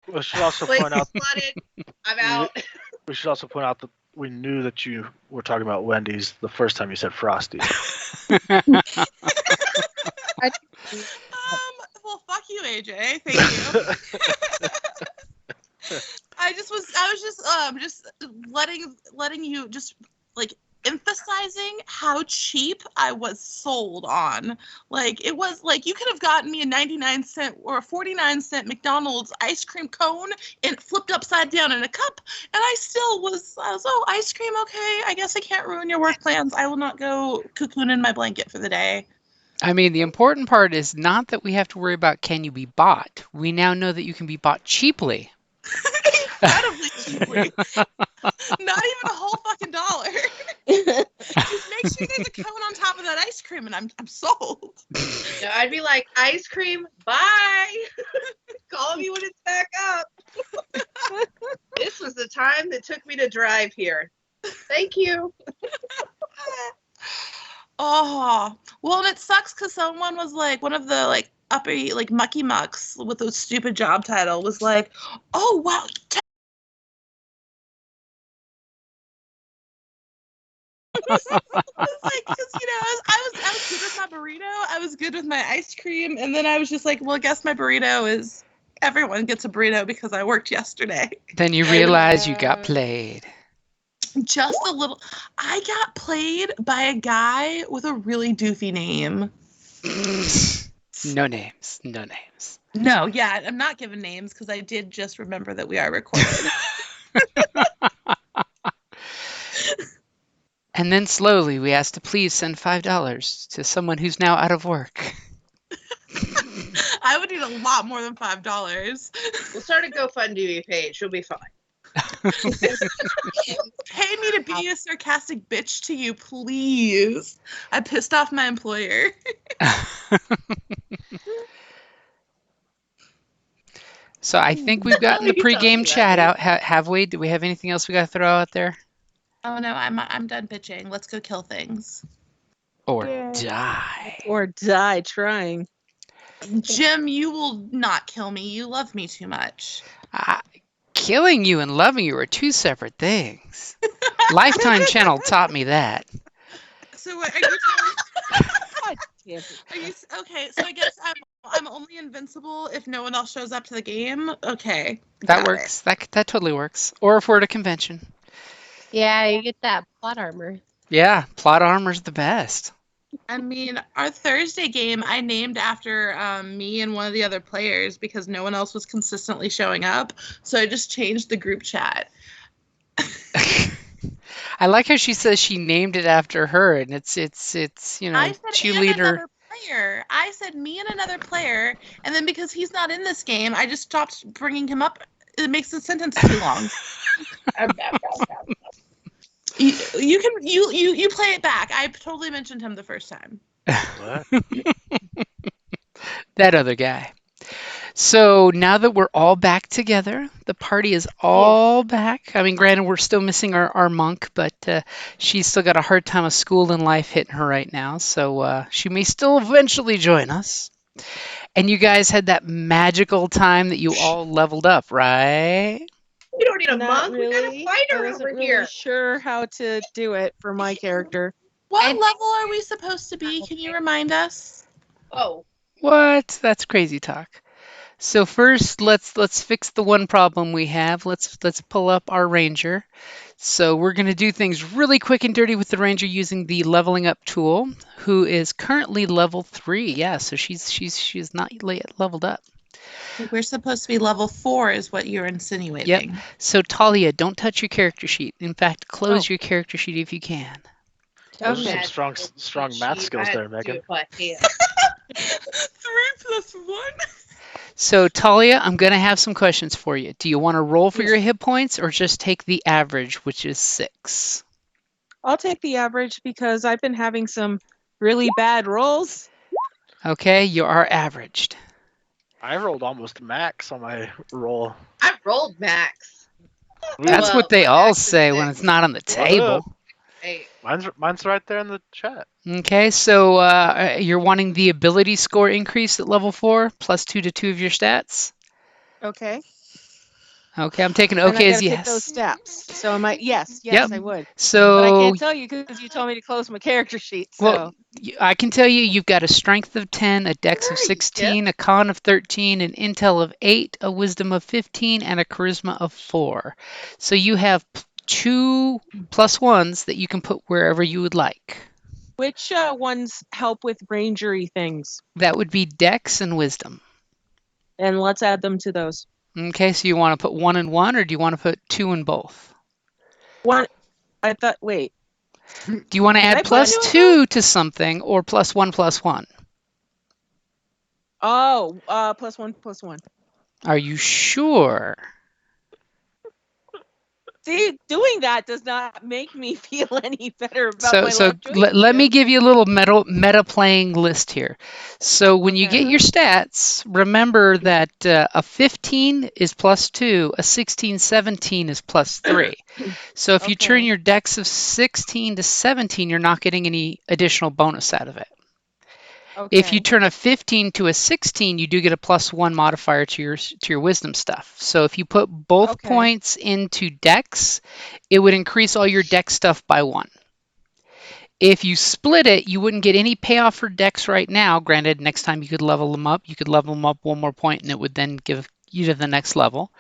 We should also Like, point out flooded. I'm out. we should also point out that we knew that you were talking about Wendy's the first time you said Frosty. Well, fuck you, AJ. Thank you. I was just letting you just like emphasizing how cheap I was sold on. Like, it was like you could have gotten me a 99-cent or a 49-cent McDonald's ice cream cone and flipped upside down in a cup, and I was oh, ice cream, okay, I guess I can't ruin your work plans. I will not go cocoon in my blanket for the day. I mean, the important part is not that we have to worry about can you be bought. We now know that you can be bought cheaply. Incredibly cheaply. Not even a whole fucking dollar. Just make sure there's a cone on top of that ice cream, and I'm sold. No, I'd be like, ice cream, bye. Call me when it's back up. This was the time that took me to drive here. Thank you. Oh, well, and it sucks because someone was like, one of the like upper like mucky mucks with a stupid job title was like, oh wow. It's like, because I was good with my burrito, I was good with my ice cream, and then I was just like, well, I guess my burrito is everyone gets a burrito because I worked yesterday. Then you realize you got played. Just a little. I got played by a guy with a really doofy name. No names. No names. No, yeah, I'm not giving names because I did just remember that we are recorded. And then slowly we asked to please send $5 to someone who's now out of work. I would need a lot more than $5. We'll start a GoFundMe page. You'll be fine. Pay me to be a sarcastic bitch to you, please. I pissed off my employer. So I think we've gotten the pregame chat out. Have we? Do we have anything else we got to throw out there? Oh no, I'm done bitching. Let's go kill things. Or die. Or die trying. Jim, you will not kill me. You love me too much. Killing you and loving you are two separate things. Lifetime Channel taught me that. So what, are you telling? Are you okay? So I guess I'm only invincible if no one else shows up to the game. Okay, that works. That totally works. Or if we're at a convention. Yeah, you get that plot armor. Yeah, plot armor's the best. I mean, our Thursday game I named after me and one of the other players because no one else was consistently showing up. So I just changed the group chat. I like how she says she named it after her, and it's cheerleader. I said me and another player, and then because he's not in this game, I just stopped bringing him up. It makes the sentence too long. You play it back. I totally mentioned him the first time. What? That other guy. So now that we're all back together, the party is all back. I mean, granted, we're still missing our monk, but she's still got a hard time of school and life hitting her right now. So she may still eventually join us. And you guys had that magical time that you all leveled up, right? We don't need a monk. Really. We got a fighter over here. Really sure how to do it for my character. What level are we supposed to be? Can you remind us? Oh. What? That's crazy talk. So first, let's fix the one problem we have. Let's pull up our ranger. So we're going to do things really quick and dirty with the ranger using the leveling up tool, who is currently level 3. Yeah, so she's not yet leveled up. We're supposed to be level 4 is what you're insinuating. Yep. So Talia, don't touch your character sheet. In fact, close your character sheet if you can. Those are some strong math skills there, Megan. 3 + 1. So Talia, I'm going to have some questions for you. Do you want to roll for your hit points or just take the average, which is 6? I'll take the average because I've been having some really bad rolls. Okay, you are averaged. I rolled almost max on my roll. I rolled max. That's what they all say when it's not on the table. Hey. Mine's right there in the chat. Okay, so you're wanting the ability score increase at level 4, +2 to 2 of your stats? Okay. Okay, I'm taking And I okay gotta as take those yes. steps. So am I? Yes, Yep. I would. But I So, can't tell you because you told me to close my character sheet. So well, I can tell you you've got a strength of 10, a dex of Right, 16, a con of 13, an intel of 8, a wisdom of 15, and a charisma of 4. So you have 2 plus 1s that you can put wherever you would like. which ones help with rangery things? That would be dex and wisdom. And let's add them to those. Okay, so you want to put 1 and 1, or do you want to put 2 in both? One. I thought. Wait. Do you want to Did I add put plus 2 in 2 to something or plus 1 plus 1? Oh, plus 1 plus 1. Are you sure? See, doing that does not make me feel any better about So, my life choices. let me give you a little meta playing list here. So when you get your stats, remember that a 15 is plus 2, a 16, 17 is plus 3. So if you turn Okay. your dex of 16 to 17, you're not getting any additional bonus out of it. If you Okay. turn a 15 to a 16, you do get a plus 1 modifier to your wisdom stuff. So if you put both Okay. points into dex, it would increase all your dex stuff by 1. If you split it, you wouldn't get any payoff for dex right now. Granted, next time you could level them up. You could level them up 1 more point, and it would then give you to the next level.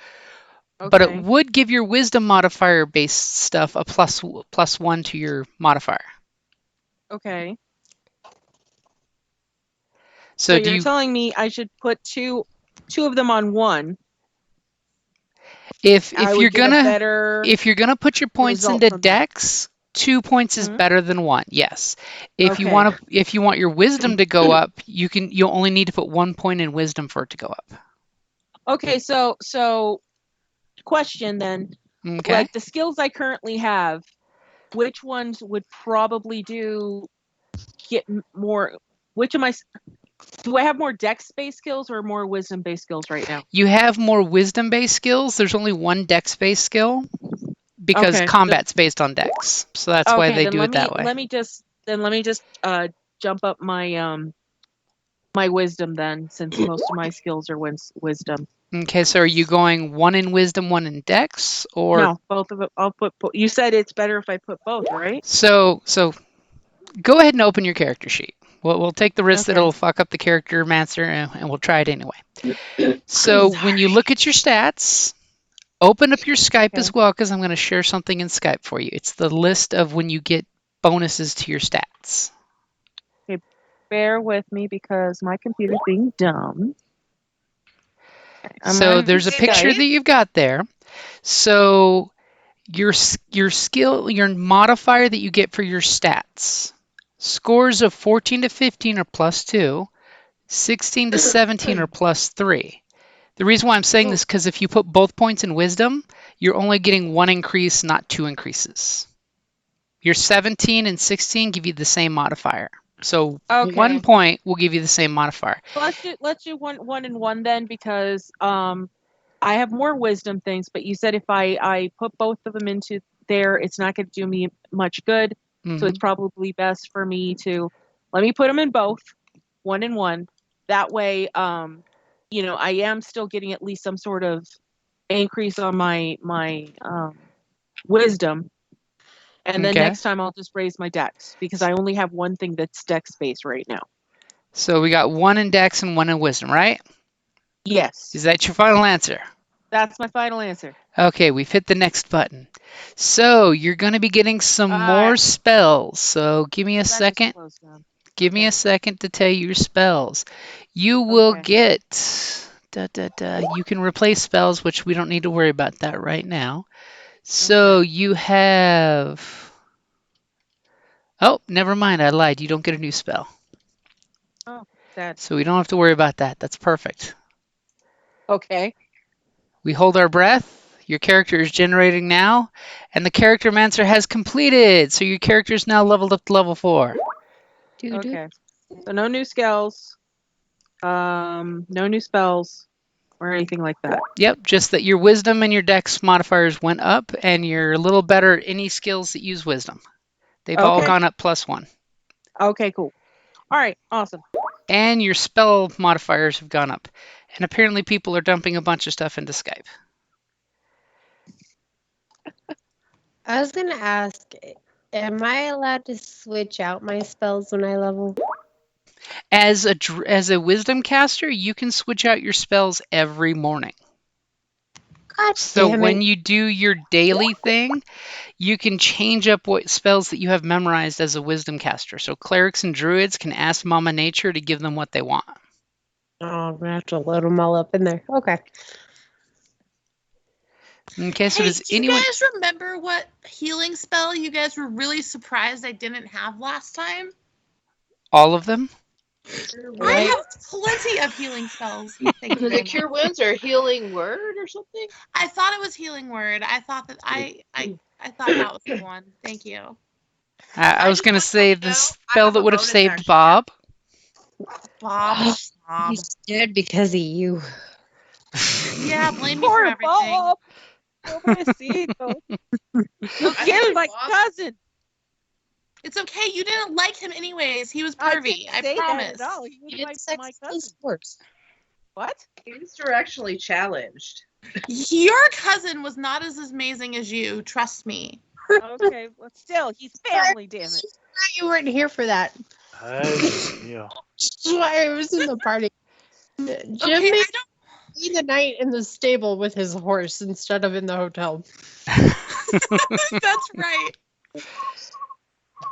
But it Okay. would give your wisdom modifier based stuff a plus 1 to your modifier. Okay. So So do you're you, telling me I should put two of them on one. if I you're would get a gonna better put your points result into from that. dex, 2 points is Mhm. better than 1. Yes. If you Okay. want your wisdom to go up, you'll only need to put 1 point in wisdom for it to go up. Okay. So question then, Okay. like the skills I currently have, which ones would probably get more? Which am I? Do I have more dex-based skills or more wisdom-based skills right now? You have more wisdom-based skills. There's only one dex-based skill because Okay. combat's based on dex. So that's why Okay. they Then do it that way. let me just jump up my my wisdom then, since most of my skills are wisdom. Okay, so are you going 1 in wisdom, 1 in dex, or No, both of them. I'll put. You said it's better if I put both, right? so go ahead and open your character sheet. We'll take the risk that Okay. it'll fuck up the character mancer, and we'll try it anyway. So when you look at your stats, open up your Skype as Okay. well, because I'm going to share something in Skype for you. It's the list of when you get bonuses to your stats. Bear with me because my computer's being dumb. I'm So on there's a picture Skype. that you've got there. So your skill, your modifier that you get for your stats. Scores of 14 to 15 are plus 2. 16 to 17 are plus 3. The reason why I'm saying this is because if you put both points in wisdom, you're only getting 1 increase, not 2 increases. Your 17 and 16 give you the same modifier. So Okay. 1 point will give you the same modifier. Let's do one and one then, because I have more wisdom things, but you said if I put both of them into there, it's not going to do me much good. So it's probably best for me to let me put them in both, 1 and 1. That way, I am still getting at least some sort of increase on my wisdom. And then Okay. next time I'll just raise my dex, because I only have one thing that's dex based right now. So we got 1 in dex and 1 in wisdom, right? Yes. Is that your final answer? That's my final answer. Okay, we've hit the next button. So you're going to be getting some more spells. So give me a second. Give me a second to tell you your spells. You will get... You can replace spells, which we don't need to worry about that right now. So you have... Oh, never mind. I lied. You don't get a new spell. Oh, sad. So we don't have to worry about that. That's perfect. Okay. We hold our breath. Your character is generating now, and the character mancer has completed. So your character is now leveled up to level 4. Okay. So no new skills. No new spells or anything like that. Yep, just that your wisdom and your dex modifiers went up, and you're a little better at any skills that use wisdom. They've all gone up plus 1. Okay, cool. All right, awesome. And your spell modifiers have gone up. And apparently people are dumping a bunch of stuff into Skype. I was gonna ask, am I allowed to switch out my spells when I level? As a wisdom caster, you can switch out your spells every morning. God So damn when it. you do your daily thing, you can change up what spells that you have memorized as a wisdom caster. So clerics and druids can ask Mama Nature to give them what they want. Oh, I'm gonna have to load them all up in there. Okay. Okay, so Hey, does do you anyone guys remember what healing spell you guys were really surprised I didn't have last time? all of them? I Right? have plenty of healing spells. Thank you Was very it much. Cure Wounds or Healing Word or something? I thought it was healing word. I thought that I thought that was the one. Thank you. I was just going to want say to the know, I spell have that a would have bonus saved action Bob. Bob. Bob. He's dead because of you. Yeah, blame me for Poor everything. Bob. Pobrecito. You I killed think my Bob- cousin. It's okay. You didn't like him anyways. He was I pervy. didn't I say promise. that at all. He was You did my sex cousin. horse. What? Games are actually challenged. Your cousin was not as amazing as you. Trust me. Okay, well, still, he's family, damn it. You weren't here for that. Ay, Dios mío. That's why I was in the party. Jim Okay, made I don't. me the night in the stable with his horse instead of in the hotel. That's right.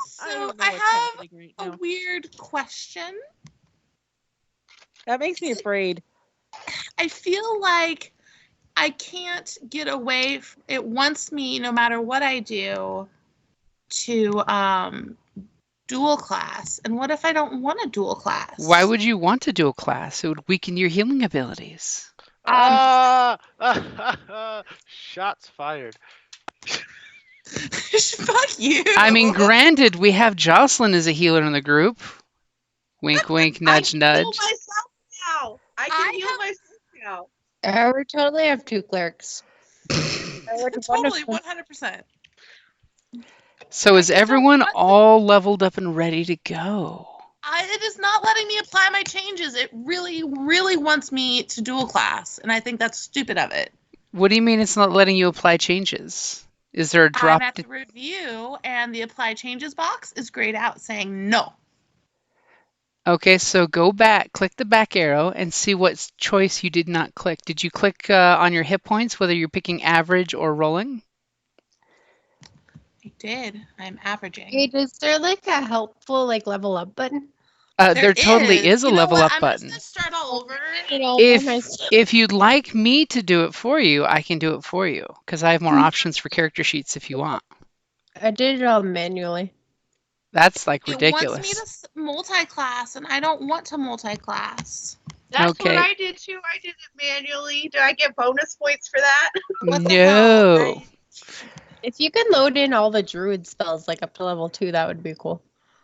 So I don't know I what's have happening right a now. weird question. That makes me afraid. I feel like I can't get away. It wants me, no matter what I do, to dual class. And what if I don't want a dual class? Why would you want to dual class? It would weaken your healing abilities. Shots fired. Fuck you. I mean, granted, we have Jocelyn as a healer in the group. Wink, wink, nudge, I nudge. heal myself now. I can heal myself now. We totally have two clerks. Totally, 100%. So is I just don't everyone want to- all leveled up and ready to go? It is not letting me apply my changes. It really, really wants me to dual class, and I think that's stupid of it. What do you mean it's not letting you apply changes? Is there a drop? I'm at the review, and the apply changes box is grayed out saying no. Okay, so go back, click the back arrow, and see what choice you did not click. Did you click on your hit points, whether you're picking average or rolling? I did. I'm averaging. Wait, is there like a helpful level up button? There totally is a You know level what? up I'm button. just gonna start all over. If you'd like me to do it for you, I can do it for you because I have more options for character sheets if you want. I did it all manually. That's It ridiculous. wants me to multi-class, and I don't want to multi-class. That's Okay. what I did too. I did it manually. Do I get bonus points for that? What the hell? No. If you could load in all the druid spells up to level 2, that would be cool.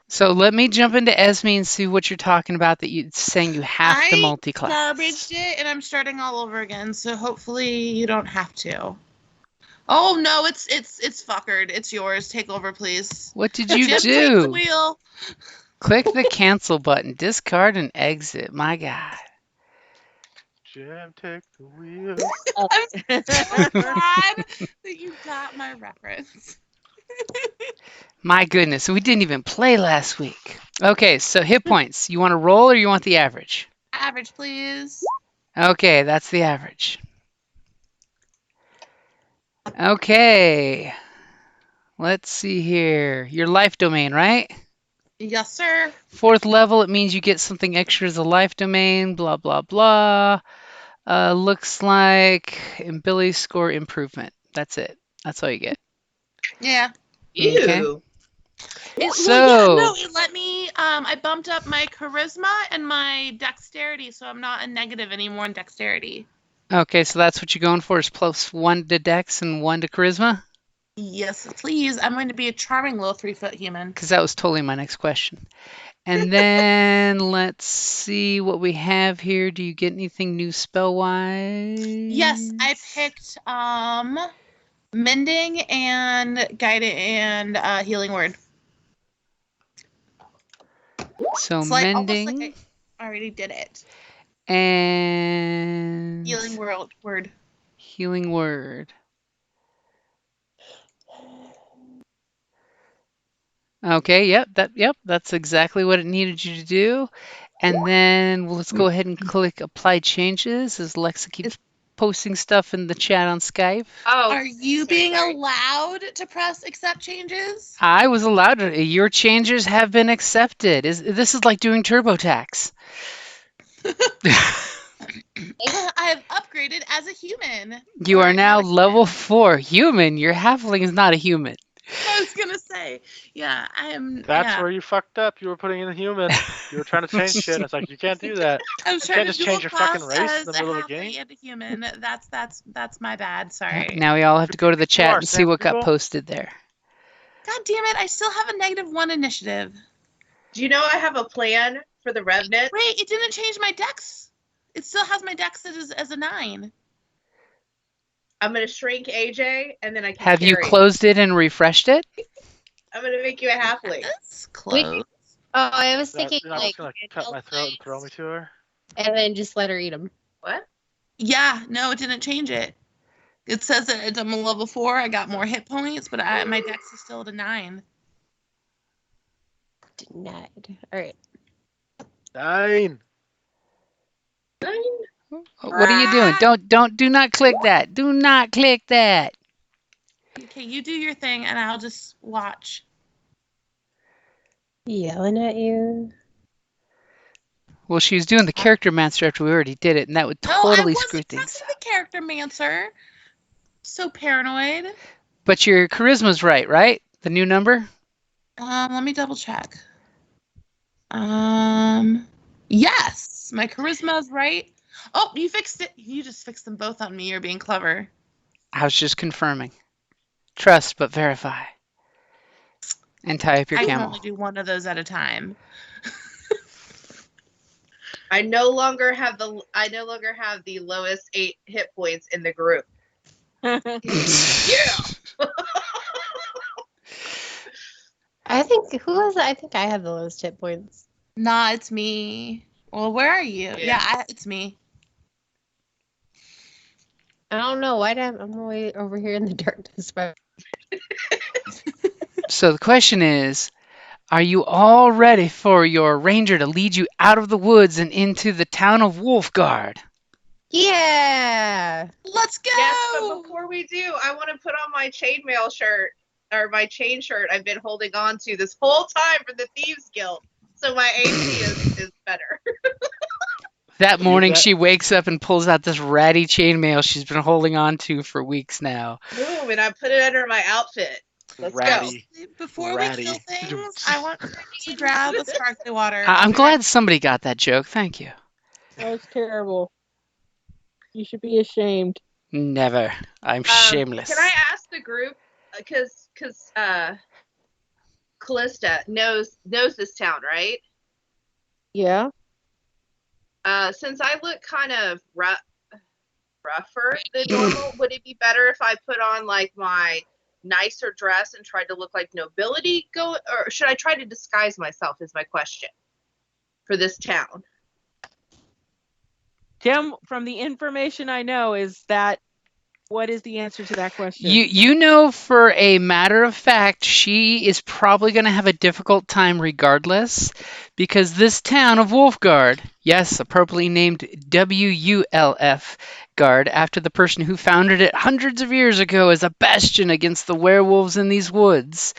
So let me jump into Esme and see what you're talking about that you're saying you have to I multi-class. garbaged it, and I'm starting all over again. So hopefully you don't have to. Oh no, it's fuckered. It's yours. Take over, please. What did you Jim, take the do? wheel. Click the cancel button, discard and exit. My God. Jam, take the wheel. I'm so glad that you got my reference. My goodness, we didn't even play last week. Okay, so hit points. You want to roll or you want the average? Average, please. Okay, that's the average. Okay. Let's see here. Your life domain, right? Yes, sir. 4th level, it means you get something extra as a life domain, blah, blah, blah. Looks like ability score improvement. That's it. That's all you get. Yeah. Okay. Ew. It let me. I bumped up my charisma and my dexterity, so I'm not a negative anymore in dexterity. Okay, so that's what you're going for is +1 to dex and 1 to charisma? Yes, please. I'm going to be a charming little 3-foot human. Because that was totally my next question. And then let's see what we have here. Do you get anything new spell-wise? Yes, I picked mending and guided and healing word. So It's mending almost like I already did it. and Healing word. healing word. Okay, yep, that's exactly what it needed you to do. And then let's go ahead and click apply changes as Lexa keeps posting stuff in the chat on Skype. Oh, Are you so being sorry. allowed to press accept changes? I was allowed to. Your changes have been accepted. This is like doing TurboTax. I have upgraded as a human. You Or are now not a level 4 human. Your halfling is not a human. I was gonna say, yeah, I am. That's yeah. where you fucked up. You were putting in the human. You were trying to change shit. It's like you can't do that. I was You trying can't to just change dual your fucking class race in as the a middle of a halfling game. and a human. That's my bad. Sorry. Now we all have to go to the chat are and see Sam what got Google. posted there. God damn it! I still have a -1 initiative. Do you know I have a plan for the Revenant? Wait, it didn't change my dex. It still has my dex as a 9. I'm gonna shrink AJ, and then I can Have you carry. closed it and refreshed it? I'm gonna make you a halfling. That's close. Oh, I was You're thinking not like just gonna cut my throat and throw me to her. and then just let her eat them. What? Yeah, no, it didn't change it. It says that I'm a level 4. I got more hit points, but my dex is still at a 9. Denied. All right. 9. What are you doing? Do not click that. Do not click that. Okay, you do your thing, and I'll just watch. Yelling at you. Well, she was doing the character master after we already did it, and that would totally screw things pressing up. the character mancer. So paranoid. But your charisma's right? The new number? Let me double check. Yes, my charisma is right. Oh, you fixed it. You just fixed them both on me. You're being clever. I was just confirming. Trust but verify. And tie up your I can camel. only do one of those at a time. I no longer have the lowest 8 hit points in the group. Yeah. I think who was it? I think I have the lowest hit points. Nah, it's me. Well, where are you? Yeah, it's me. I don't know why I'm way over here in the darkness. But So the question is, are you all ready for your ranger to lead you out of the woods and into the town of Wolfguard? yeah. Let's go. Yes, but before we do, I want to put on my chainmail shirt or my chain shirt I've been holding on to this whole time for the Thieves Guild, so my AC is better. That morning that- she wakes up and pulls out this ratty chainmail she's been holding on to for weeks now. Boom, and I put it under my outfit. Let's Ratty. Before Ratty. we kill things, I want to grab a sparkly water. I'm glad somebody got that joke. Thank you. That was terrible. You should be ashamed. Never. I'm shameless. Can I ask the group, because Callista knows this town, right? Yeah. Since I look kind of rougher than normal, would it be better if I put on like my nicer dress and tried to look like nobility, or should I try to disguise myself is my question for this town? Jim, from the information I know, what is the answer to that question? You know for a matter of fact, she is probably going to have a difficult time regardless, because this town of Wolfguard, yes, appropriately named WULF Guard, after the person who founded it hundreds of years ago as a bastion against the werewolves in these woods.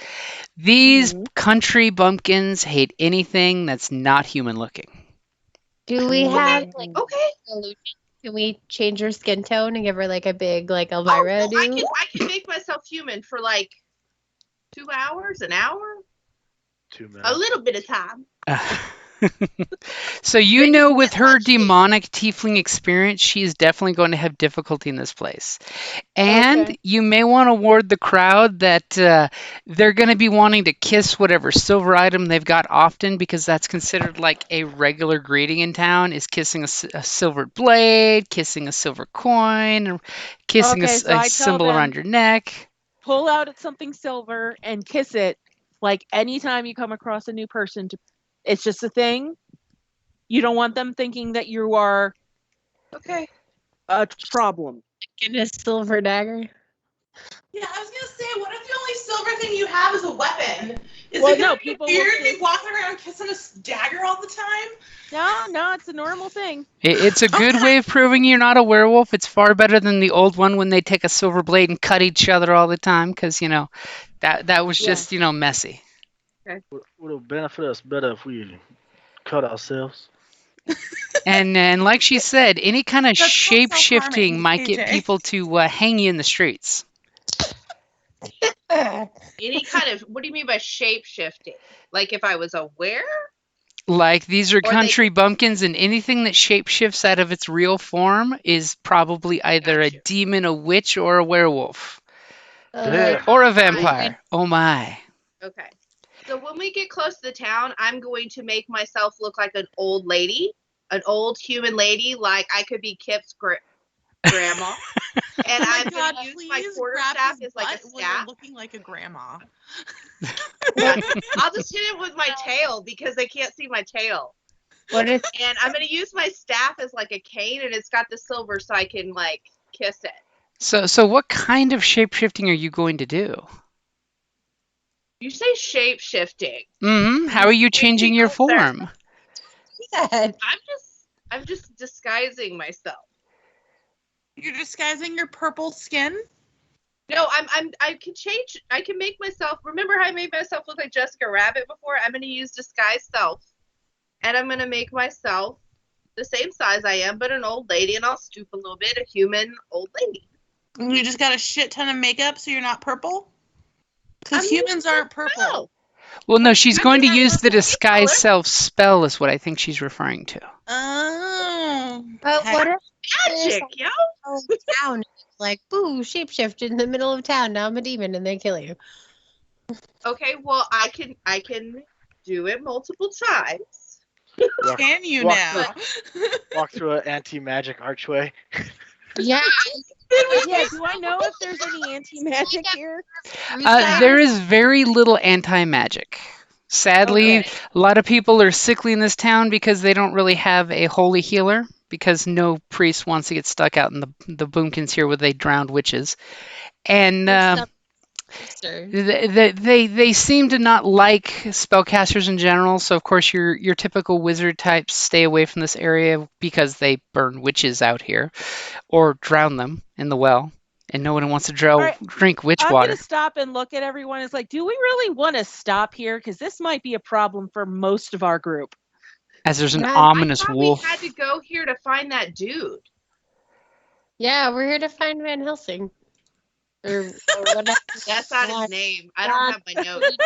These country bumpkins hate anything that's not human looking. Do we have like Okay. illusion? Can we change her skin tone and give her like a big like Elvira Oh, well, do? I can make myself human for like 2 hours, an hour, 2 minutes. a little bit of time. So you know with her demonic tiefling experience, she is definitely going to have difficulty in this place. And Okay. you may want to warn the crowd that they're going to be wanting to kiss whatever silver item they've got often, because that's considered like a regular greeting in town, is kissing a silver blade, kissing a silver coin, or kissing Okay, so I a tell symbol them- around your neck. Pull out something silver and kiss it. Like anytime you come across a new person, it's just a thing. You don't want them thinking that you are Okay. a problem. Get a silver dagger. Yeah, I was gonna say, what if the only silver thing you have is a weapon? Is Well, it no, gonna be people weird will to be walking around kissing a dagger all the time? No, it's a normal thing. It's a good way of proving you're not a werewolf. It's far better than the old one when they take a silver blade and cut each other all the time, because that was Yeah. just messy. Would it benefit us better if we cut ourselves? And like she said, any kind of That's still shape shifting self-harming, might get AJ. people to hang you in the streets. Any kind of, what do you mean by shape shifting? Like if I was aware? Like these are they- country bumpkins, and anything that shapeshifts out of its real form is probably either a Gotcha. demon, a witch, or a werewolf. Yeah. Or a vampire. Oh my. Okay. So when we get close to the town, I'm going to make myself look like an old lady, an old human lady, like I could be Kip's grandma. And Oh my I'm God, going to use please my grab quarterstaff his as like a butt when you're staff. looking like a grandma. I'll just hit it with my tail because they can't see my tail. What if And I'm going to use my staff as like a cane, and it's got the silver so I can like kiss it. So what kind of shapeshifting are you going to do? You say shape shifting. How are you changing your form? that? I'm just disguising myself. You're disguising your purple skin? No, I can change. I can make myself. Remember how I made myself look like Jessica Rabbit before? I'm going to use disguise self, and I'm going to make myself the same size I am, but an old lady, and I'll stoop a little bit, a human old lady. And you just got a shit ton of makeup so you're not purple? Because I'm humans aren't purple. No. Well, no, she's I going to mean, I use love the the paint disguise color. self spell is what I think she's referring to. Oh. But what if Magic, yo. there's a town like boo shapeshift in the middle of town? Now I'm a demon and they kill you. Okay, well I can do it multiple times. Walk, Can you walk now? walk through an anti-magic archway. Yeah. Yeah, do I know if there's any anti-magic here? There is very little anti-magic. Sadly, Okay. a lot of people are sickly in this town because they don't really have a holy healer, because no priest wants to get stuck out in the boomkins here where they drowned witches. And they seem to not like spellcasters in general. So of course your typical wizard types stay away from this area because they burn witches out here or drown them in the well, and no one wants to drink witch I'm water. going to stop and look at everyone. It's like, do we really want to stop here? Because this might be a problem for most of our group. As there's an Yeah, ominous I thought wolf. we had to go here to find that dude. Yeah, we're here to find Van Helsing. Or whatever. That's not his name. I don't have my notes.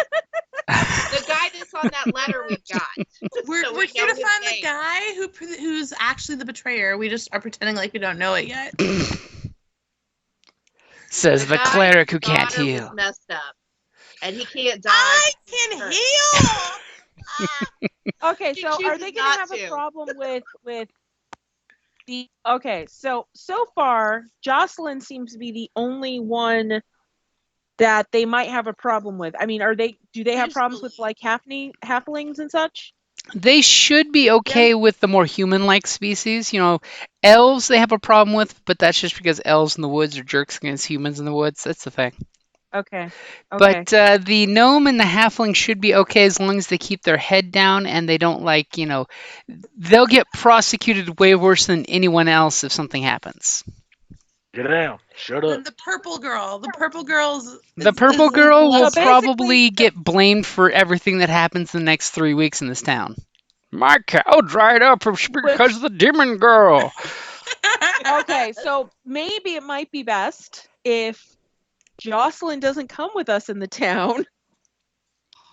The guy that's on that letter we've got. We're So we here know to his find the name. guy who's actually the betrayer. We just are pretending like we don't know it yet. Says the guy cleric who whose can't daughter was heal. messed up, and he can't die. I can heal! Okay, He so are chooses they going to not have to. a problem with the? Okay, so far Jocelyn seems to be the only one that they might have a problem with. I mean, do they have problems with like halflings and such? They should be okay with the more human-like species. Elves they have a problem with, but that's just because elves in the woods are jerks against humans in the woods. That's the thing. Okay. But the gnome and the halfling should be okay as long as they keep their head down and they don't they'll get prosecuted way worse than anyone else if something happens. Get down. Shut And up. the purple girl. The purple girl's. The purple girl will So basically- probably get blamed for everything that happens in the next 3 weeks in this town. My cow dried up because of the demon girl. Okay, so maybe it might be best if Jocelyn doesn't come with us in the town.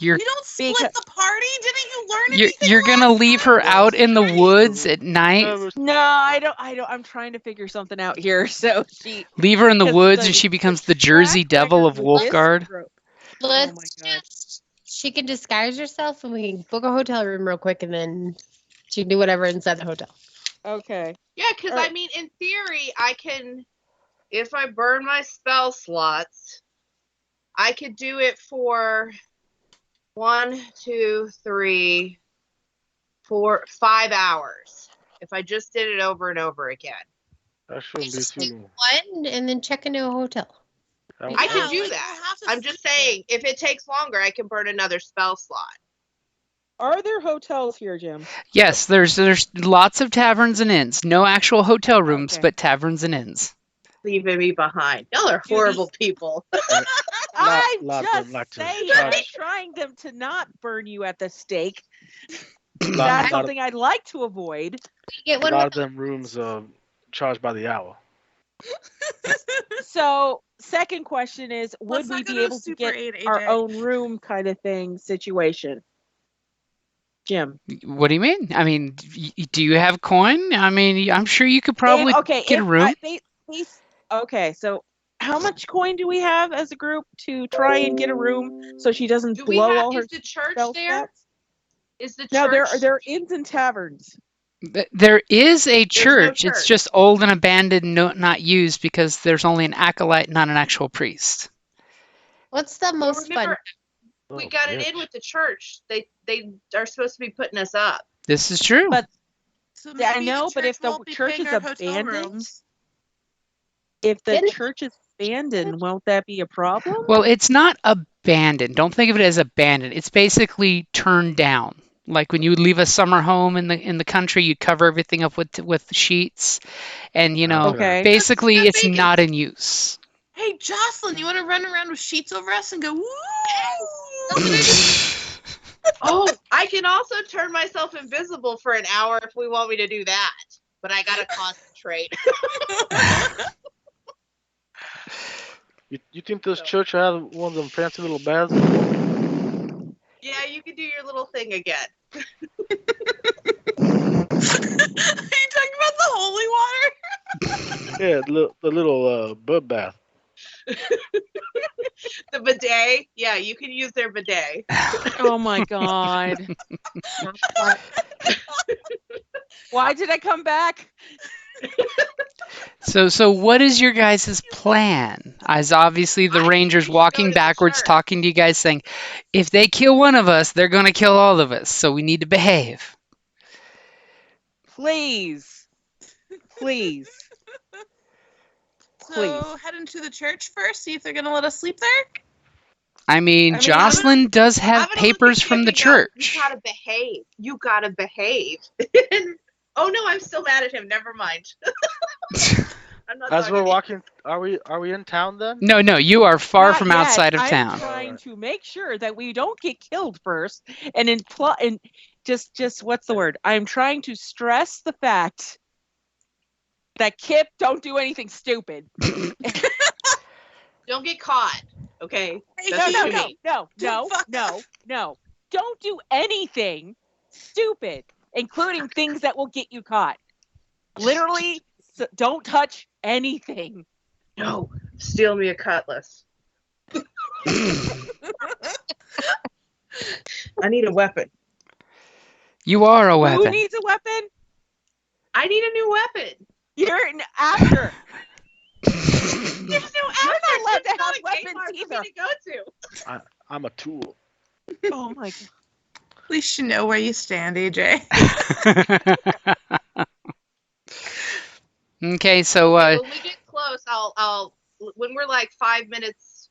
You don't split the party? Didn't you learn anything? You're gonna leave her out in the woods at night? No, I don't. I'm trying to figure something out here. So Leave her in the because woods the- and she becomes the Jersey track Devil record of with this Wolfguard? group- Let's Oh my God. she can disguise herself and we can book a hotel room real quick and then she can do whatever inside the hotel. Okay. Yeah, because Alright. I mean, in theory, I can, if I burn my spell slots, I could do it for 1, 2, 3, 4, 5 hours. If I just did it over and over again. That shouldn't be Just take too. one and then check into a hotel. I can Yeah, do like, that. you have to I'm just sleep saying, if it takes longer, I can burn another spell slot. Are there hotels here, Jim? Yes, there's lots of taverns and inns. No actual hotel rooms, Okay. but taverns and inns. Leaving me behind. Y'all are horrible people. I'm lot of just them like to saying, charge- I'm trying them to not burn you at the stake. lot, That's lot, something I'd like to avoid. Get a one lot with of them rooms charged by the hour. So, second question is, would Let's we not go be to able to Super get 8, our AJ. own room kind of thing situation? Jim. What do you mean? I mean, do you have coin? I mean, I'm sure you could probably get a room. Okay, so how much coin do we have as a group to try and get a room so she doesn't Do we blow have? all her Is the church spell there? stats? Is the No, church? there are inns and taverns. There is a no church. It's church. just old and abandoned, not used because there's only an acolyte, not an actual priest. What's the Well, most fun? remember, we got it in with the church. They are supposed to be putting us up. This is true. But So Yeah, I maybe know, but church if the won't be church paying is our hotel abandoned, rooms. if the Didn't- church is abandoned, won't that be a problem? Well, it's not abandoned. Don't think of it as abandoned. It's basically turned down. Like when you would leave a summer home in the country, you'd cover everything up with sheets, and Okay. basically Just it's make it- not in use. Hey, Jocelyn, you want to run around with sheets over us and go, woo! Oh, I can also turn myself invisible for an hour if we want me to do that. But I gotta concentrate. You think this church has one of them fancy little baths? Yeah, you can do your little thing again. Are you talking about the holy water? Yeah, the little bub bath. The bidet. Yeah, you can use their bidet. Oh my god. Why did I come back? So what is your guys' plan? As obviously the I think Rangers we should go walking to the backwards, church. talking to you guys, saying, if they kill one of us, they're going to kill all of us. So we need to behave. Please. Please. So head into the church first, see if they're going to let us sleep there. I mean, Jocelyn does have I'm gonna look papers at from the Kip and go, church. You gotta behave. You gotta behave. Oh no, I'm still mad at him. Never mind. I'm not As talking we're to you. walking, are we in town then? No, you are far Not from yet. outside of I'm town. trying to make sure that we don't get killed first, and just what's the word? I'm trying to stress the fact that Kip don't do anything stupid. Don't get caught. Okay. Hey, That's No, what you mean. no. Don't do anything stupid, including things that will get you caught. Literally, don't touch anything. No. Steal me a cutlass. I need a weapon. You are a Who weapon. needs a weapon? I need a new weapon. You're an after. There's no not allowed to have weapons either. To go to. I'm a tool. Oh my god. At least you know where you stand, AJ. Okay, so When we get close, I'll when we're like 5 minutes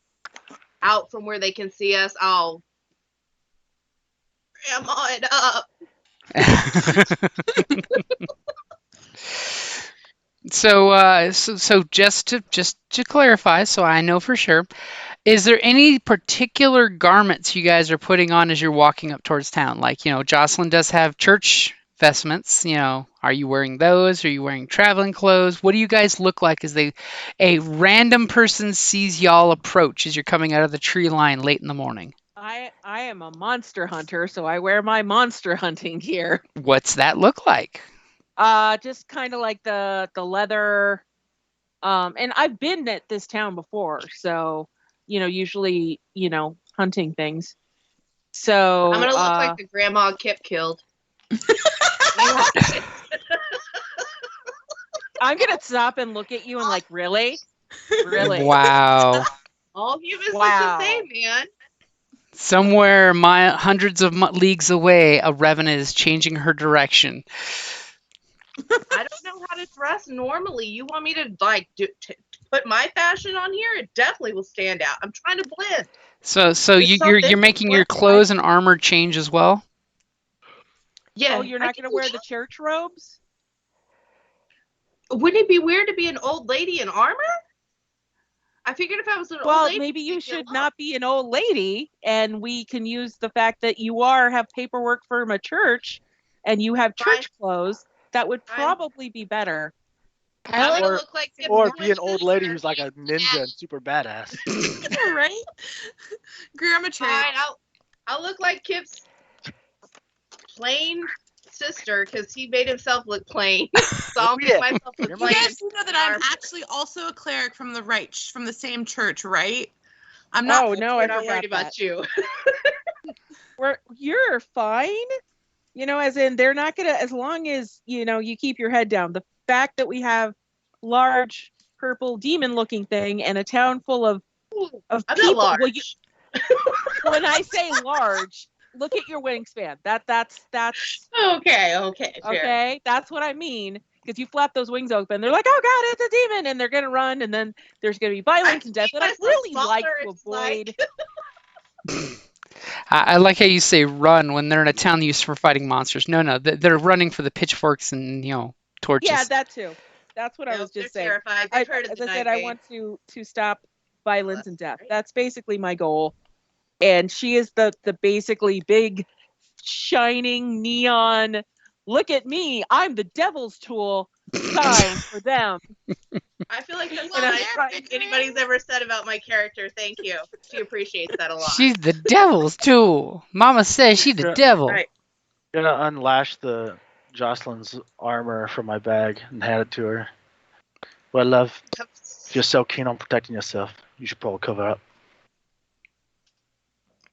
out from where they can see us, I'll grandma it up. So just to clarify, so I know for sure, is there any particular garments you guys are putting on as you're walking up towards town? Like, Jocelyn does have church vestments. Are you wearing those? Are you wearing traveling clothes? What do you guys look like as a random person sees y'all approach as you're coming out of the tree line late in the morning? I am a monster hunter, so I wear my monster hunting gear. What's that look like? Just kind of like the leather. And I've been at this town before, so usually hunting things. So I'm gonna look like the grandma Kip killed. I'm gonna stop and look at you and like, really? Wow. All humans Wow. look the same, man. Somewhere hundreds of leagues away, a Revenant is changing her direction. I don't know how to dress normally. You want me to like put my fashion on here, it definitely will stand out. I'm trying to blend. So It's you're something making your worth clothes and armor change as well? Yeah. Oh, you're not going to wear the church robes? Wouldn't it be weird to be an old lady in armor? I figured if I was an old Well, lady, maybe you it'd be a should lot. not be an old lady, and we can use the fact that you have paperwork from a church, and you have church clothes. That would Fine. probably be better. I'm gonna look like Pip Or be an old Witches, lady or who's like a ninja and super badass. Right? Grandma Church. Fine, I'll look like Kip's plain sister because he made himself look plain. So I'll make myself look You're You my plain. guys do know that I'm actually also a cleric from the same church, right? I'm Oh, not. no, We're I not forgot worried that. about you. You're fine. As in they're not gonna, as long as you keep your head down. The fact that we have large purple demon looking thing and a town full of I'm people. not large. Well, when I say large, look at your wingspan. That's Okay, fair. okay. That's what I mean. Because you flap those wings open, they're like, "Oh God, it's a demon!" and they're gonna run, and then there's gonna be violence and death. And I really like to avoid. I like how you say run when they're in a town used for fighting monsters. No, they're running for the pitchforks and torches. Yeah, that too. That's what I was just saying. Terrified. As I said, I want to stop violence and death. That's basically my goal. And she is the basically big, shining neon. Look at me! I'm the devil's tool. Sign for them. I feel like that's Well, the there, nicest thing Pigment. anybody's ever said about my character. Thank you. She appreciates that a lot. She's the devil's tool. Mama says she's the Yeah. devil. Right. I'm gonna unlash the Jocelyn's armor from my bag and hand it to her. Well, love, if you're so keen on protecting yourself, you should probably cover up.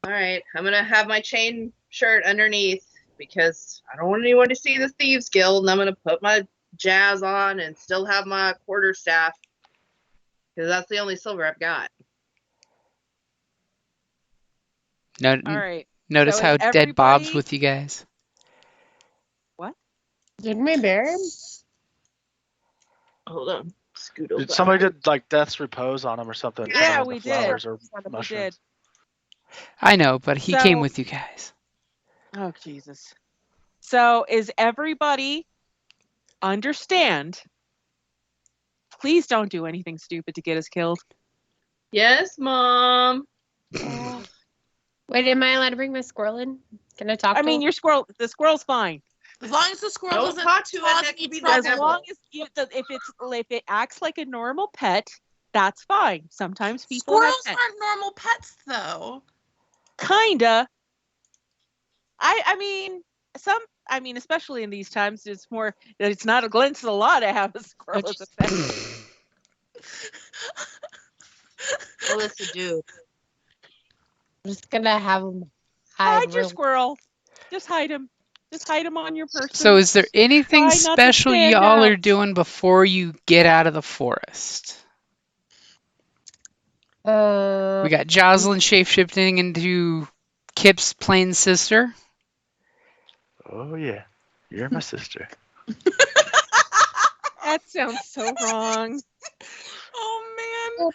All right, I'm gonna have my chain shirt underneath because I don't want anyone to see the Thieves Guild, and I'm gonna put my jazz on and still have my quarterstaff because that's the only silver I've got. No, All right. notice So how is dead Bob's everybody- with you guys. Did my bear? Hold on, scoot over. Did somebody did like Death's Repose on him or something? Yeah, Some of we the did. flowers or We mushrooms. did. I know, but he So- came with you guys. Oh Jesus. So is everybody understand? Please don't do anything stupid to get us killed. Yes, Mom. Wait, am I allowed to bring my squirrel in? Can I talk I to mean, him? the squirrel's fine. As long as the squirrel Don't doesn't talk to it, cause that me could be the trouble. As devil. long as if it acts like a normal pet, that's fine. Sometimes people have Squirrels pets. aren't normal pets, though. Kinda. I mean, especially in these times, it's not against the law to have a squirrel as a pet. Melissa, dude. I'm just gonna have him Hide your real- squirrel. Just hide him. Just hide him on your person. So is there anything Try not to special stand y'all are out. doing before you get out of the forest? We got Jocelyn shapeshifting into Kip's plain sister. Oh yeah, you're my sister. That sounds so wrong. Oh,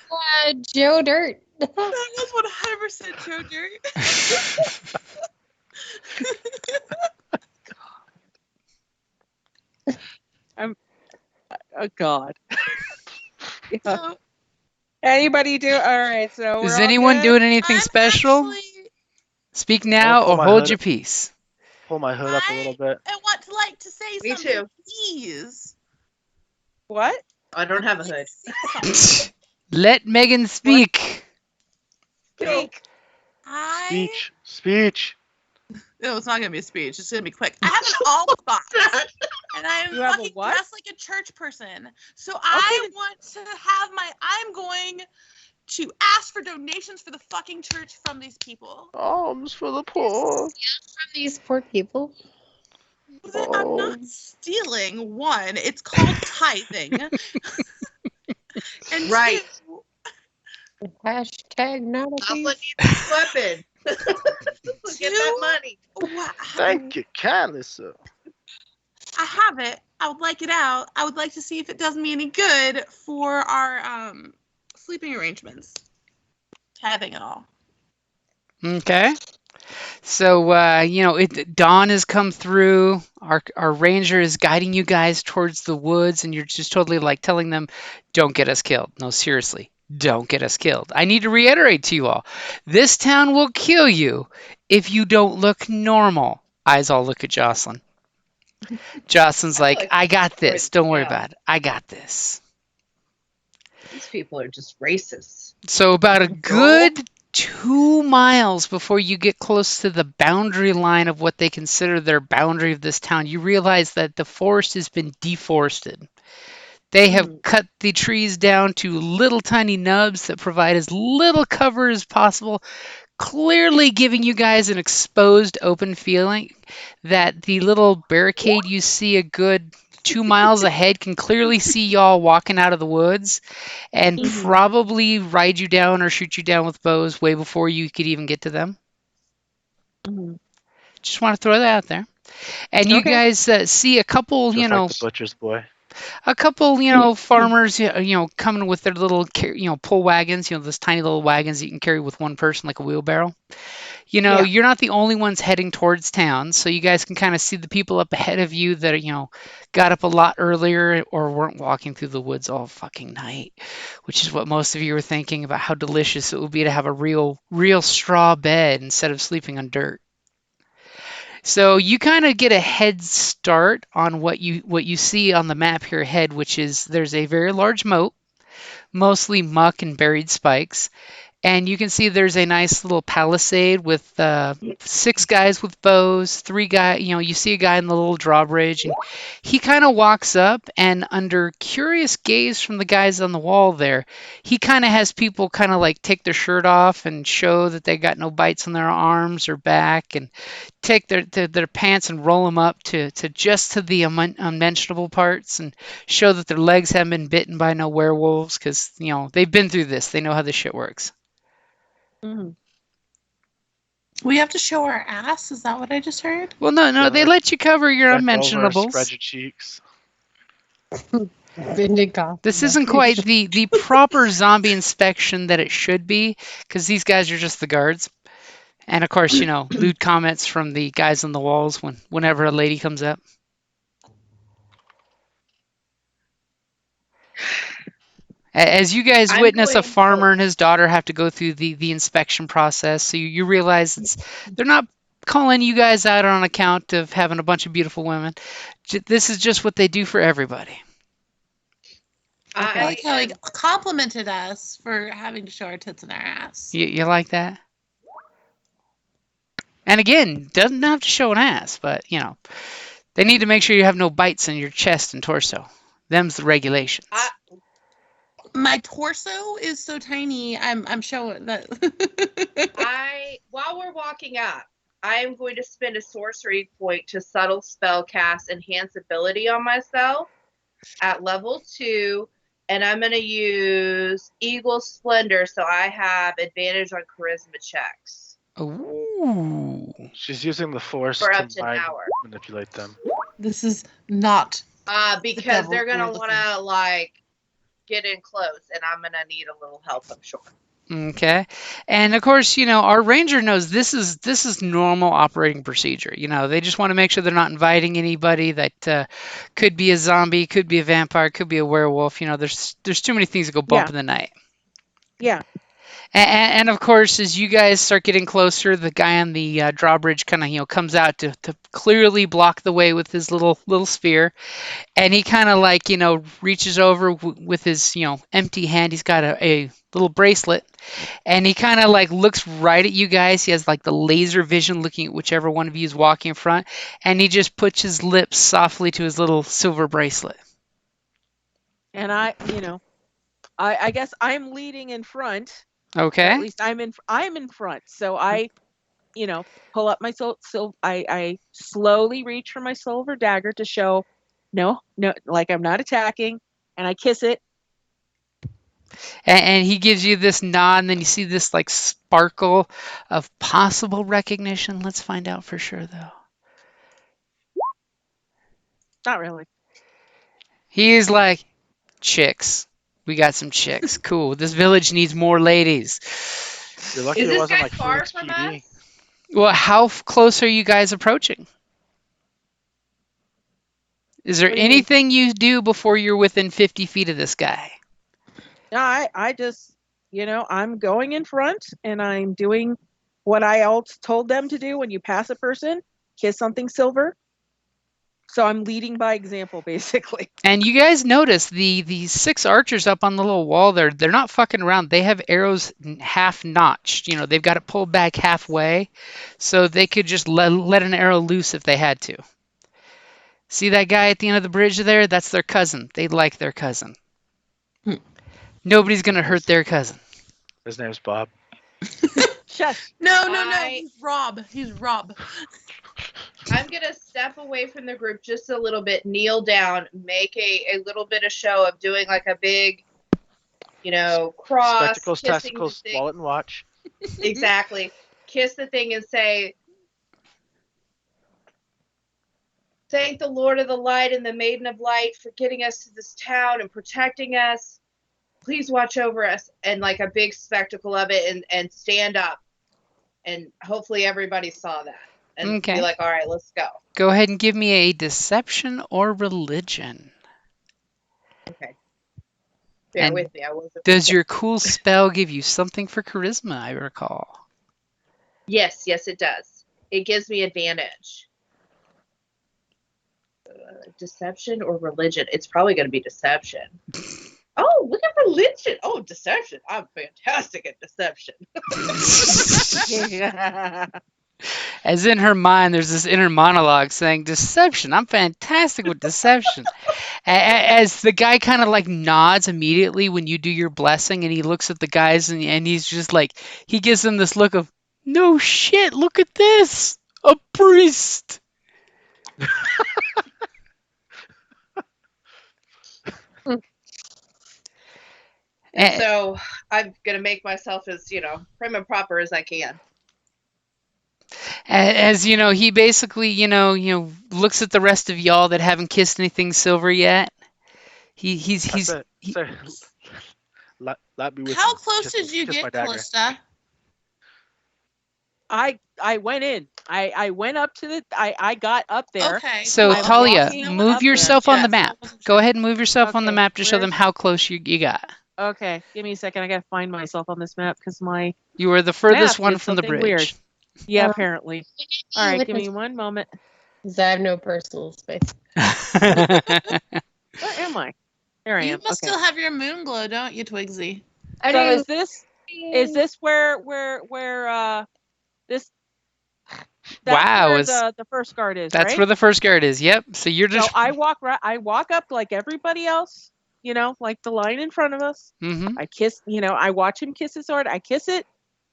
man. Joe Dirt. That was 100% Joe Dirt. Oh God. Yeah. So, Anybody do? All right. So Is we're all anyone good? doing anything I'm special? actually- Speak now pull or my hold hood your up. peace. Pull my hood up a little bit. I want to like to say Me something, too. please. What? I don't have a hood. Let Megan speak. Speak. Speech. No, it's not gonna be a speech. It's gonna be quick. I have an alt box, and I am You have a fucking what? dressed like a church person. So I want to have I'm going to ask for donations for the fucking church from these people. Alms for the poor. From these poor people. I'm not stealing. One, it's called tithing. And Right. two, Hashtag not a I'll thief. let you use a weapon. Get that money. wow. Thank you kindly, sir. I have it. I would like it out. I would like to see if it does me any good for our sleeping arrangements. Having it all. Okay. So dawn has come through. Our ranger is guiding you guys towards the woods, and you're just totally like telling them, "Don't get us killed." No, seriously, don't get us killed. I need to reiterate to you all, this town will kill you if you don't look normal. Eyes all look at Jocelyn. Jocelyn's like, "I got this. Don't worry about it. I got this." These people are just racist. So about a good 2 miles before you get close to the boundary line of what they consider their boundary of this town, you realize that the forest has been deforested. They have cut the trees down to little tiny nubs that provide as little cover as possible, clearly giving you guys an exposed open feeling that the little barricade you see a good 2 miles ahead can clearly see y'all walking out of the woods and probably ride you down or shoot you down with bows way before you could even get to them. Just want to throw that out there. And you guys see a couple, Just like the butcher's boy. a couple, farmers, coming with their little, pull wagons, those tiny little wagons that you can carry with one person like a wheelbarrow. You're not the only ones heading towards town, so you guys can kind of see the people up ahead of you that, got up a lot earlier or weren't walking through the woods all fucking night, which is what most of you were thinking about how delicious it would be to have a real straw bed instead of sleeping on dirt. So you kind of get a head start on what you see on the map here ahead, which is there's a very large moat, mostly muck and buried spikes. And you can see there's a nice little palisade with 6 guys with bows, 3 guys, you see a guy in the little drawbridge, and he kind of walks up, and under curious gaze from the guys on the wall there, he kind of has people kind of like take their shirt off and show that they got no bites on their arms or back, and take their pants and roll them up to just to the unmentionable parts and show that their legs haven't been bitten by no werewolves because, they've been through this. They know how this shit works. We have to show our ass? Is that what I just heard? Well, no, they let you cover your unmentionables. Spread your cheeks. This isn't quite the proper zombie inspection that it should be, because these guys are just the guards. And of course, lewd comments from the guys on the walls whenever a lady comes up. As you guys witness a farmer and his daughter have to go through the inspection process, so you realize they're not calling you guys out on account of having a bunch of beautiful women. This is just what they do for everybody. I like how he complimented us for having to show our tits and our ass. You like that? And again, doesn't have to show an ass, but they need to make sure you have no bites in your chest and torso. Them's the regulations. My torso is so tiny. I'm showing that. While we're walking up, I am going to spend a sorcery point to subtle spell cast enhance ability on myself at level 2, and I'm going to use Eagle Splendor, so I have advantage on charisma checks. Ooh. She's using the force for up to to an hour. Manipulate them. This is not because they're going to want to get in close, and I'm going to need a little help, I'm sure. Okay. And of course, our ranger knows this is normal operating procedure. They just want to make sure they're not inviting anybody that could be a zombie, could be a vampire, could be a werewolf. There's too many things that go bump in the night. Yeah. And of course, as you guys start getting closer, the guy on the drawbridge kind of comes out to clearly block the way with his little spear, and he kind of reaches over with his empty hand. He's got a little bracelet, and he kind of looks right at you guys. He has the laser vision looking at whichever one of you is walking in front, and he just puts his lips softly to his little silver bracelet. And I guess I'm leading in front. Okay. At least I'm in front. So I, pull up my I slowly reach for my silver dagger to show no, I'm not attacking, and I kiss it. And he gives you this nod, and then you see this sparkle of possible recognition. Let's find out for sure, though. Not really. He is like, chicks. We got some chicks. Cool. This village needs more ladies. You're lucky Is it this wasn't guy like far Phoenix from PD. us? Well, how close are you guys approaching? Is there What do you mean? anything you do before you're within 50 feet of this guy? No, I just, I'm going in front and I'm doing what I told them to do when you pass a person, kiss something silver. So I'm leading by example, basically. And you guys notice the 6 archers up on the little wall there, they're not fucking around. They have arrows half notched. They've got it pulled back halfway, so they could just let an arrow loose if they had to. See that guy at the end of the bridge there? That's their cousin. They like their cousin. Nobody's going to hurt their cousin. His name's Bob. Shush. No. He's Rob. He's Rob. I'm going to step away from the group just a little bit, kneel down, make a little bit of show of doing like a big, cross. Spectacles, kissing testicles, the thing. wallet, and watch. Exactly. Kiss the thing and say, "Thank the Lord of the Light and the Maiden of Light for getting us to this town and protecting us. Please watch over us," and like a big spectacle of it, and stand up. And hopefully everybody saw that. And Okay. be like, all right, let's go. Go ahead and give me a deception or religion. Okay. Bear And with me. I wasn't. Does your cool spell give you something for charisma, I recall? Yes, it does. It gives me advantage. Deception or religion? It's probably going to be deception. Oh, look at religion. Oh, deception. I'm fantastic at deception. As in her mind, there's this inner monologue saying, deception, I'm fantastic with deception. As the guy kind of like nods immediately when you do your blessing, and he looks at the guys and he's just like, he gives them this look of, no shit, look at this, a priest. And so I'm going to make myself as, prim and proper as I can. As he basically, looks at the rest of y'all that haven't kissed anything silver yet. He's Sir, let me with How you. close did you kiss my get, dagger. Callista? I went in. I went up to the. I got up there. Okay. So I'm Talia, walking move up yourself there. on the map. Go ahead and move yourself on the Okay, map to show where's- them how close you got. Okay, give me a second. I gotta find myself on this map because my You were the furthest map one did from the something bridge. yeah, Oh. apparently. All right, give me one moment. Because I have no personal space. Where am I? There I You am. must Okay. still have your moon glow, don't you, Twigsy? I So do. is this where this? That's Wow, where is- the first guard is, That's right? where the first guard is. Yep. So you're So just. I walk up like everybody else, like the line in front of us. Mhm. I kiss, I watch him kiss his sword. I kiss it,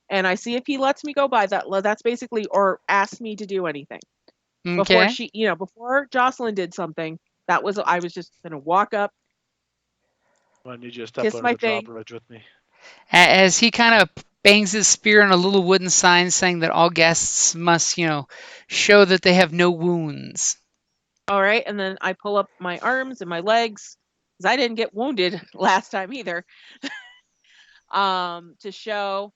and I see if he lets me go by that. That's basically, or asks me to do anything. Before Okay. she, before Jocelyn did something, I was just gonna walk up. I need you to step Kiss under my the thing. drawbridge with me. As he kind of bangs his spear on a little wooden sign saying that all guests must, show that they have no wounds. All right, and then I pull up my arms and my legs because I didn't get wounded last time either. To show,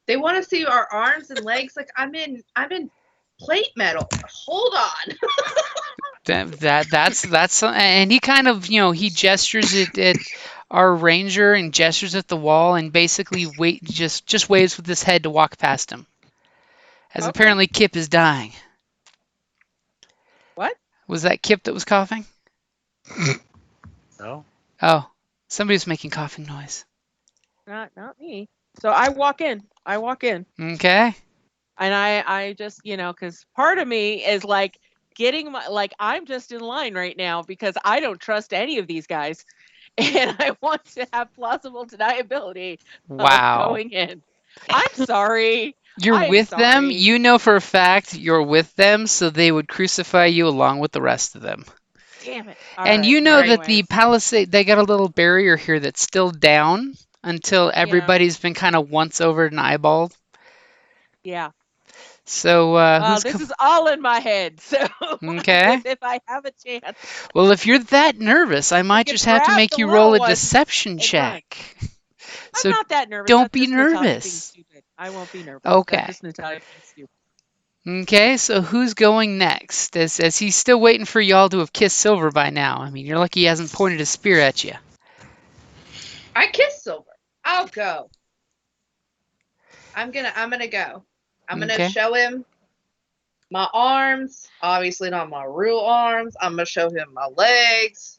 They want to see our arms and legs. Like I'm in plate metal. Hold on. That's and he kind of he gestures at our ranger and gestures at the wall and basically just waves with his head to walk past him. As Okay. apparently Kip is dying. What? Was that Kip that was coughing? No? Oh, somebody's making coughing noise. Not me. So I walk in. Okay. And I just, because part of me is like getting I'm just in line right now because I don't trust any of these guys. And I want to have plausible deniability Wow. of going in. I'm sorry. You're I'm with them. sorry. You know for a fact you're with them, so they would crucify you along with the rest of them. Damn it. And you know that the palisade, they got a little barrier here that's still down until everybody's been kind of once over and eyeballed. Yeah. So who's This is all in my head. So Okay. if I have a chance, Well, if you're that nervous, I might can just have to grab make the you roll a little one deception and run. check. I'm So not that nervous. don't That's be just Natalia being nervous. stupid. I won't be nervous. Okay. That's just Natalia being stupid. Okay, so who's going next? As he's still waiting for y'all to have kissed Silver by now. I mean, you're lucky he hasn't pointed his spear at you. I kiss Silver. I'll go. I'm gonna go. I'm gonna Okay. show him my arms. Obviously not my real arms. I'm gonna show him my legs.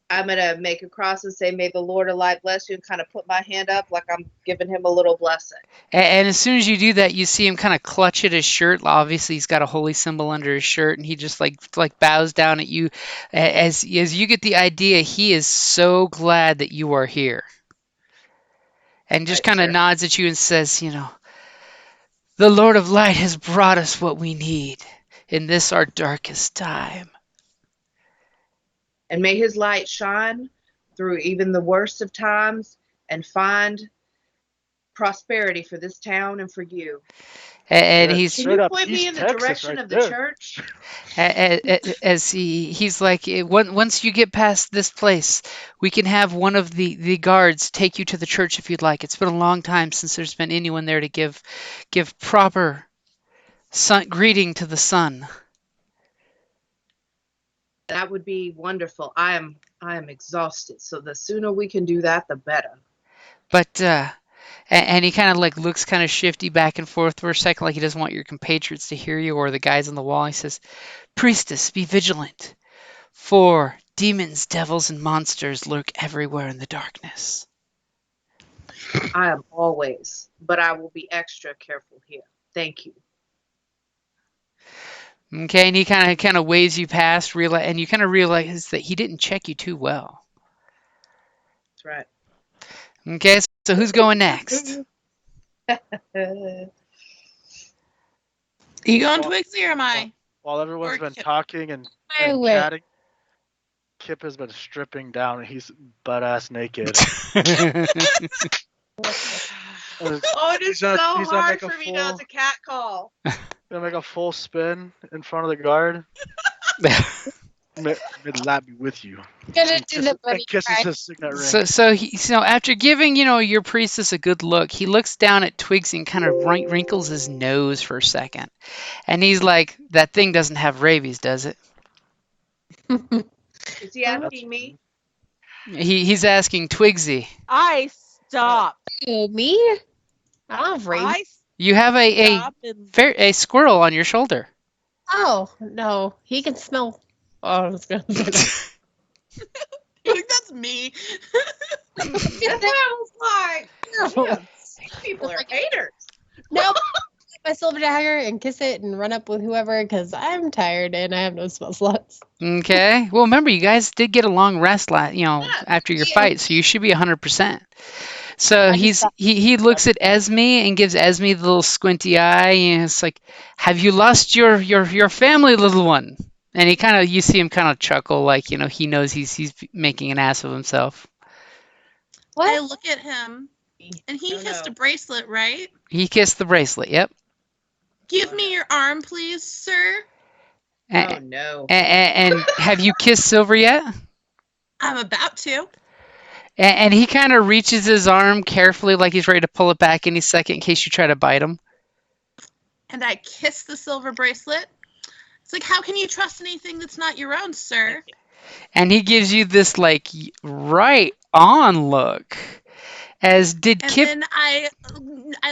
I'm gonna make a cross and say, "May the Lord of Light bless you," and kind of put my hand up like I'm giving him a little blessing. And as soon as you do that, you see him kind of clutch at his shirt. Obviously, he's got a holy symbol under his shirt, and he just like bows down at you. As you get the idea, he is so glad that you are here, and just Right, kind of sir. nods at you and says, the Lord of Light has brought us what we need in this our darkest time. And may his light shine through even the worst of times and find prosperity for this town and for you. And Good. he's Can Straight you up point me East in the Texas direction right of the there. church? as he's like, once you get past this place, we can have one of the guards take you to the church if you'd like. It's been a long time since there's been anyone there to give proper greeting to the sun. That would be wonderful. I am exhausted, so the sooner we can do that, the better. But and he kind of like looks kind of shifty back and forth for a second, like he doesn't want your compatriots to hear you or the guys on the wall. He says, "Priestess, be vigilant, for demons, devils, and monsters lurk everywhere in the darkness." I am always, but I will be extra careful here. Thank you. Okay, and he kind of waves you past, and you kind of realize that he didn't check you too well. That's right. Okay, so who's going next? You going Twigsy or am I? While everyone's Or been Kip. talking and My way. chatting, Kip has been stripping down and he's butt-ass naked. Oh, it is He's so gonna hard make a for me now. It's a cat call. Gonna make a full spin in front of the guard. May the light be with you. Gonna do the And bunny kisses cry. his signet ring. So after giving your priestess a good look, he looks down at Twigsy and kind of wrinkles his nose for a second, and he's like, "That thing doesn't have rabies, does it?" Is he asking me? He's asking Twigsy. I stop. Oh, me? I don't have rabies. I You have a stop and a squirrel on your shoulder. Oh, no. He can smell. Oh, I was going to say that. I think that's me. That's what I was like. Damn, people are haters. Nope. My silver dagger and kiss it and run up with whoever because I'm tired and I have no spell slots. Okay. Well, remember, you guys did get a long rest, after your Yeah. fight, so you should be 100%. So I just he looks at Esme and gives Esme the little squinty eye, and it's like, "Have you lost your family, little one?" And you see him kind of chuckle, like he knows he's making an ass of himself. I What? look at him, and he Oh, kissed no. a bracelet, right? He kissed the bracelet. Yep. Give me your arm, please, sir. Oh no. And have you kissed Silver yet? I'm about to. And he kind of reaches his arm carefully, like he's ready to pull it back any second in case you try to bite him. And I kiss the silver bracelet. It's like, how can you trust anything that's not your own, sir? And he gives you this like right on look. As did And Kip. then I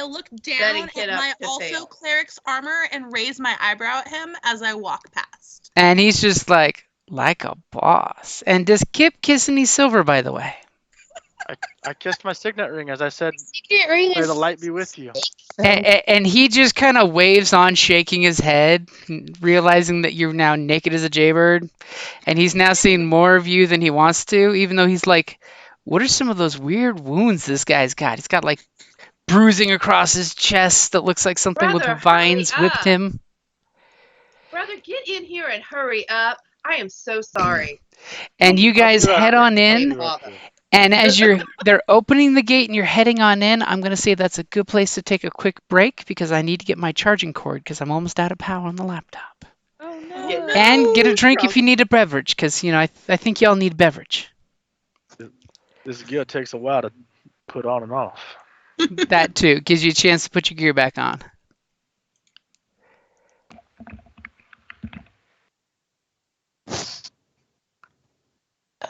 look down Setting at Kit up my to also fail. cleric's armor and raise my eyebrow at him as I walk past. And he's just like a boss. And does Kip kiss any Silver, by the way? I kissed my signet ring as I said, Secret ring may is the light be with you. And he just kind of waves on, shaking his head, realizing that you're now naked as a jaybird. And he's now seeing more of you than he wants to, even though he's like, what are some of those weird wounds this guy's got? He's got like bruising across his chest that looks like something Brother, with vines hurry whipped up. him. Brother, get in here and hurry up. I am so sorry. And you guys I'll be right head there. on I'll in. be right there. And as they're opening the gate and you're heading on in, I'm going to say that's a good place to take a quick break because I need to get my charging cord because I'm almost out of power on the laptop. Oh no. Yeah, no. And get a drink if Problem. you need a beverage because, I think y'all need beverage. This gear takes a while to put on and off. That too. Gives you a chance to put your gear back on.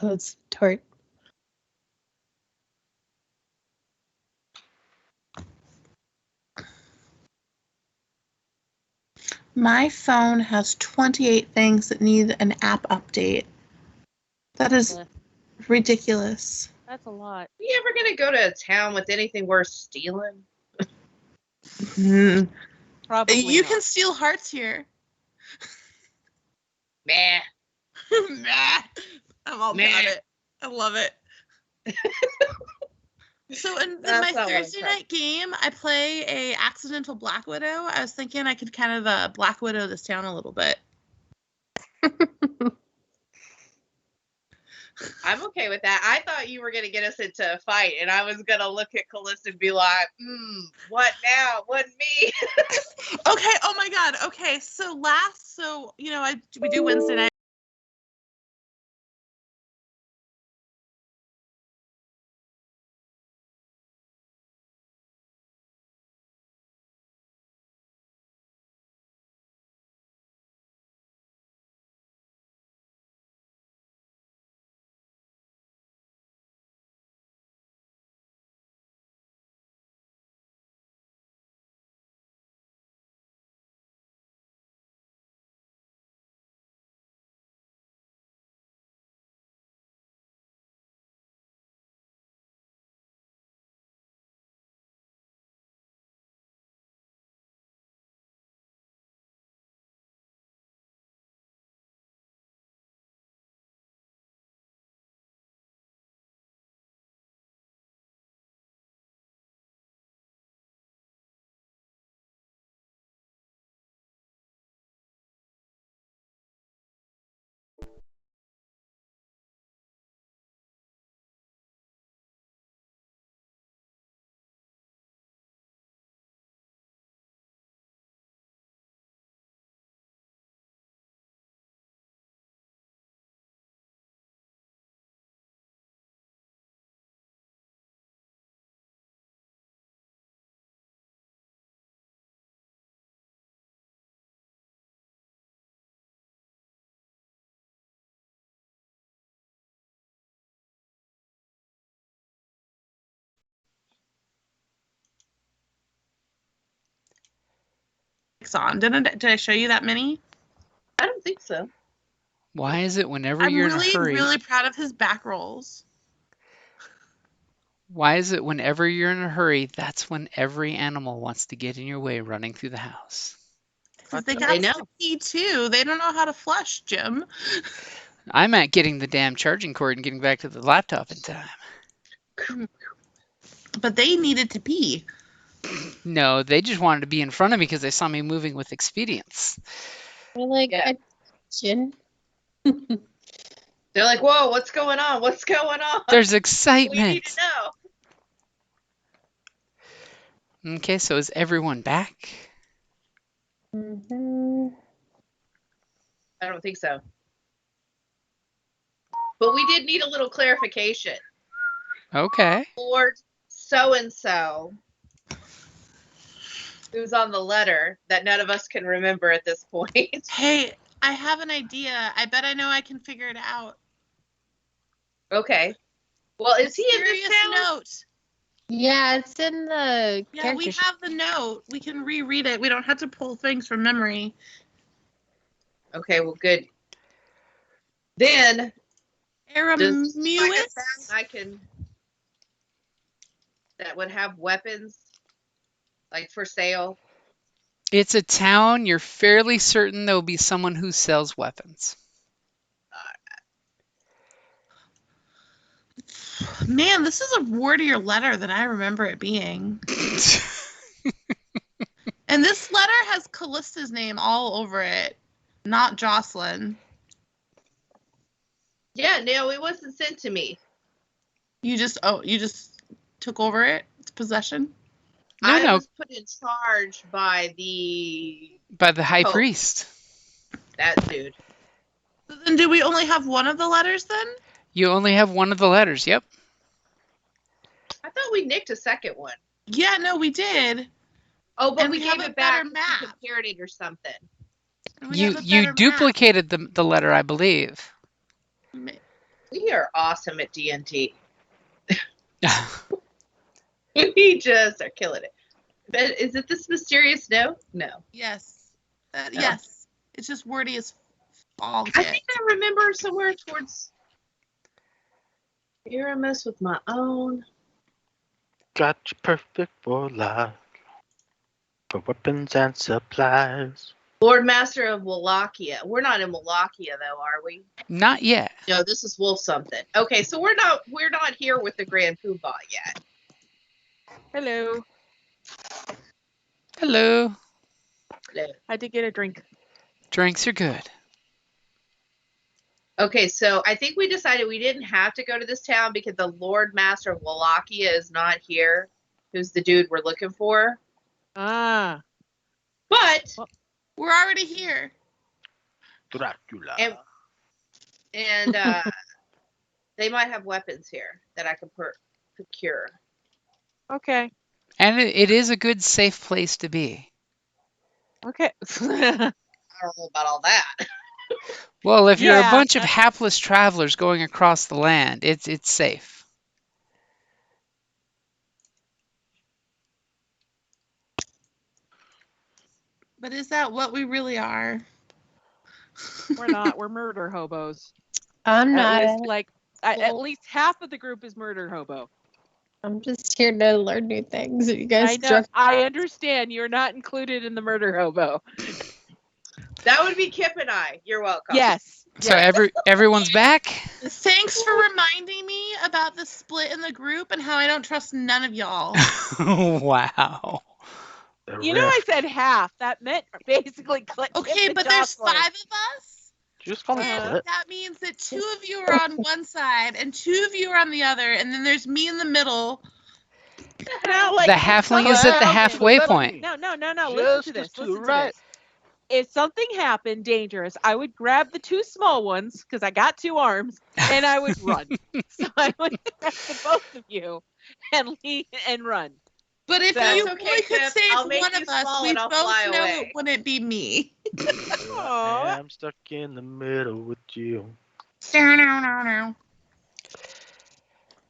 Oh, it's tort. My phone has 28 things that need an app update. That is ridiculous. That's a lot. Are you ever gonna go to a town with anything worth stealing? Probably You not. can steal hearts here. Meh. Meh. I'm all Meh. about it. I love it. So in That's my not what I'm Thursday trying- night game, I play a accidental Black Widow. I was thinking I could kind of Black Widow this town a little bit. I'm okay with that. I thought you were gonna get us into a fight, and I was gonna look at Callista and be like, what now? What me? Okay. Oh my God. Okay. So we do Wednesday night. On. Did I show you that many? I don't think so. Why is it whenever I'm you're really, in a hurry? really proud of his back rolls. Why is it whenever you're in a hurry, that's when every animal wants to get in your way running through the house? Because they They got know. to pee too. They don't know how to flush, Jim. I'm at getting the damn charging cord and getting back to the laptop in time. But they needed to pee. No, they just wanted to be in front of me because they saw me moving with expedience. We're like, Yeah. attention. They're like, whoa, what's going on? What's going on? There's We need excitement. to know. Okay, so is everyone back? Mm-hmm. I don't think so. But we did need a little clarification. Okay. Lord so-and-so, who's on the letter that none of us can remember at this point. Hey, I have an idea. I bet I know I can figure it out. Okay. Well, is he in this Mysterious town? note. Yeah, it's in the Yeah, character we sheet. have the note. We can reread it. We don't have to pull things from memory. Okay, well, good. Then, does like a Aramuis? town I can that would have weapons, like for sale? It's a town. You're fairly certain there'll be someone who sells weapons. Man, this is a wordier letter than I remember it being. And this letter has Callista's name all over it, not Jocelyn. Yeah, no, it wasn't sent to me. You just took over its possession? I No. was put in charge by the High Pope. priest. That dude. Then do we only have one of the letters then? You only have one of the letters. Yep. I thought we nicked a second one. Yeah, no, we did. Oh, but And we we gave have a it back better to map. compared it or something. And we have a You better duplicated the letter, I believe. map. We are awesome at D&D. We just are killing it. But is it this mysterious note? No. Yes. Yes. It's just wordy as all I get. think I remember somewhere towards Aramis with my own. Got you perfect for life. For weapons and supplies. Lord Master of Wallachia. We're not in Wallachia though, are we? Not yet. No, this is Wolf something. Okay, so we're not here with the Grand Poobah yet. Hello. Hello. I did get a drink. Drinks are good. Okay, so I think we decided we didn't have to go to this town because the Lord Master of Wallachia is not here. Who's the dude we're looking for? Ah. But We're already here. Dracula. and they might have weapons here that I can procure. Okay. And it is a good, safe place to be. Okay. I don't know about all that. Well, if you're a Yeah, bunch of hapless travelers going across the land, it's safe. But is that what we really are? We're not. We're murder hobos. I'm not. At least half of the group is murder hobo. I'm just here to learn new things. You guys I know. I understand. You're not included in the murder hobo. That would be Kip and I. You're welcome. Yes. So everyone's back? Thanks for reminding me about the split in the group and how I don't trust none of y'all. Wow. You know, I said half. That meant basically Okay, Kip but and there's Jocelyn. 5 of us. Just call it And split. that means that 2 of you are on one side and 2 of you are on the other, and then there's me in the middle. Now, like, The if halfling something is at the happened- halfway point. No. Listen to this. Listen to this. If something happened dangerous, I would grab the 2 small ones because I got 2 arms, and I would run. So I would grab the both of you and leave and run. But if That's you okay, only could Kip. save I'll make one you of us, small we and I'll both fly know away. it wouldn't be me. Aw. I'm stuck in the middle with you.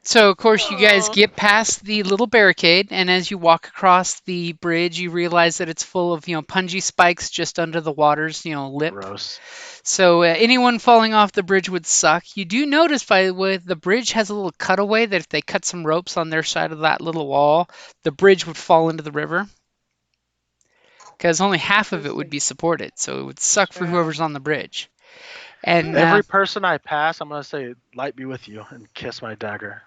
So, of course, you guys Aw. get past the little barricade, and as you walk across the bridge, you realize that it's full of, pungy spikes just under the water's, lip. Gross. So anyone falling off the bridge would suck. You do notice, by the way, the bridge has a little cutaway that if they cut some ropes on their side of that little wall, the bridge would fall into the river. Because only half of it would be supported, so it would suck for whoever's on the bridge. And Every person I pass, I'm going to say, light be with you, and kiss my dagger.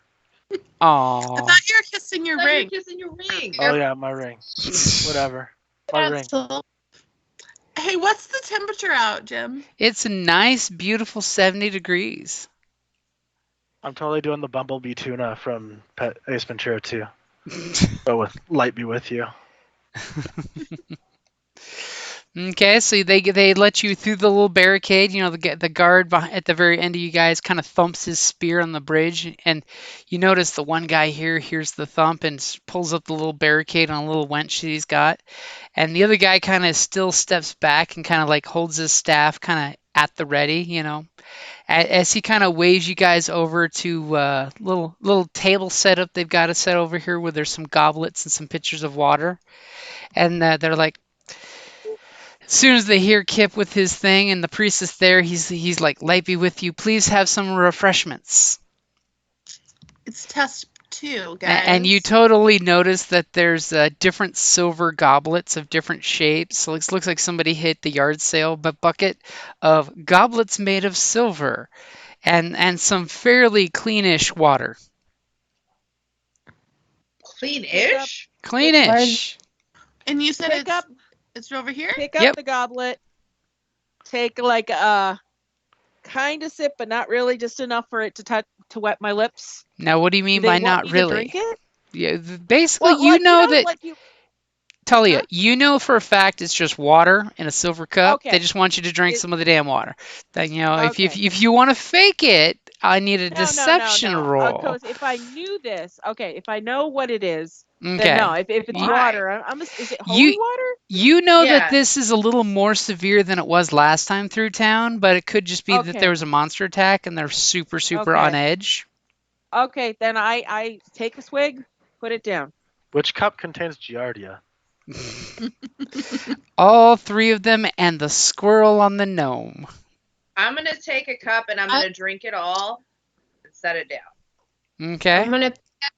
I Aw. thought you were kissing your ring. Kissing your ring. Oh, yeah, my ring. Whatever. My ring. Hey, what's the temperature out, Jim? It's a nice, beautiful 70 degrees. I'm totally doing the Bumblebee tuna from Ace Ventura 2. But with light be with you. Okay, so they let you through the little barricade. The guard at the very end of you guys kind of thumps his spear on the bridge, and you notice the one guy here hears the thump and pulls up the little barricade on a little wench that he's got, and the other guy kind of still steps back and kind of like holds his staff kind of at the ready, as he kind of waves you guys over to little table setup they've got a set over here where there's some goblets and some pitchers of water, and they're like. As soon as they hear Kip with his thing and the priest is there, he's like, "Light be with you. Please have some refreshments." It's test 2, guys. And you totally notice that there's different silver goblets of different shapes. So it looks like somebody hit the yard sale bucket of goblets made of silver, and some fairly cleanish water. Clean-ish? Cleanish. And you said Pick up it's over here? Pick up Yep. the goblet. Take like a kind of sip, but not really, just enough for it to touch to wet my lips? Now, what do you Do mean they by want not me to really? drink it? Yeah, basically, Well, you like, know that. like you. Talia, Huh? you know for a fact it's just water in a silver cup. They Okay. just want you to drink some of the damn water. Then, Okay. if you want to fake it, I need a deception No. roll. Because if I knew this, okay, if I know what it is, Okay. then no. If it's You- water, is it holy water? You know that Yeah. this is a little more severe than it was last time through town, but it could just be that there Okay. was a monster attack and they're super Okay. on edge. Okay, then I take a swig, put it down. Which cup contains Giardia? All three of them and the squirrel on the gnome. I'm gonna take a cup and I'm gonna drink it all and set it down. Okay. I'm gonna pick it up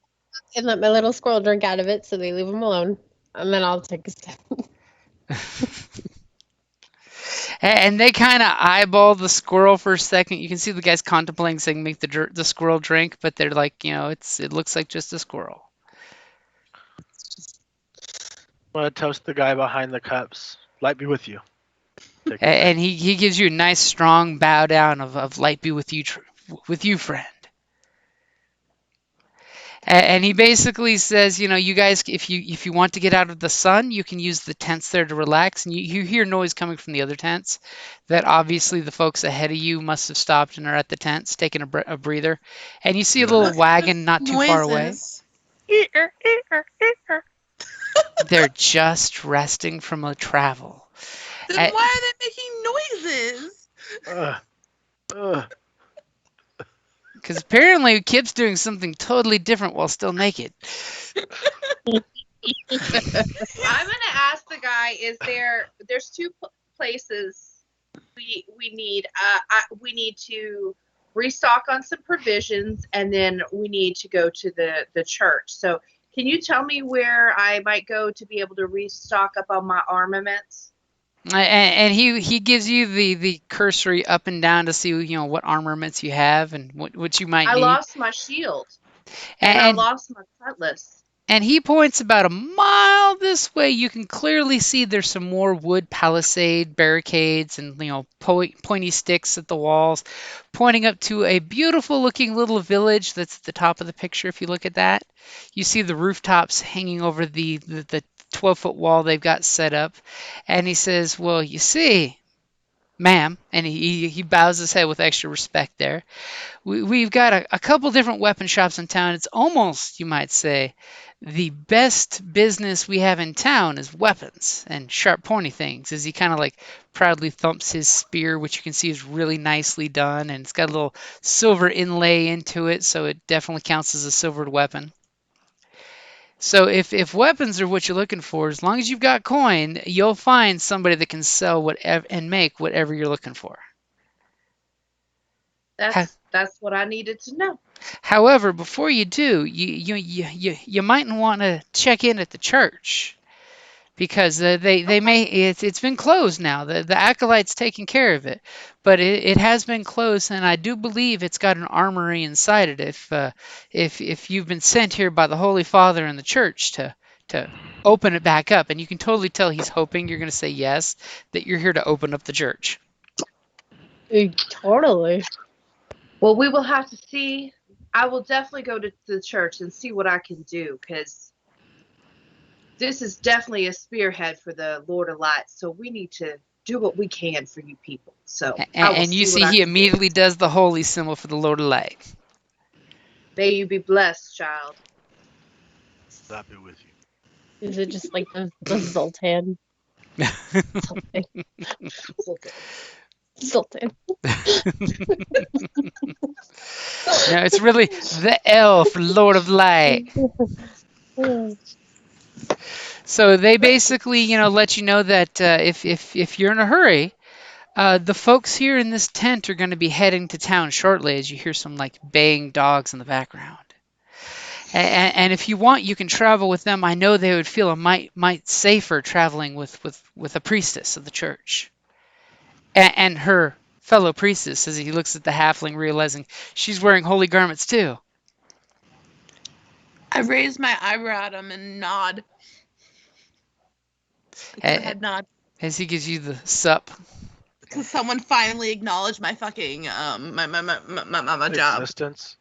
and let my little squirrel drink out of it, so they leave him alone, and then I'll take a step. And they kind of eyeball the squirrel for a second. You can see the guys contemplating saying make the squirrel drink, but they're like, it looks like just a squirrel. I'm gonna toast the guy behind the cups. Light be with you. And he gives you a nice strong bow down of light be with you, friend. And he basically says, you guys, if you want to get out of the sun, you can use the tents there to relax. And you hear noise coming from the other tents. That obviously the folks ahead of you must have stopped and are at the tents taking a breather. And you see a little wagon not too far away. They're just resting from a travel. Then why are they making noises? Because apparently Kip's doing something totally different while still naked. I'm gonna ask the guy: there's two places we need. We need to restock on some provisions, and then we need to go to the church. So, can you tell me where I might go to be able to restock up on my armaments? And he gives you the cursory up and down to see what armaments you have and what you might need. I lost my shield and I lost my cutlass. And he points about a mile this way. You can clearly see there's some more wood palisade barricades and pointy sticks at the walls, pointing up to a beautiful looking little village that's at the top of the picture. If you look at that, you see the rooftops hanging over the 12-foot wall they've got set up. And he says, well, you see, ma'am, and he bows his head with extra respect there. We've got a couple different weapon shops in town. It's almost, you might say, the best business we have in town is weapons and sharp pointy things, as he kind of proudly thumps his spear, which you can see is really nicely done, and it's got a little silver inlay into it, so it definitely counts as a silvered weapon. So if weapons are what you're looking for, as long as you've got coin, you'll find somebody that can sell whatever and make whatever you're looking for. That's what I needed to know. However, before you do, you mightn't want to check in at the church, because they may it's been closed now. The acolyte's taking care of it, but it has been closed, and I do believe it's got an armory inside it. If you've been sent here by the Holy Father and the church to open it back up, and you can totally tell he's hoping you're going to say yes, that you're here to open up the church. Totally. Well, we will have to see. I will definitely go to the church and see what I can do, because this is definitely a spearhead for the Lord of Light. So we need to do what we can for you people. So and you see he immediately does the holy symbol for the Lord of Light. May you be blessed, child. That be with you. Is it just like the Zoltan? Zoltan. No, it's really the elf, Lord of Light. So they basically, let you know that if you're in a hurry, the folks here in this tent are going to be heading to town shortly, as you hear some baying dogs in the background. And if you want, you can travel with them. I know they would feel a mite safer traveling with a priestess of the church. And her fellow priestess, as he looks at the halfling, realizing she's wearing holy garments too. I raise my eyebrow at him and nod. Head nod. As he gives you the sup. Because someone finally acknowledged my fucking my job. Existence.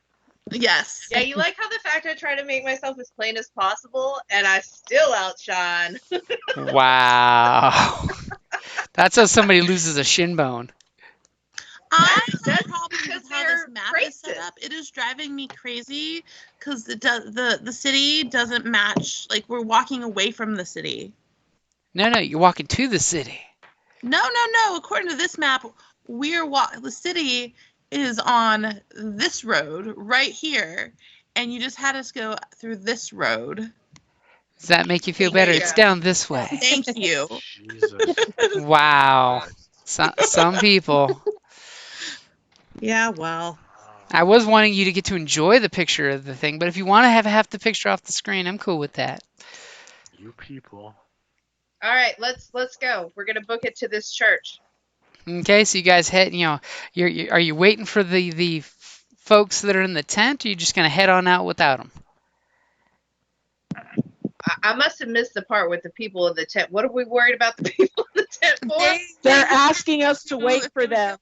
Yes. Yeah, you like how the fact I try to make myself as plain as possible, and I still outshine. Wow. That's how somebody loses a shin bone. I have That's problems because with how this they're map is set racist. up. It is driving me crazy because the city doesn't match. Like we're walking away from the city. No, you're walking to the city. No. According to this map, the city is on this road right here, and you just had us go through this road. Does that make you feel Thank better? you. It's down this way. Thank you. Jesus. Wow. Some people. Yeah, well. I was wanting you to get to enjoy the picture of the thing, but if you want to have half the picture off the screen, I'm cool with that. You people. All right, let's go. We're gonna book it to this church. Okay, so you guys head. Are you waiting for the folks that are in the tent, or are you just gonna head on out without them? I must have missed the part with the people in the tent. What are we worried about the people in the tent for? They're asking us to wait for them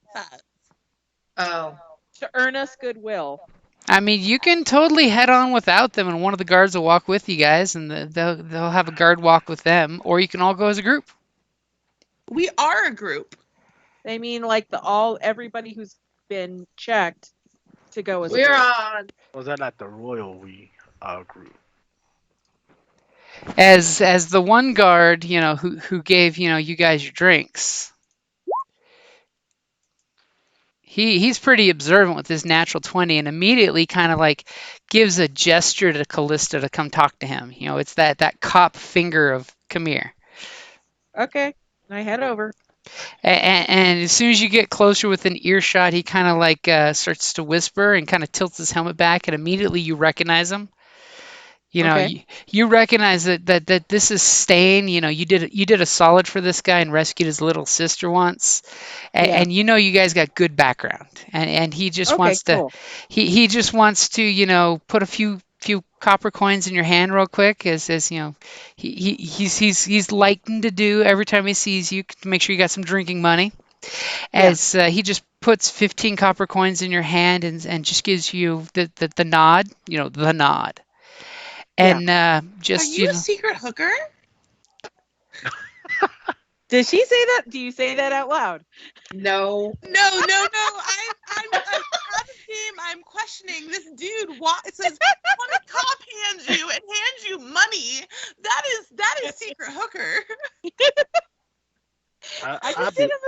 Oh. to earn us goodwill. I mean, you can totally head on without them, and one of the guards will walk with you guys, and they'll have a guard walk with them, or you can all go as a group. We are a group. They mean like everybody who's been checked to go as a We're group. on. Was that not the royal group? As the one guard, who gave you guys your drinks. He's pretty observant with his natural 20 and immediately kind of like gives a gesture to Callista to come talk to him. It's that cop finger of come here. Okay, I head over. And as soon as you get closer within earshot, he kind of like starts to whisper and kind of tilts his helmet back, and immediately you recognize him. Okay. You recognize that this is Stain. You did a solid for this guy and rescued his little sister once, and you guys got good background, and he just wants to cool. he just wants to put a few copper coins in your hand real quick, as he's liking to do every time he sees you, to make sure you got some drinking money. As he just puts 15 copper coins in your hand and just gives you the nod, the nod. And just Are you a secret hooker? Did she say that? Do you say that out loud? No. No. I'm out of game. I'm questioning this dude. It says when a cop hands you money, that is secret hooker. I just did him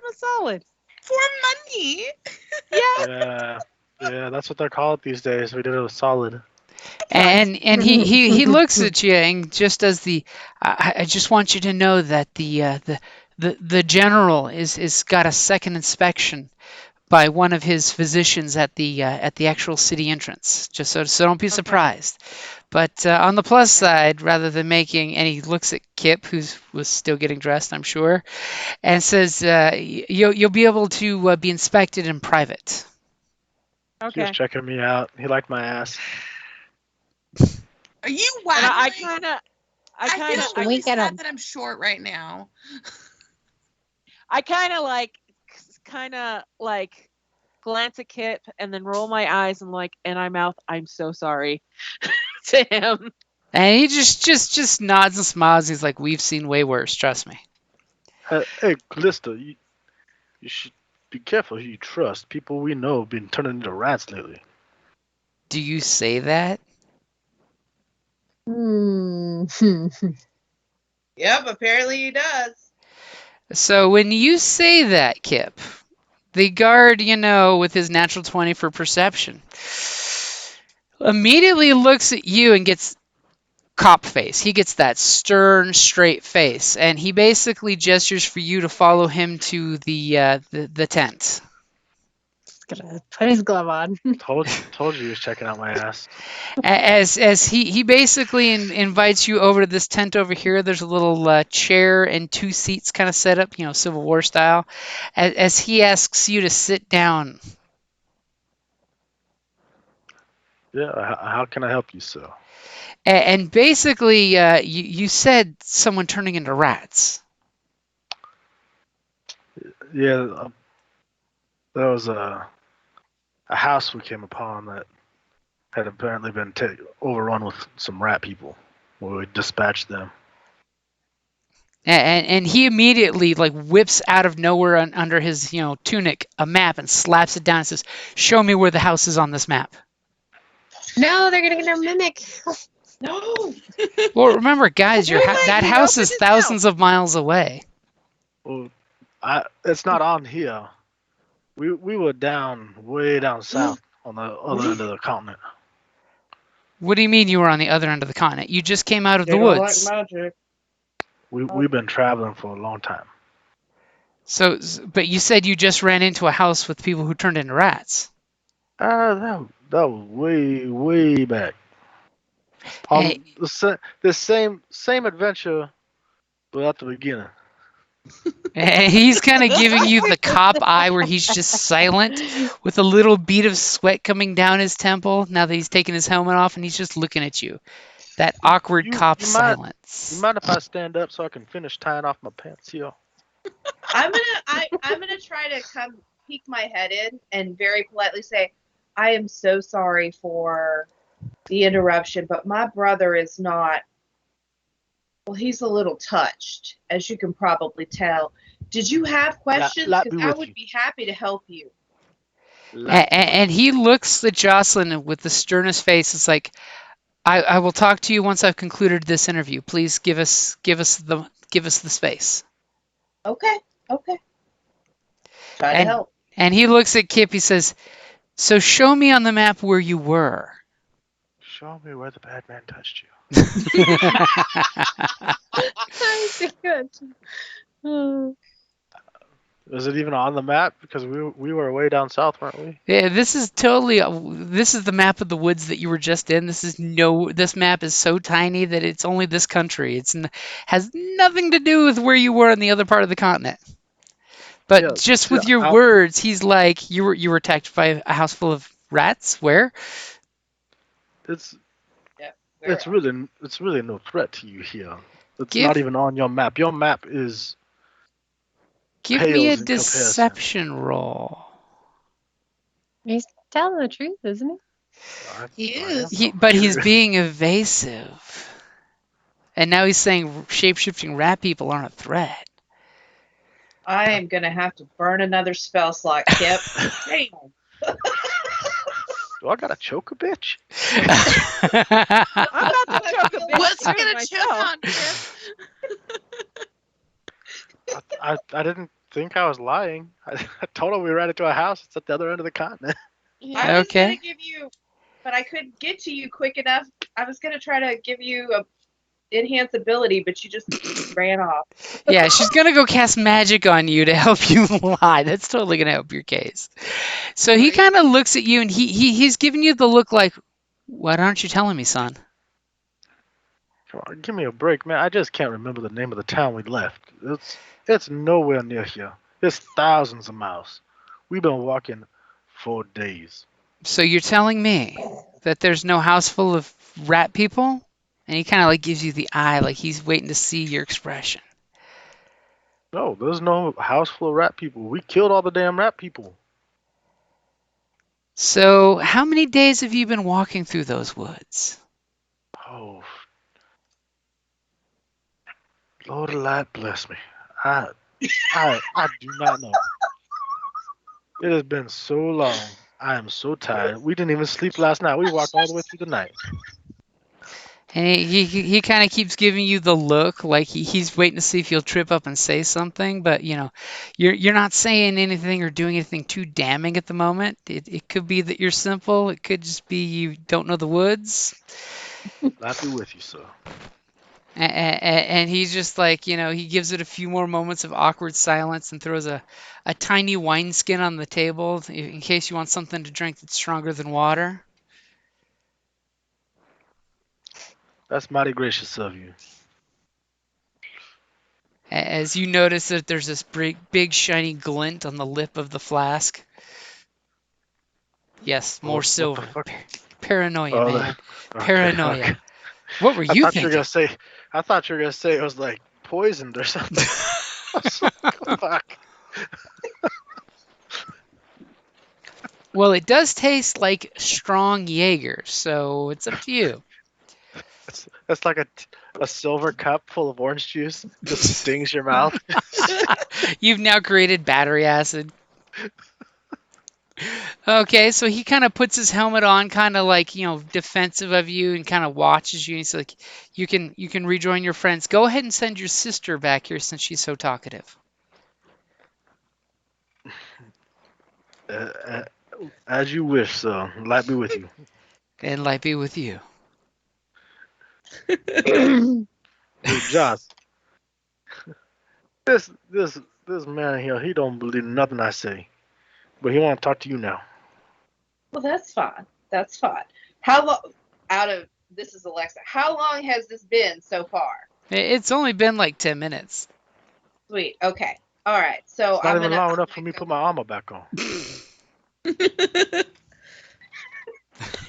a solid. For money. Yeah. Yeah, that's what they're called these days. We did it solid. And he looks at you and just does I just want you to know that the general is got a second inspection by one of his physicians at the actual city entrance. Just so don't be surprised. But on the plus side, rather than and he looks at Kip, who was still getting dressed, I'm sure, and says you'll be able to be inspected in private. He was checking me out. He liked my ass. Are you And I feel really sad that I'm short right now. I kind of like glance at Kip and then roll my eyes and I mouth, "I'm so sorry," to him. And he just nods and smiles. He's like, "We've seen way worse. Trust me." Hey, Callista, you should be careful who you trust. People we know have been turning into rats lately. Do you say that? Yep, apparently he does. So when you say that, Kip, the guard, with his natural 20 for perception, immediately looks at you and gets cop face. He gets that stern, straight face, and he basically gestures for you to follow him to the tent. Gonna put his glove on. Told you he was checking out my ass. As he basically invites you over to this tent over here. There's a little chair and 2 seats kind of set up, Civil War style. As he asks you to sit down. Yeah, how can I help you, sir? And basically, you said someone turning into rats. Yeah, that was a house we came upon that had apparently been overrun with some rat people. We dispatched them. And he immediately like whips out of nowhere under his tunic a map and slaps it down and says, "Show me where the house is on this map." No, they're gonna get our mimic. No. Well, remember, guys, Too late, that he house opened is his thousands of miles away. Well, it's not on here. We were way down south on the other end of the continent. What do you mean you were on the other end of the continent? You just came out of They the don't woods. like magic. We've been traveling for a long time. So, but you said you just ran into a house with people who turned into rats. That was way back. On Hey. the same adventure, but at the beginning. And he's kind of giving you the cop eye where he's just silent with a little bead of sweat coming down his temple now that he's taken his helmet off and he's just looking at you. That awkward cop silence. You mind if I stand up so I can finish tying off my pants here? I'm gonna try to come peek my head in and very politely say, I am so sorry for the interruption, but my brother is not. Well, he's a little touched, as you can probably tell. Did you have questions? Because I would be happy to help you. And he looks at Jocelyn with the sternest face. It's like, I will talk to you once I've concluded this interview. Please give us the space. Okay. Try to help. And he looks at Kip. He says, "So show me on the map where you were." Show me where the bad man touched you. Is it even on the map? Because we were way down south, weren't we? Yeah, this is the map of the woods that you were just in. This map is so tiny that it's only this country. Has nothing to do with where you were in the other part of the continent. But with your words, he's like, you were attacked by a house full of rats. Where? It's really no threat to you here. It's not even on your map. Your map is. Give me a deception roll. He's telling the truth, isn't he? He is. But he's being evasive. And now he's saying shape-shifting rat people aren't a threat. I am going to have to burn another spell slot, Kip. Damn. Do I got to choke a bitch? I'm about to choke a bitch. What's going to choke on, Kip? I didn't think I was lying. I told him we ran into a house. It's at the other end of the continent. Yeah. I was going to give you, but I couldn't get to you quick enough. I was going to try to give you a enhance ability, but you just ran off. Yeah, she's going to go cast magic on you to help you lie. That's totally going to help your case. So he kind of looks at you and he's giving you the look like, what aren't you telling me, son? Come on, give me a break, man. I just can't remember the name of the town we left. It's nowhere near here. It's thousands of miles. We've been walking for days. So you're telling me that there's no house full of rat people? And he kind of like gives you the eye, like he's waiting to see your expression. No, there's no house full of rat people. We killed all the damn rat people. So how many days have you been walking through those woods? Oh, Lord light bless me. I do not know. It has been so long. I am so tired. We didn't even sleep last night. We walked all the way through the night. And he kind of keeps giving you the look, like he's waiting to see if you'll trip up and say something, but you're not saying anything or doing anything too damning at the moment. It could be that you're simple. It could just be you don't know the woods. I'll be with you, sir. And he's just like, he gives it a few more moments of awkward silence and throws a tiny wineskin on the table in case you want something to drink that's stronger than water. That's mighty gracious of you. As you notice that there's this big shiny glint on the lip of the flask. Yes, more silver. Paranoia, man. Okay, Paranoia. okay. What were you thinking? I thought you were gonna say it was like poisoned or something. Fuck. Well, it does taste like strong Jaeger, so it's up to you. That's like a silver cup full of orange juice. Just stings your mouth. You've now created battery acid. Okay, so he kind of puts his helmet on, kind of like, defensive of you, and kind of watches you. He's like, you can rejoin your friends. Go ahead and send your sister back here since she's so talkative. Uh, as you wish, so light be with you. And light be with you. Hey, Josh, this man here, he don't believe nothing I say, but he want to talk to you now. Well, that's fine. That's fine. How long? This is Alexa. How long has this been so far? It's only been like 10 minutes. Sweet. Okay. All right. So It's not even long enough for me to put my armor back on.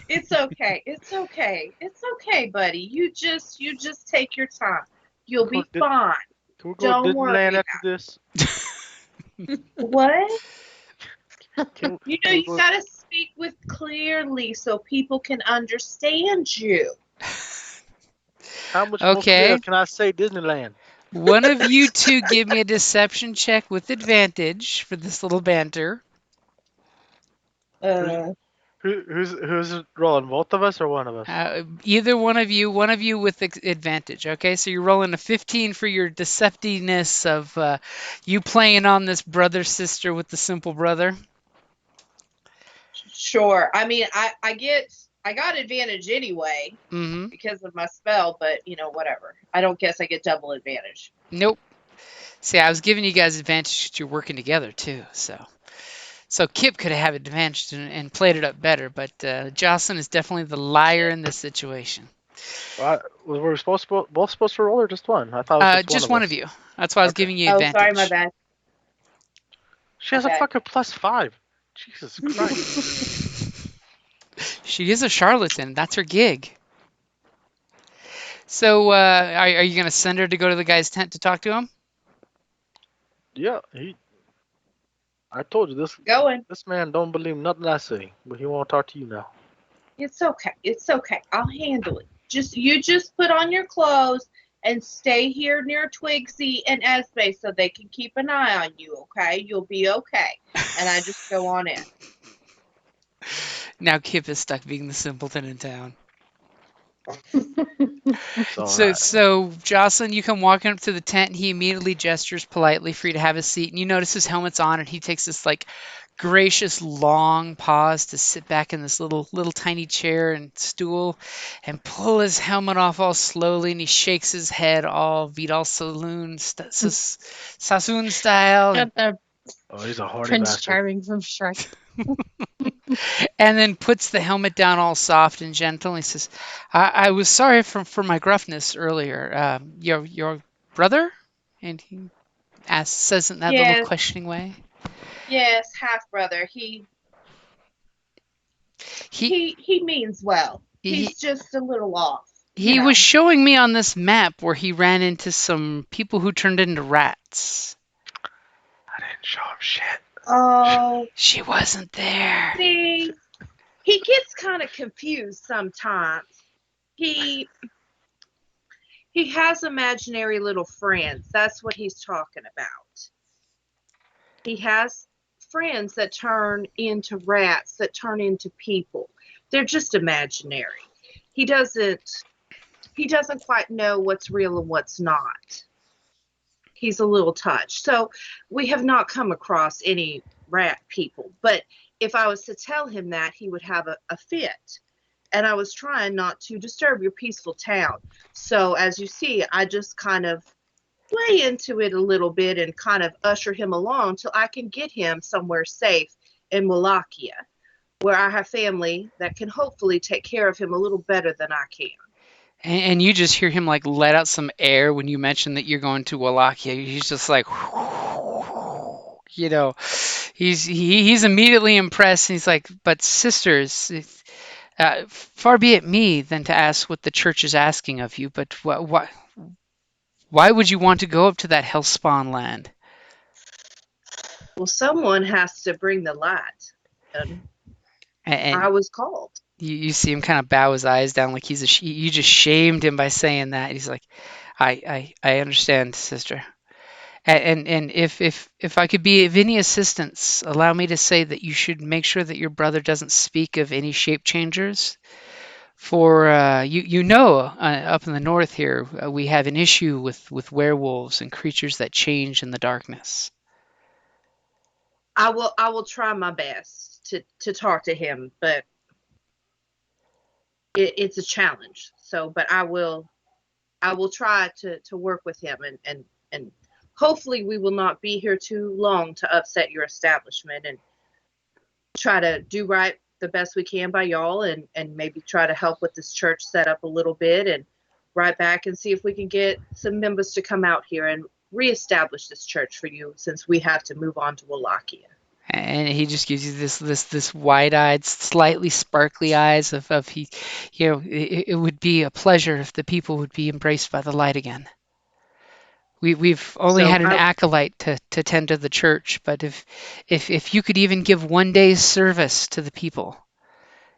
It's okay. It's okay. It's okay, buddy. You just take your time. You'll be fine. Can we go Don't to worry Disneyland after this? What? Can You we go- gotta speak with clearly so people can understand you. How much more Okay. clear can I say Disneyland? One of you two give me a deception check with advantage for this little banter. Who's rolling? Both of us or one of us? Either one of you with advantage. Okay, so you're rolling a 15 for your deceptiveness of you playing on this brother sister with the simple brother. Sure. I mean, I got advantage anyway Mm-hmm. because of my spell, but whatever. I don't guess I get double advantage. Nope. See, I was giving you guys advantage because you're working together too. So Kip could have advantaged and played it up better, but Jocelyn is definitely the liar in this situation. Were we both supposed to roll or just one? I thought it was Just one one of of you. That's why I was Okay. giving you Oh, advantage. sorry, my bad. She has a Okay. fucking +5. Jesus Christ. She is a charlatan. That's her gig. So, are you going to send her to go to the guy's tent to talk to him? Yeah, I told you this man don't believe nothing I say, but he won't talk to you now. It's okay. It's okay. I'll handle it. You just put on your clothes and stay here near Twigsy and Esme so they can keep an eye on you, okay? You'll be okay. And I just go on in. Now Kip is stuck being the simpleton in town. It's all right. So Jocelyn, you come walking up to the tent, and he immediately gestures politely for you to have a seat, and you notice his helmet's on, and he takes this like gracious long pause to sit back in this little tiny chair and stool, and pull his helmet off all slowly, and he shakes his head all Vidal Sassoon style, Got the Oh, he's a horny Prince bastard. Charming from Shrek. and then puts the helmet down all soft and gentle. And he says, "I was sorry for my gruffness earlier. Your brother?" And he says in that little Yes. questioning way. Yes, half brother. He means well. He's just a little off. He was showing me on this map where he ran into some people who turned into rats. I didn't show him shit. Oh, She wasn't there. see, he gets kind of confused sometimes. He has imaginary little friends. That's what he's talking about. He has friends that turn into rats, that turn into people. They're just imaginary. He doesn't quite know what's real and what's not. He's a little touched. So we have not come across any rat people. But if I was to tell him that, he would have a fit. And I was trying not to disturb your peaceful town. So as you see, I just kind of play into it a little bit and kind of usher him along till I can get him somewhere safe in Wallachia, where I have family that can hopefully take care of him a little better than I can. And you just hear him like let out some air when you mention that you're going to Wallachia. He's just like, he's immediately impressed. And he's like, but sisters, far be it me than to ask what the church is asking of you, but why would you want to go up to that hellspawn land? Well, someone has to bring the light. And And I was called. you see him kind of bow his eyes down like you just shamed him by saying that. He's like, I understand, sister. And if I could be of any assistance, allow me to say that you should make sure that your brother doesn't speak of any shape changers. For up in the north here, we have an issue with werewolves and creatures that change in the darkness. I will try my best to talk to him, but it's a challenge. So, but I will try to work with him, and hopefully we will not be here too long to upset your establishment, and try to do right the best we can by y'all, and maybe try to help with this church setup a little bit, and right back and see if we can get some members to come out here and reestablish this church for you, since we have to move on to Wallachia. And he just gives you this wide-eyed, slightly sparkly eyes of he, it would be a pleasure if the people would be embraced by the light again. We've only So had an acolyte to tend to the church, but if you could even give one day's service to the people,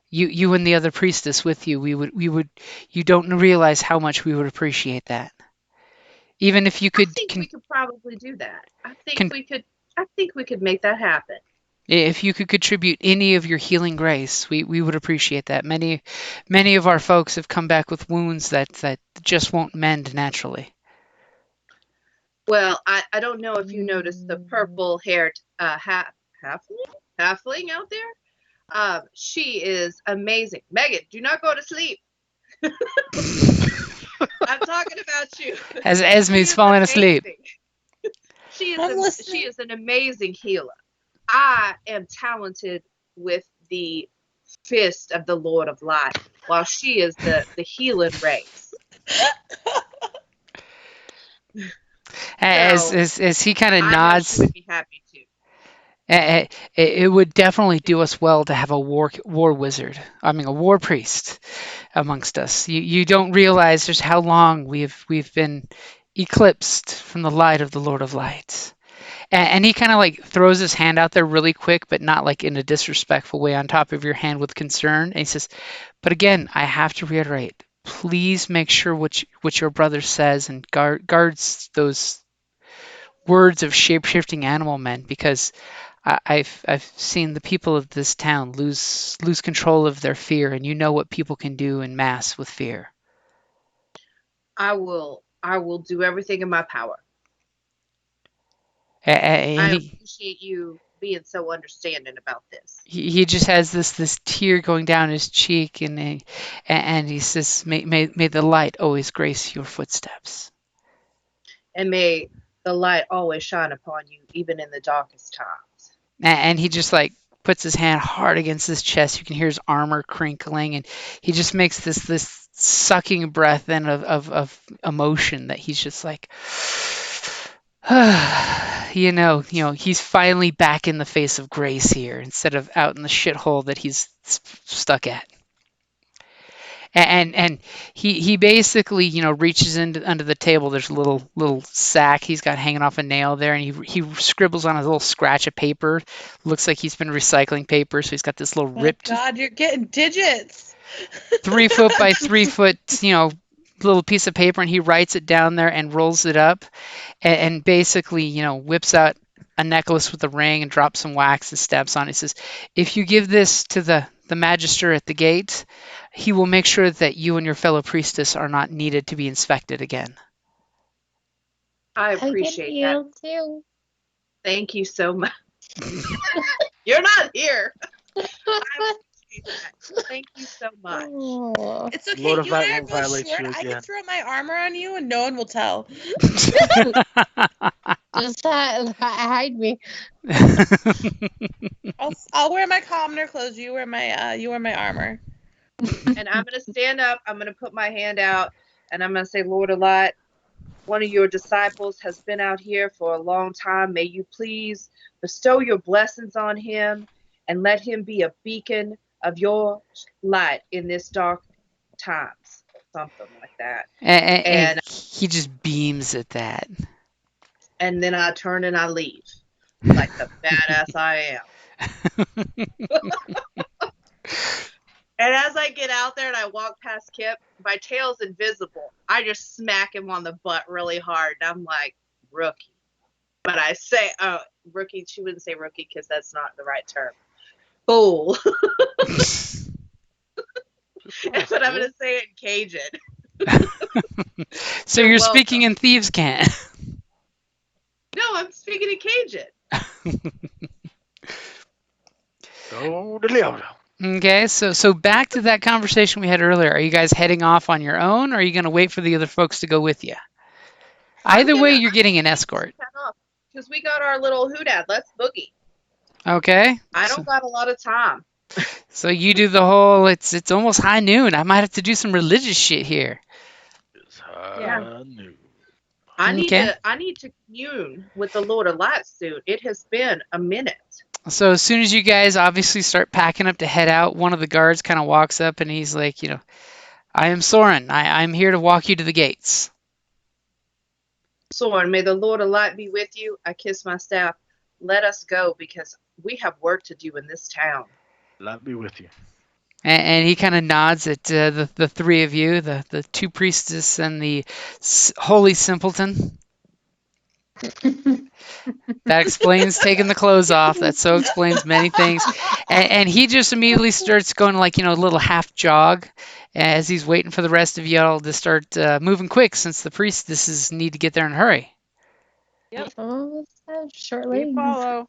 you and the other priestess with you, we would you don't realize how much we would appreciate that. Even if you could, I think we could probably do that. I think Can- we could make that happen. if you could contribute any of your healing grace, we would appreciate that. Many of our folks have come back with wounds that just won't mend naturally. Well, I don't know if you noticed the purple-haired halfling out there. She is amazing. Megan, do not go to sleep. I'm talking about you. As She Esme's is falling asleep. amazing. She I'm listening. she is an amazing healer. I am talented with the fist of the Lord of Light, while she is the healing race. As he kind of I know nods, she would be happy to. it would definitely do us well to have a war priest amongst us. You don't realize just how long we've been eclipsed from the light of the Lord of Lights. And he kind of like throws his hand out there really quick, but not like in a disrespectful way, on top of your hand with concern. And he says, but again, I have to reiterate, please make sure what your brother says and guards those words of shape-shifting animal men, because I've seen the people of this town lose control of their fear, and you know what people can do in mass with fear. I will do everything in my power. And I he, appreciate you being so understanding about this. he just has this tear going down his cheek, and he says, may the light always grace your footsteps. And may the light always shine upon you, even in the darkest times. And he just like puts his hand hard against his chest. You can hear his armor crinkling, and he just makes this sucking breath in of emotion that he's just like, he's finally back in the face of grace here, instead of out in the shithole that he's stuck at. And he basically, reaches under the table. There's a little sack he's got hanging off a nail there, and he scribbles on a little scratch of paper. Looks like he's been recycling paper, so he's got this little ripped God, you're getting digits. 3 foot by 3 foot, little piece of paper, and he writes it down there and rolls it up, and basically, whips out a necklace with a ring and drops some wax and stabs on it. He says, if you give this to the magister at the gate, he will make sure that you and your fellow priestess are not needed to be inspected again. I appreciate that. Too. Thank you so much. You're not here. I appreciate that. Thank you so much. Oh. It's okay. Lord of You and Light I are won't both violate short. you I can again. throw my armor on you and no one will tell. Just hide me. I'll wear my commoner clothes. You wear my armor. And I'm going to stand up. I'm going to put my hand out, and I'm going to say, Lord of Light, one of your disciples has been out here for a long time. May you please bestow your blessings on him and let him be a beacon of your light in this dark times. Something like that. and he just beams at that. And then I turn and I leave like the badass I am. And as I get out there and I walk past Kip, my tail's invisible. I just smack him on the butt really hard. And I'm like, rookie. But I say, rookie, she wouldn't say rookie because that's not the right term. Fool. But I'm going to say it in Cajun. So you're speaking in thieves' cant. No, I'm speaking in Cajun. Okay, so back to that conversation we had earlier. Are you guys heading off on your own, or are you going to wait for the other folks to go with you? Either way, you're getting an escort. Because we got our little hoodad. Let's boogie. Okay. I don't got a lot of time. So you do the whole, it's almost high noon. I might have to do some religious shit here. It's high noon. I need to commune with the Lord of Light soon. It has been a minute. So as soon as you guys obviously start packing up to head out, one of the guards kind of walks up and he's like, I am Soren. I'm here to walk you to the gates. Soren, may the Lord of Light be with you. I kiss my staff. Let us go because we have work to do in this town. Light be with you. And he kind of nods at the three of you, the two priestess and the holy simpleton. That explains taking the clothes off. That so explains many things. And he just immediately starts going like, a little half jog as he's waiting for the rest of y'all to start moving quick since the priestesses need to get there in a hurry. Yep. Shortly. We follow.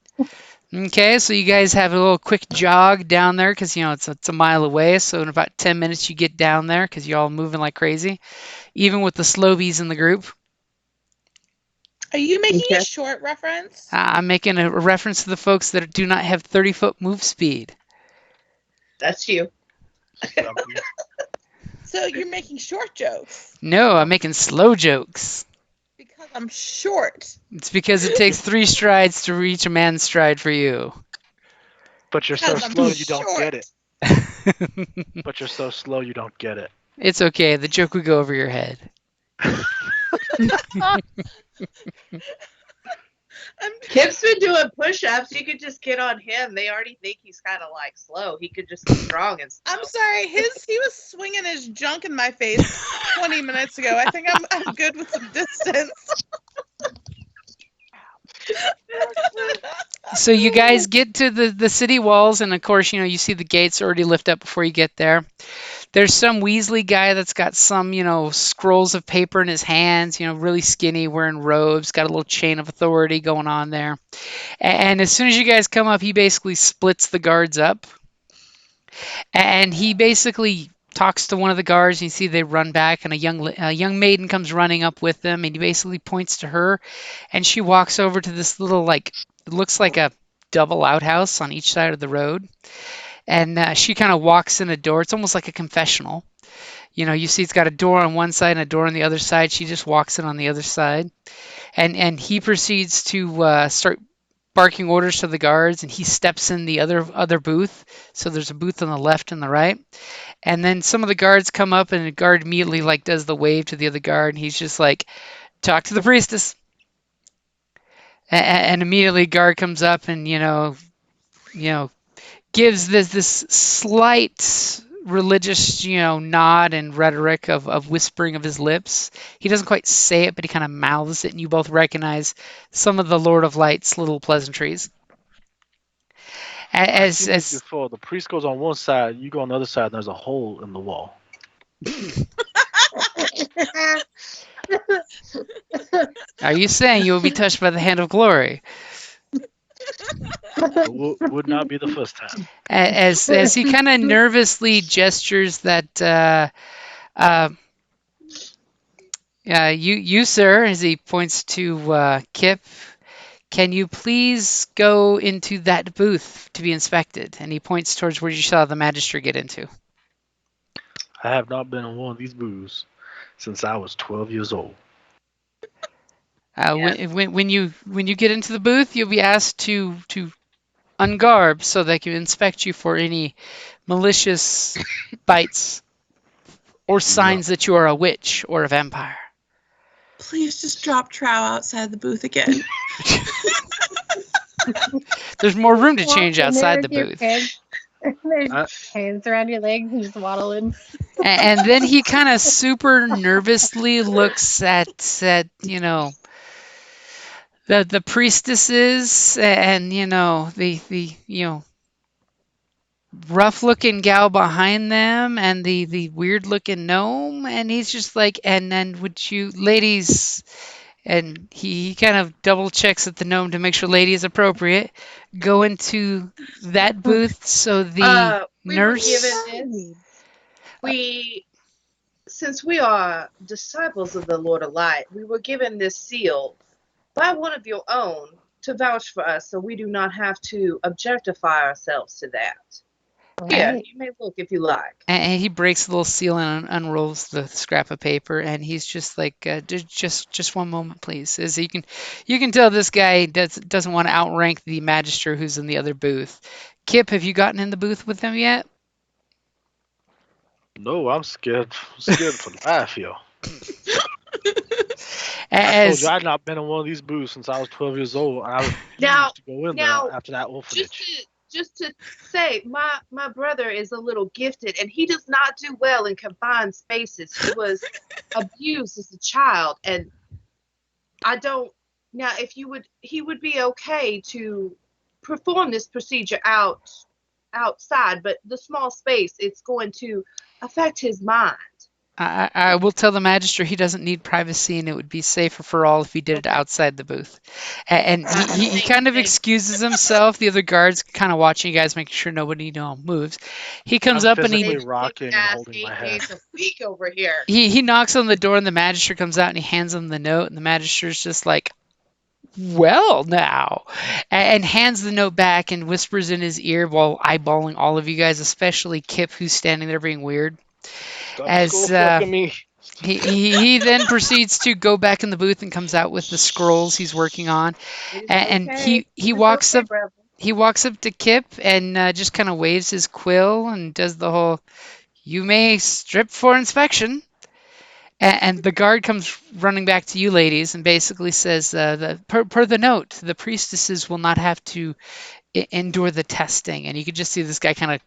Okay, so you guys have a little quick jog down there because, it's a mile away. So in about 10 minutes you get down there because you're all moving like crazy, even with the slowies in the group. Are you making a short reference? I'm making a reference to the folks that do not have 30-foot move speed. That's you. So you're making short jokes? No, I'm making slow jokes. Because I'm short. It's because it takes 3 strides to reach a man's stride for you. But you're so slow you don't get it. But you're so slow you don't get it. It's okay. The joke would go over your head. Kip's been doing push-ups. You could just get on him. They already think he's kind of like slow. He could just be strong and slow. I'm sorry. He was swinging his junk in my face 20 minutes ago. I think I'm good with some distance. So you guys get to the city walls, and of course, you see the gates already lift up before you get there. There's some Weasley guy that's got some, scrolls of paper in his hands, really skinny, wearing robes, got a little chain of authority going on there. And as soon as you guys come up, he basically splits the guards up. And he basically talks to one of the guards, and you see they run back, and a young maiden comes running up with them, and he basically points to her, and she walks over to this little, it looks like a double outhouse on each side of the road. And she kind of walks in a door. It's almost like a confessional. You see it's got a door on one side and a door on the other side. She just walks in on the other side. And he proceeds to start barking orders to the guards, and he steps in the other booth. So there's a booth on the left and the right. And then some of the guards come up, and the guard immediately does the wave to the other guard, and he's just like, talk to the priestess. And immediately guard comes up and, gives this slight religious, nod and rhetoric of whispering of his lips. He doesn't quite say it, but he kind of mouths it, and you both recognize some of the Lord of Light's little pleasantries. Before the priest goes on one side, you go on the other side, and there's a hole in the wall. Are you saying you will be touched by the hand of glory? Would not be the first time. As he kind of nervously gestures that, you sir, as he points to Kip, can you please go into that booth to be inspected? And he points towards where you saw the magistrate get into. I have not been in one of these booths since I was 12 years old. When you get into the booth, you'll be asked to ungarb so they can inspect you for any malicious bites or signs that you are a witch or a vampire. Please just drop Trow outside the booth again. There's more room to change outside the booth. There's hands around your legs and just waddling. And then he kind of super nervously looks at the priestesses and the rough looking gal behind them and the weird looking gnome, and he's just like, and then would you ladies, and he kind of double checks at the gnome to make sure lady is appropriate, go into that booth so the We were nurse. given this. Since we are disciples of the Lord of Light, we were given this seal by one of your own to vouch for us, so we do not have to objectify ourselves to that. Yeah, Right. you may look if you like. And he breaks the little seal and unrolls the scrap of paper, and he's just like, just one moment, please. As you can tell, this guy doesn't want to outrank the magister who's in the other booth. Kip, have you gotten in the booth with him yet? No, I'm scared. Scared for life, yo. I told As you I'd not been in one of these booths since I was 12 years old. I Now- refused to go in now, there after that orphanage. Just to say, my brother is a little gifted, and he does not do well in confined spaces. He was abused as a child, and I don't. Now, if he would be okay to perform this procedure outside, but the small space, it's going to affect his mind. I will tell the magister he doesn't need privacy, and it would be safer for all if he did it outside the booth. And he kind of excuses himself. The other guards kind of watching you guys, making sure nobody moves. He comes I'm up and physically rocking and holding my 8 head. days a week over here. he knocks on the door, and the magister comes out and he hands him the note, and the magister's just like, well now, and hands the note back and whispers in his ear while eyeballing all of you guys, especially Kip, who's standing there being weird. Stop As skull-fucking me. he then proceeds to go back in the booth and comes out with the scrolls he's working on, and he walks up to Kip and just kind of waves his quill and does the whole, you may strip for inspection. And the guard comes running back to you ladies and basically says, per the note, the priestesses will not have to endure the testing. And you can just see this guy kind of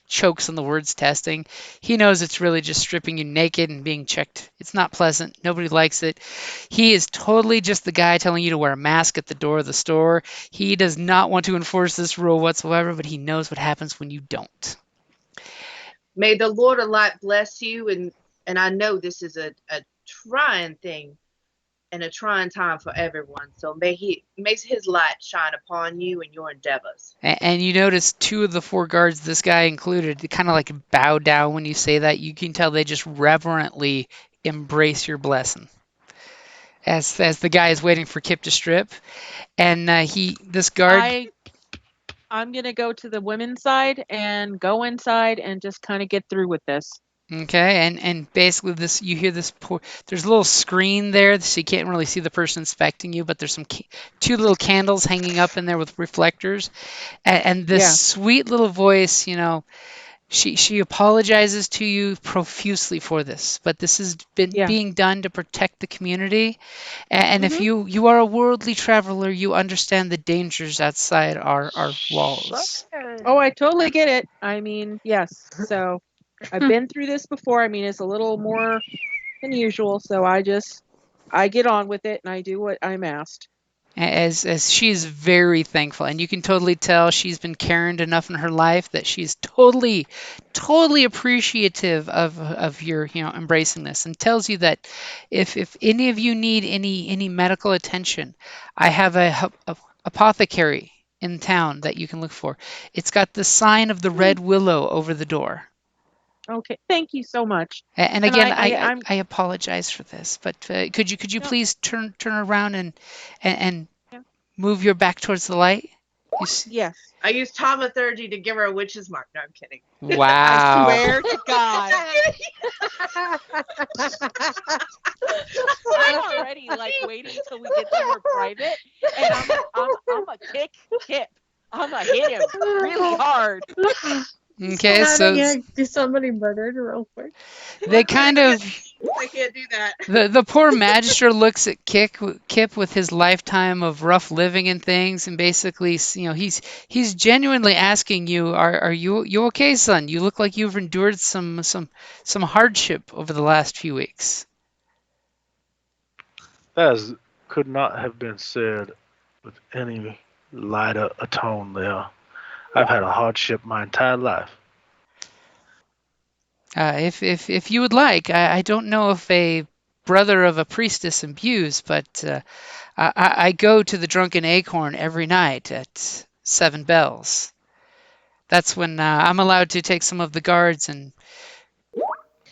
chokes on the words testing. He knows it's really just stripping you naked and being checked. It's not pleasant. Nobody likes it. He is totally just the guy telling you to wear a mask at the door of the store. He does not want to enforce this rule whatsoever, but he knows what happens when you don't. May the Lord of Light bless you, and I know this is a trying thing and a trying time for everyone. So may his light shine upon you and your endeavors. And you notice 2 of the 4 guards, this guy included, kind of like bow down when you say that. You can tell they just reverently embrace your blessing. As the guy is waiting for Kip to strip, and this guard. I'm gonna go to the women's side and go inside and just kind of get through with this. Okay, and basically you hear this there's a little screen there, so you can't really see the person inspecting you, but there's some 2 little candles hanging up in there with reflectors, and this sweet little voice, she apologizes to you profusely for this, but this has been being done to protect the community, and if you are a worldly traveler, you understand the dangers outside our walls. Oh, I totally get it. I mean, yes. So I've been through this before. I mean, it's a little more than usual, so I get on with it and I do what I'm asked. As she is very thankful, and you can totally tell she's been cared enough in her life that she's totally appreciative of your embracing this, and tells you that if any of you need any medical attention, I have a apothecary in town that you can look for. It's got the sign of the red willow over the door. Okay, thank you so much. And again, I apologize for this, but could you please turn around and move your back towards the light? Yes. I used thaumaturgy to give her a witch's mark. No, I'm kidding. Wow. I swear to God. I'm already waiting till we get somewhere private, and I'm a kick Kip. I'm gonna hit him really hard. Okay, so somebody murdered real quick. they kind of I can't do that. The poor magister looks at Kip with his lifetime of rough living and things, and basically, he's genuinely asking you, are you okay, son? You look like you've endured some hardship over the last few weeks. That could not have been said with any lighter a tone there. I've had a hardship my entire life. If you would like, I don't know if a brother of a priestess imbues, but I go to the Drunken Acorn every night at 7 bells. That's when I'm allowed to take some of the guards and,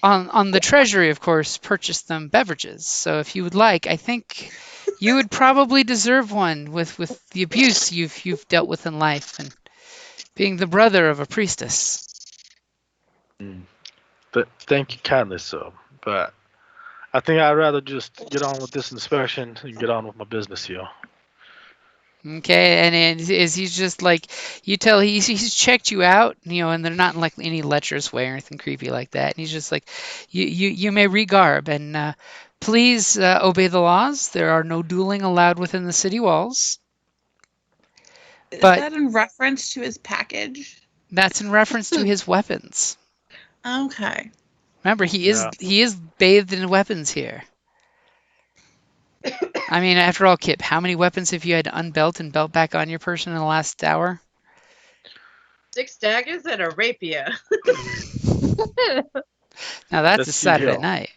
on the treasury, of course, purchase them beverages. So if you would like, I think you would probably deserve one with the abuse you've dealt with in life and being the brother of a priestess. But thank you kindly, sir. But I think I'd rather just get on with this inspection and get on with my business here. Okay, and is he's just like, you tell he's checked you out, and they're not in like any lecherous way or anything creepy like that. And he's just like, you may regarb and please obey the laws. There are no dueling allowed within the city walls. Is But- that in reference to his package? That's in reference to his weapons. Okay. Remember, he is bathed in weapons here. I mean, after all, Kip, how many weapons have you had to unbelt and belt back on your person in the last hour? 6 daggers and a rapier. Now that's a That's Saturday CDL. night.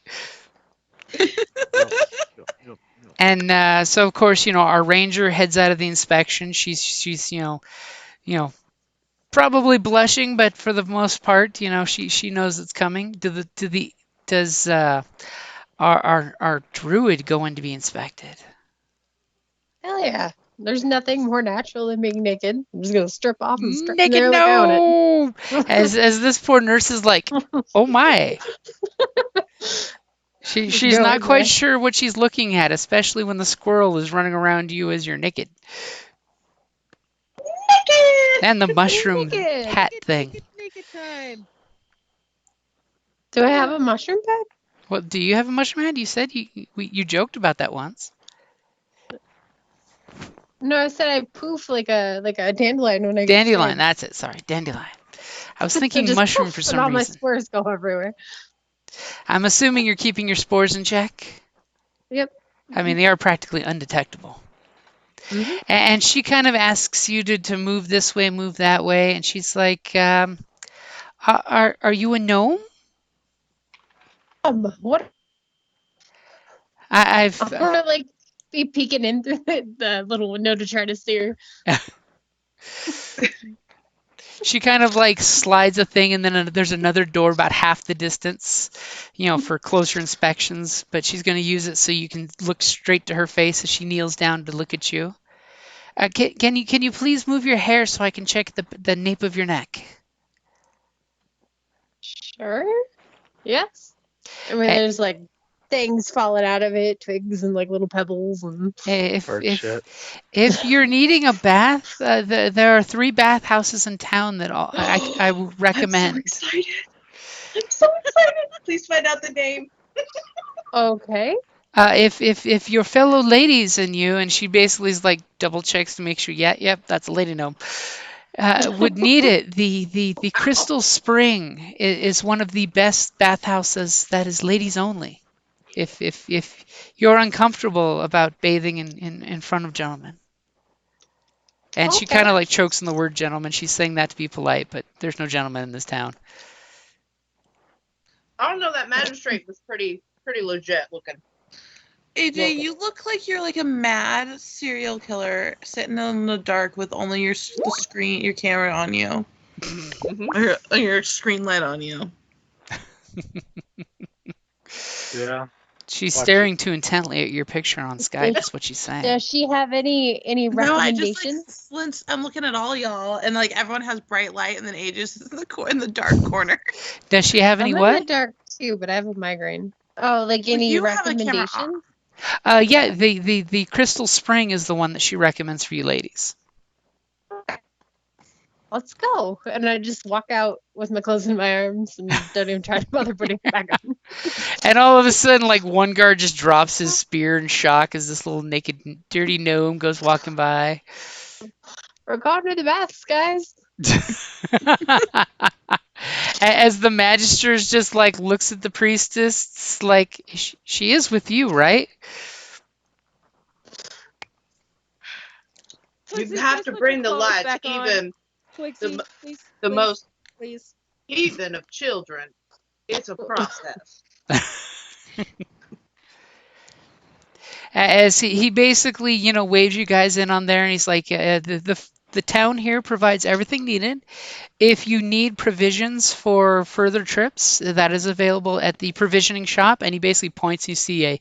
Yep. And so, of course, our ranger heads out of the inspection. She's probably blushing, but for the most part, she knows it's coming. Does our druid go in to be inspected? Hell yeah. There's nothing more natural than being naked. I'm just gonna strip off and start Naked, there like I own no! it. As this poor nurse is like, oh my. She's Go not in quite there. sure what she's looking at, especially when the squirrel is running around you as you're naked. And the mushroom Naked. hat thing. Naked time. Do I have a mushroom bed? Well, do you have a mushroom hat? You said you joked about that once. No, I said I poof like a dandelion when I get Dandelion, scared. that's it. Sorry, dandelion. I was So thinking just mushroom poof, for and some all my reason. spores go everywhere. I'm assuming you're keeping your spores in check. Yep. I mean, they are practically undetectable. Mhm. And she kind of asks you to move this way, move that way, and she's like, "Are you a gnome?" What? I've I'm gonna like be peeking in through the little window to try to steer. She kind of like slides a thing, and then there's another door about half the distance, for closer inspections. But she's going to use it so you can look straight to her face as she kneels down to look at you. Can you please move your hair so I can check the nape of your neck? Sure. Yes. I mean, Eh. there's like things falling out of it, twigs and like little pebbles and. If Bird if shit. if you're needing a bath, there are 3 bathhouses in town that I would recommend. I'm so excited. I'm so excited. Please find out the name. Okay. If your fellow ladies and you, and she basically is like double checks to make sure, yep, that's a lady gnome, would need it. The Crystal Spring is one of the best bathhouses that is ladies only. If you're uncomfortable about bathing in front of gentlemen. And she Okay. kind of like chokes on the word gentleman. She's saying that to be polite, but there's no gentleman in this town. I don't know. That magistrate was pretty legit looking. AJ, you look like you're like a mad serial killer sitting in the dark with only your camera on you, or your screen light on you. Yeah. She's Watch staring too intently at your picture on Skype. Is what she's saying. Does she have any No, I just recommendations? I'm looking at all y'all, and like everyone has bright light, and then AJ's in the dark corner. Does she have any I'm in what? the dark too, but I have a migraine. Oh, like Well, any you have a camera recommendations? Yeah, the Crystal Spring is the one that she recommends for you ladies. let's go. And I just walk out with my clothes in my arms and don't even try to bother putting it back on. And all of a sudden, like one guard just drops his spear in shock as this little naked, dirty gnome goes walking by. We're going to the baths, guys. As the magisters just like looks at the priestess, like she is with you, right? You Twixie, have please to put bring your the clothes light back to on. even Twixie, the please, the please, most please. heathen of children. It's a process. As he basically, waves you guys in on there, and he's like, the town here provides everything needed. If you need provisions for further trips, that is available at the provisioning shop. And he basically points, you see a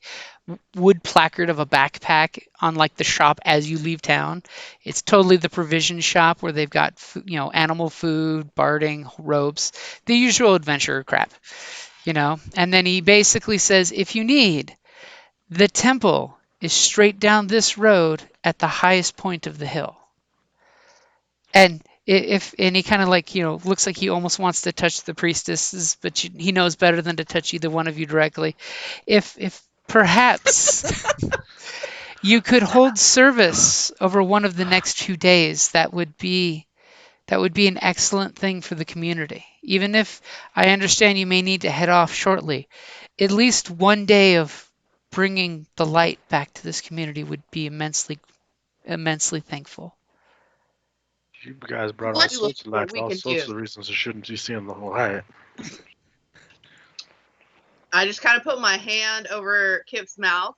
wood placard of a backpack on like the shop as you leave town. It's totally the provision shop where they've got, animal food, barding, ropes, the usual adventure crap. And then he basically says, if you need, the temple is straight down this road at the highest point of the hill. And he kind of like, looks like he almost wants to touch the priestesses, but he knows better than to touch either one of you directly. If perhaps you could hold service over one of the next 2 days, that would be an excellent thing for the community. Even if I understand you may need to head off shortly, at least one day of bringing the light back to this community would be immensely thankful. You guys brought all What sorts of lights, we all can sorts do. of reasons you shouldn't be seeing the whole light. I just kind of put my hand over Kip's mouth.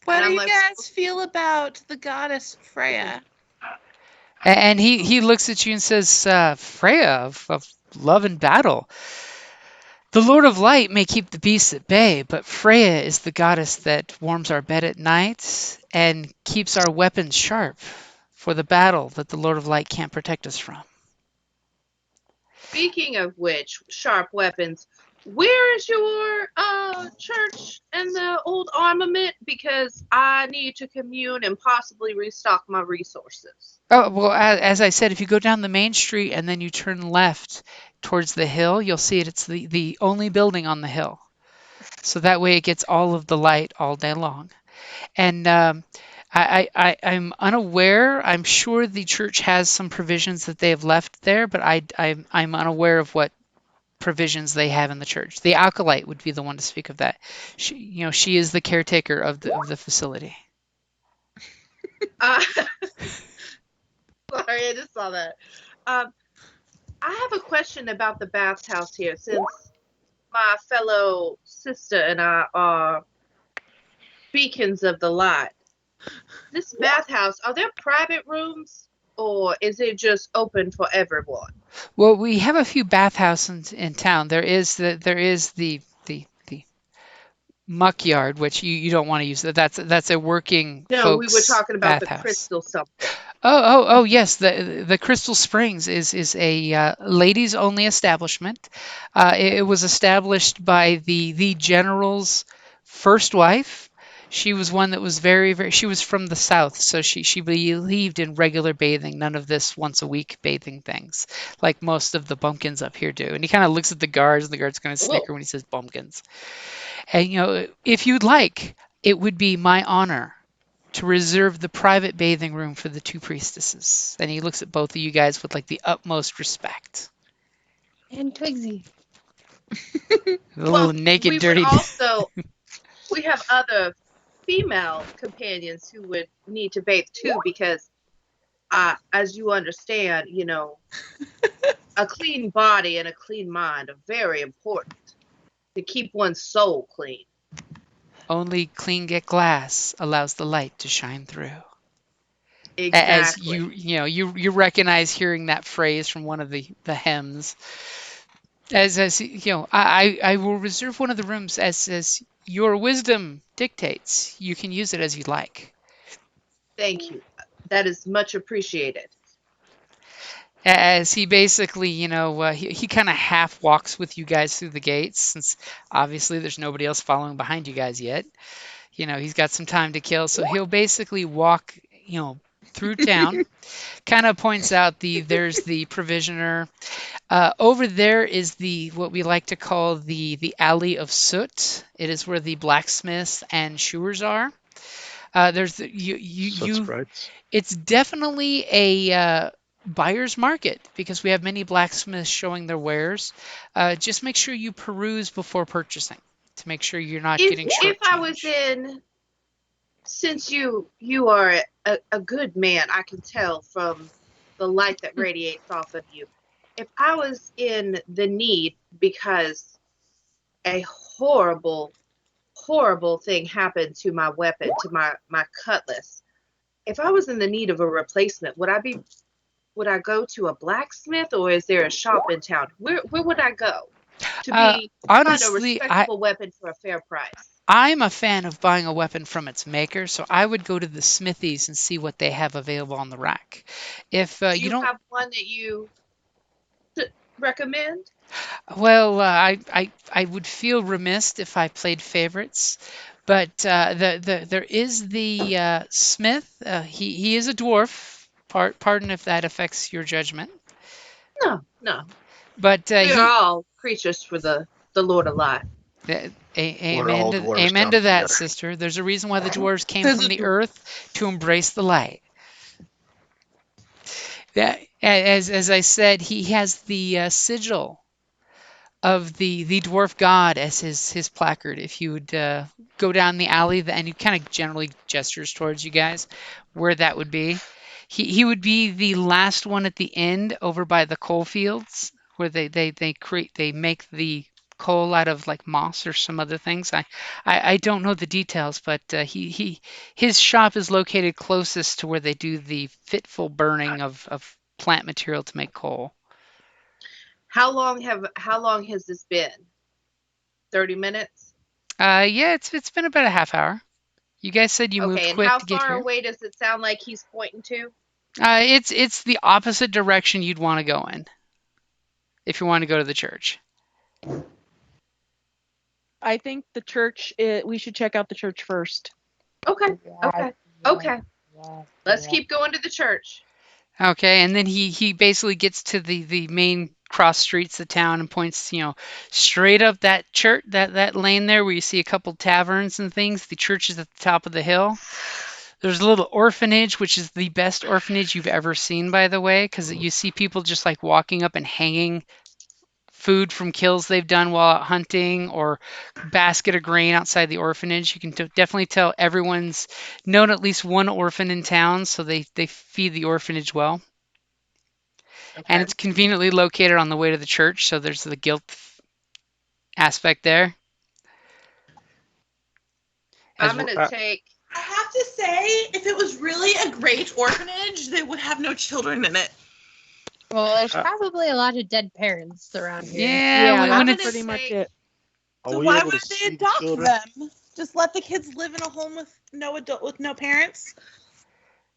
What And do I'm you like, guys feel about the goddess Freya? And he looks at you and says, Freya of love and battle. The Lord of Light may keep the beasts at bay, but Freya is the goddess that warms our bed at night and keeps our weapons sharp for the battle that the Lord of Light can't protect us from. Speaking of which, sharp weapons, where is your church and the old armament? Because I need to commune and possibly restock my resources. Oh, well, as I said, if you go down the main street and then you turn left towards the hill, you'll see it. It's the only building on the hill. So that way it gets all of the light all day long. And I'm unaware. I'm sure the church has some provisions that they have left there, but I'm unaware of what provisions they have in the church. The acolyte would be the one to speak of that. She is the caretaker of the facility. Sorry, I just saw that. I have a question about the bathhouse here, since my fellow sister and I are beacons of the light. This bathhouse, are there private rooms, or is it just open for everyone? Well, we have a few bathhouses in town. There is the muck yard, which you don't want to use. That's a working No, folks we were talking about bathhouse. the crystal something. Oh yes, the Crystal Springs is a ladies only establishment. It was established by the general's first wife. She was one that was she was from the south, so she believed in regular bathing, none of this once a week bathing things, like most of the bumpkins up here do. And he kind of looks at the guards, and the guards kind of snicker when he says bumpkins. And if you'd like, it would be my honor to reserve the private bathing room for the two priestesses. And he looks at both of you guys with like the utmost respect. And Twigsy. The little naked, dirty. We have other female companions who would need to bathe too, because, as you understand, a clean body and a clean mind are very important to keep one's soul clean. Only clean get glass allows the light to shine through. Exactly. As you recognize hearing that phrase from one of the hymns. As I will reserve one of the rooms as your wisdom dictates. You can use it as you like. Thank you. That is much appreciated. As he basically, he kind of half walks with you guys through the gates, since obviously there's nobody else following behind you guys yet. He's got some time to kill, so he'll basically walk, through town. Kind of points out there's the provisioner. Over there is what we like to call the alley of soot. It is where the blacksmiths and shoers are. There's Soot sprites. It's definitely a buyer's market because we have many blacksmiths showing their wares. Just make sure you peruse before purchasing to make sure you're not getting If I was shortchanged. since you are a good man, I can tell from the light that radiates off of you. If I was in the need because a horrible thing happened to my weapon, to my cutlass, if I was in the need of a replacement, would I go to a blacksmith, or is there a shop in town? Where would I go to find a Honestly, respectable weapon for a fair price? I'm a fan of buying a weapon from its maker, so I would go to the smithies and see what they have available on the rack. If Do you you don't, have one that you recommend? well, I would feel remiss if I played favorites, but there is the smith. He is a dwarf. Pardon if that affects your judgment, No. but We are all creatures for the Lord of Life. all dwarves amen come to that, together. sister. There's a reason why the dwarves came There's from a the dwarf. earth to embrace the light. Yeah, as I said, he has the sigil of the dwarf god as his placard. If you would go down the alley, and he kind of generally gestures towards you guys where that would be. He would be the last one at the end over by the coal fields where they make the coal out of like moss or some other things. I don't know the details, but his shop is located closest to where they do the fitful burning of plant material to make coal. How long has this been? 30 minutes? Yeah, it's been about a half hour. You guys said you moved Okay, and quick how to get far here. away does it sound like he's pointing to? It's the opposite direction you'd want to go in if you want to go to the church. I think the church. We should check out the church first. Okay. Okay. Let's Yeah. keep going to the church. Okay, and then he basically gets to the main cross streets of town and points, straight up that church, that lane there where you see a couple taverns and things. The church is at the top of the hill. There's a little orphanage, which is the best orphanage you've ever seen, by the way, because you see people just like walking up and hanging food from kills they've done while out hunting, or basket of grain outside the orphanage. You can definitely tell everyone's known at least one orphan in town, so they feed the orphanage well. And Okay. it's conveniently located on the way to the church, so there's the guilt aspect there. As I'm we're- gonna take. I have to say, if it was really a great orphanage, they would have no children in it. Well, there's probably a lot of dead parents around here. Yeah, when I'm it's gonna pretty much say- it. Are So we why able would to they see the adopt children? them? Just let the kids live in a home with no parents.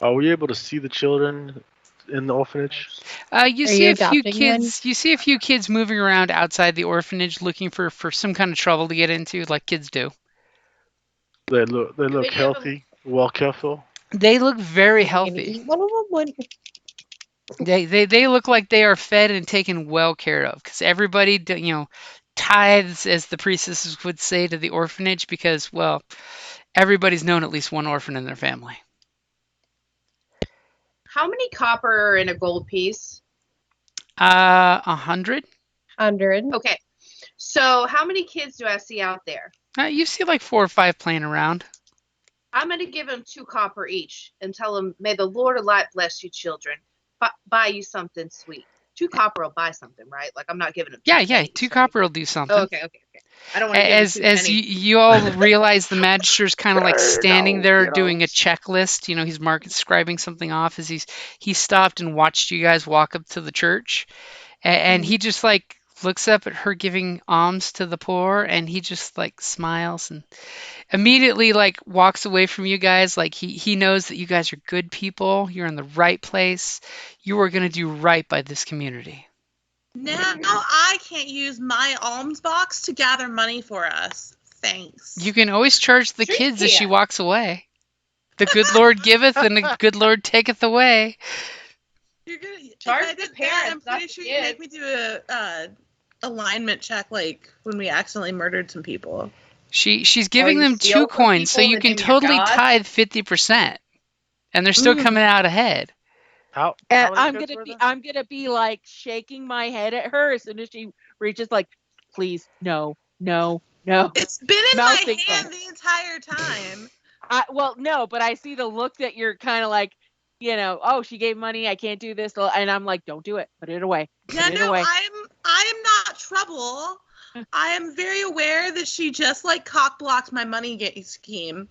Are we able to see the children in the orphanage? you Are see you a few adopting kids. You see a few kids moving around outside the orphanage, looking for some kind of trouble to get into, like kids do. They look any of them- healthy, well careful. They look very Are you gonna healthy. eat one of them? What? They look like they are fed and taken well care of, because everybody tithes, as the priestesses would say, to the orphanage, because, well, everybody's known at least one orphan in their family. How many copper are in a gold piece? 100. 100. Okay. So how many kids do I see out there? You see like 4 or 5 playing around. I'm gonna give them 2 copper each and tell them, "May the Lord of Light bless you, children. Buy you something sweet." 2 copper will buy something, right? Like I'm not giving them. Yeah, 2 yeah. pennies, 2 right? copper will do something. Oh, okay. I don't want to give As them 2 as pennies. you all realize, the magister's kind of like standing No, there kiddos. doing a checklist. He's scribing something off as he stopped and watched you guys walk up to the church, and he just like looks up at her giving alms to the poor, and he just like smiles and immediately like walks away from you guys. Like he knows that you guys are good people. You're in the right place. You are going to do right by this community. Now I can't use my alms box to gather money for us. Thanks. You can always charge the Sure you kids as she can. walks away. The good Lord giveth, and the good Lord taketh away. You're gonna Charge if I the did that, parents, I'm not pretty the sure you make me kids. do a alignment check, like when we accidentally murdered some people. She's giving you them 2 steal from coins, so people in you the can name of your totally God? tithe 50%, and they're still coming out ahead. How And many I'm kids gonna were be there? I'm gonna be like shaking my head at her as soon as she reaches like, please, no, no, no. It's been in Mouthing my hand them. the entire time. Well, no, but I see the look that you're kind of like, oh, she gave money, I can't do this, and I'm like, don't do it, put it away, Yeah, put it no, away. I am not trouble. I am very aware that she just like cock blocked my money scheme.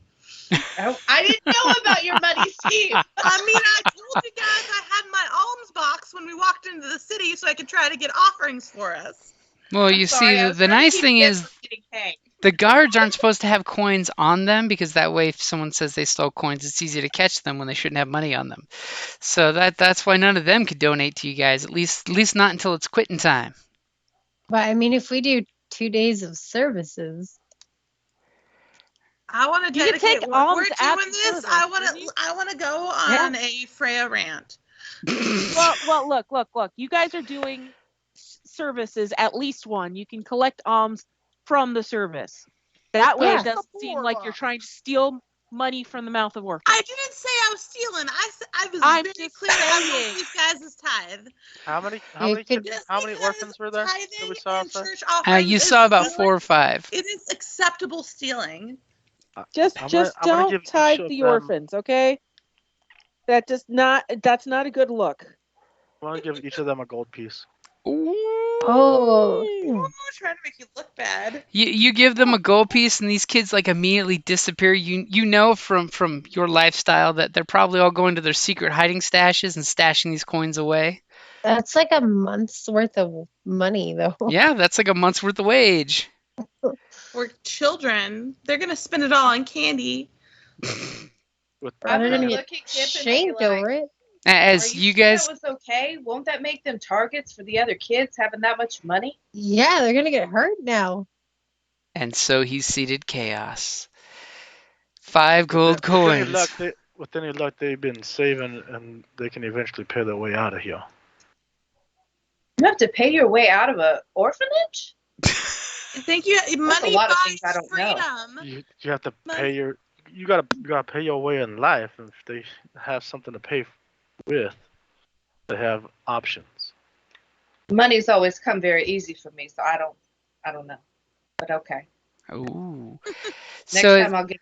I didn't know about your money scheme. I mean, I told you guys I had my alms box when we walked into the city so I could try to get offerings for us. Well, I'm you sorry, see, I was the trying to nice keep thing kids is from getting hanged. the guards aren't supposed to have coins on them, because that way if someone says they stole coins, it's easy to catch them when they shouldn't have money on them. So that's why none of them could donate to you guys, at least not until it's quitting time. But I mean, if we do 2 days of services, I want to You can dedicate. take We're alms doing at this. the service, I want didn't you? to. I want to go on a Freya rant. Well, look. You guys are doing services, at least one. You can collect alms from the service. That way, Yeah. it doesn't seem like you're trying to steal money from the mouth of orphans. I didn't say I was stealing. I was I'm very just clear about saying. these guys' tithe. How many could- kids, how many orphans were there that Tithing we saw and outside? church offerings You is saw about stealing. 4 or 5. It is acceptable stealing. Just I'm gonna don't give each tithe of the them. orphans, okay? That's not a good look. I'm gonna give each of them a gold piece. Oh. I'm trying to make you look bad. You give them a gold piece, and these kids like immediately disappear. You know from your lifestyle that they're probably all going to their secret hiding stashes and stashing these coins away. That's like a month's worth of money, though. Yeah, that's like a month's worth of wage. For children, they're gonna spend it all on candy. With I'm They're gonna gonna look get at Kip and be shanked like, over it. are As you you sure guys, that was okay? Won't that make them targets for the other kids having that much money? Yeah, they're gonna get hurt now. and so he seeded chaos. 5 gold with any coins. luck, they've been saving, and they can eventually pay their way out of here. You have to pay your way out of an orphanage? Thank you. Money a lot of buys things I don't know. freedom. You have to Money. pay you gotta pay your way in life, and if they have something to pay with, they have options. Money's always come very easy for me, so I don't know. But okay. Ooh. Next So time I'll get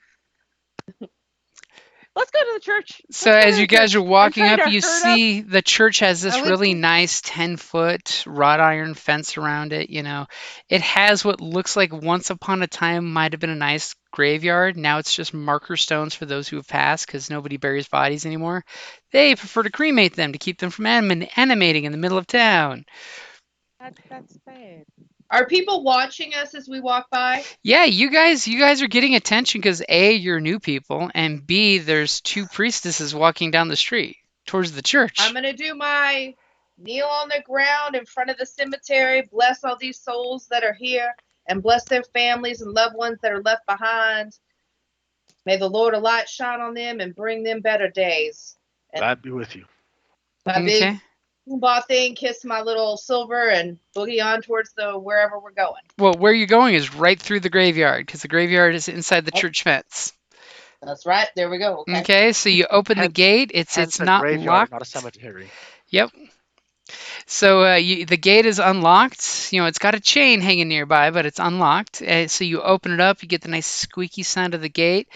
Let's go to the church. So Let's go as to you the guys church. are walking I'm up, trying to you herd see the church has this I would really think- nice 10-foot wrought iron fence around it. It has what looks like once upon a time might have been a nice graveyard. Now it's just marker stones for those who have passed, because nobody buries bodies anymore. They prefer to cremate them to keep them from animating in the middle of town. That's bad. Are people watching us as we walk by? Yeah, you guys are getting attention because A, you're new people, and B, there's 2 priestesses walking down the street towards the church. I'm gonna do my kneel on the ground in front of the cemetery, bless all these souls that are here, and bless their families and loved ones that are left behind. May the Lord of light shine on them and bring them better days. And God be with you. my big Okay. ball thing, kiss my little silver, and boogie on towards the wherever we're going. Well, where you're going is right through the graveyard, because the graveyard is inside the Oh. church fence. That's right. There we go. Okay. Okay, so you open the Hence- gate. It's Hence a not graveyard, locked. not a cemetery. Yep. So the gate is unlocked. It's got a chain hanging nearby, but it's unlocked. So you open it up. You get the nice squeaky sound of the gate.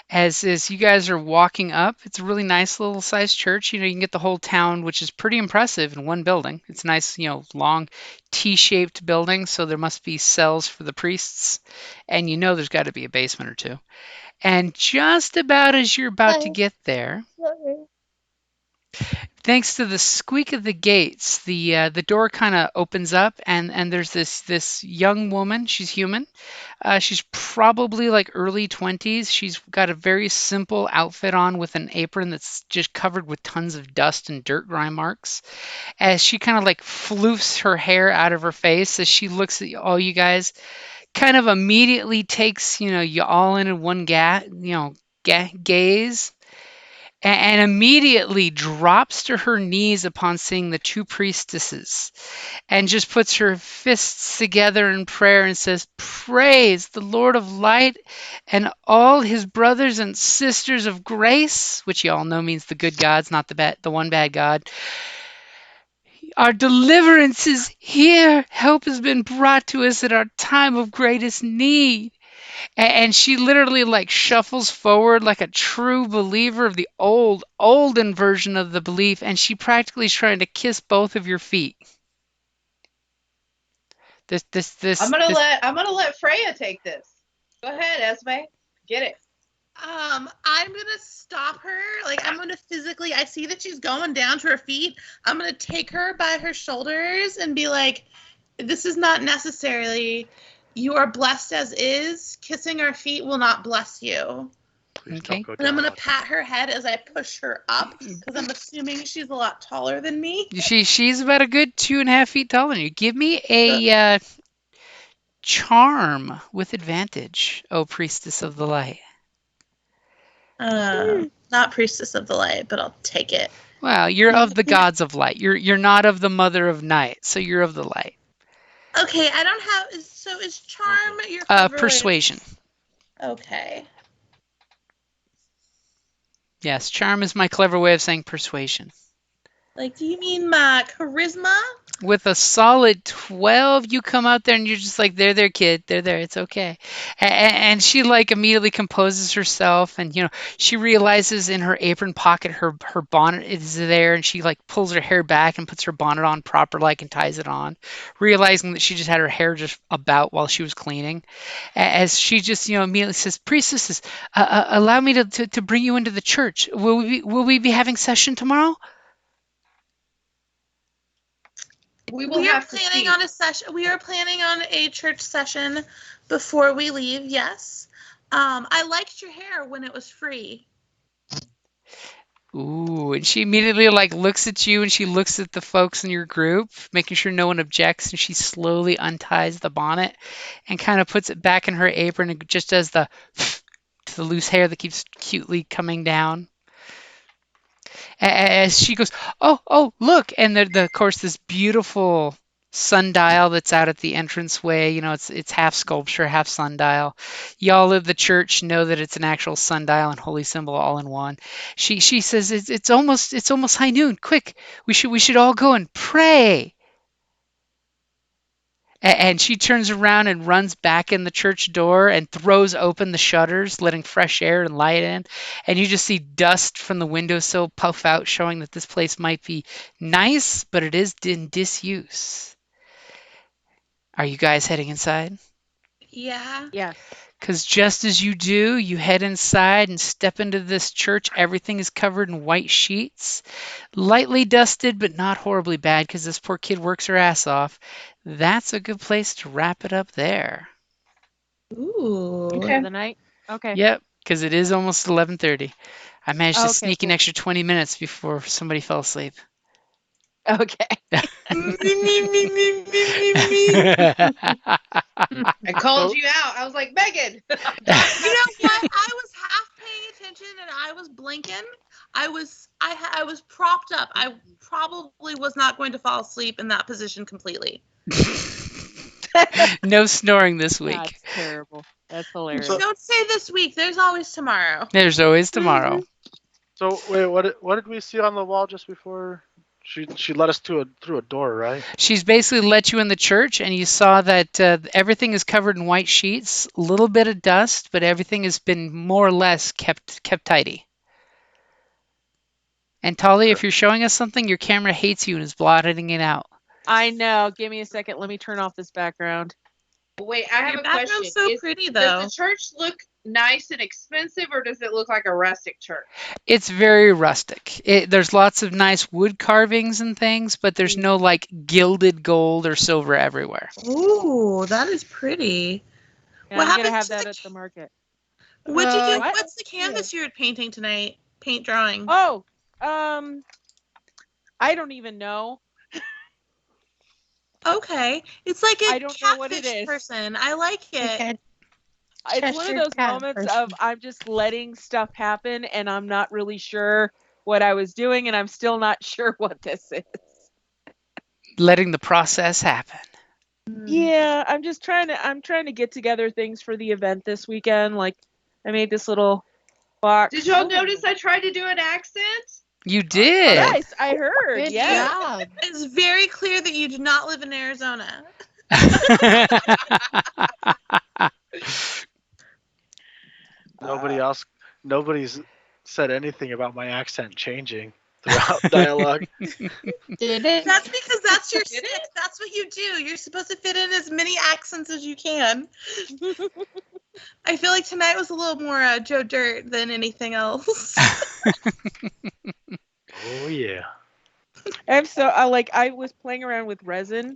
As you guys are walking up, it's a really nice little sized church. You can get the whole town, which is pretty impressive, in one building. It's a nice, long T-shaped building. So there must be cells for the priests, and there's got to be a basement or two. And just about as you're about to get there, thanks to the squeak of the gates, the door kind of opens up, and there's this young woman. She's human. She's probably like early 20s. She's got a very simple outfit on with an apron that's just covered with tons of dust and dirt grime marks. As she kind of like floofs her hair out of her face as she looks at all you guys, kind of immediately takes you all in one gaze. and immediately drops to her knees upon seeing the two priestesses and just puts her fists together in prayer and says, "Praise the Lord of light and all his brothers and sisters of grace," which you all know means the good gods, not the one bad god. "Our deliverance is here. Help has been brought to us at our time of greatest need." And she literally like shuffles forward like a true believer of the olden version of the belief, and she practically is trying to kiss both of your feet. I'm gonna let Freya take this. Go ahead, Esme. Get it. I'm gonna stop her. Like, I'm gonna physically, I see that she's going down to her feet. I'm gonna take her by her shoulders and be like, "This is not necessarily, you are blessed as is. Kissing our feet will not bless you." Please Okay. don't go And I'm down gonna on pat her head as I push her up, because I'm assuming she's a lot taller than me. She's about a good 2.5 feet taller than you. Give me a charm with advantage, oh priestess of the light. Not priestess of the light, but I'll take it. Well, you're of the gods of light. You're not of the mother of night, so you're of the light. Okay, I don't have. So is charm your clever way of- Persuasion. Okay. Yes, charm is my clever way of saying persuasion. Like, do you mean my charisma? With a solid 12, you come out there and you're just like, there, kid. They're there. It's okay. And she like immediately composes herself, and she realizes in her apron pocket her bonnet is there, and she like pulls her hair back and puts her bonnet on proper like and ties it on, realizing that she just had her hair just about while she was cleaning. As she just immediately says, "Priestesses, allow me to bring you into the church. Will we be having session tomorrow?" We are planning on a session. We are planning on a church session before we leave. Yes. I liked your hair when it was free. Ooh, and she immediately like looks at you, and she looks at the folks in your group, making sure no one objects, and she slowly unties the bonnet and kind of puts it back in her apron and just does the to the loose hair that keeps cutely coming down. As she goes, "Oh, look!" And of course, this beautiful sundial that's out at the entranceway. It's half sculpture, half sundial. Y'all of the church know that it's an actual sundial and holy symbol all in one. She says, "It's almost high noon. Quick, we should all go and pray." And she turns around and runs back in the church door and throws open the shutters, letting fresh air and light in. And you just see dust from the windowsill puff out, showing that this place might be nice, but it is in disuse. Are you guys heading inside? Yeah. Yeah. Because just as you do, you head inside and step into this church. Everything is covered in white sheets, lightly dusted, but not horribly bad because this poor kid works her ass off. That's a good place to wrap it up there. Ooh. For the night. Okay. Yep, because it is almost 11:30. I managed to Okay, sneak an cool. extra 20 minutes before somebody fell asleep. Okay. I called you out. I was like, Megan. You know what? I was half paying attention and I was blinking. I was propped up. I probably was not going to fall asleep in that position completely. No snoring this week. That's terrible. That's hilarious. Don't say this week. There's always tomorrow. There's always tomorrow. So wait, what did we see on the wall just before? She led us through a door, right? She's basically let you in the church, and you saw that everything is covered in white sheets, a little bit of dust, but everything has been more or less kept tidy. And Tali, if you're showing us something, your camera hates you and is blotting it out. I know. Give me a second. Let me turn off this background. Wait, I have Your a question. background's so pretty, though. Does the church look nice and expensive, or does it look like a rustic church? It's very rustic. There's lots of nice wood carvings and things, but there's no like gilded gold or silver everywhere. Ooh, that is pretty. Yeah, What I'm gonna happened have to that the- at the market. What'd you do? What? What's the canvas you're painting tonight? Paint drawing. Oh, I don't even know. Okay, it's like a I don't know what it catfish is. person. I like it. Okay. It's one of Cheshire those cat moments version. of I'm just letting stuff happen and I'm not really sure what I was doing and I'm still not sure what this is. Letting the process happen. Yeah, I'm trying to get together things for the event this weekend. Like I made this little box. Did y'all notice I tried to do an accent? You did. Yes, I heard. Good Yes. job. It's very clear that you do not live in Arizona. Nobody's said anything about my accent changing throughout dialogue. Did it? That's because that's your Did stick. it? That's what you do. You're supposed to fit in as many accents as you can. I feel like tonight was a little more Joe Dirt than anything else. Oh yeah. I was playing around with resin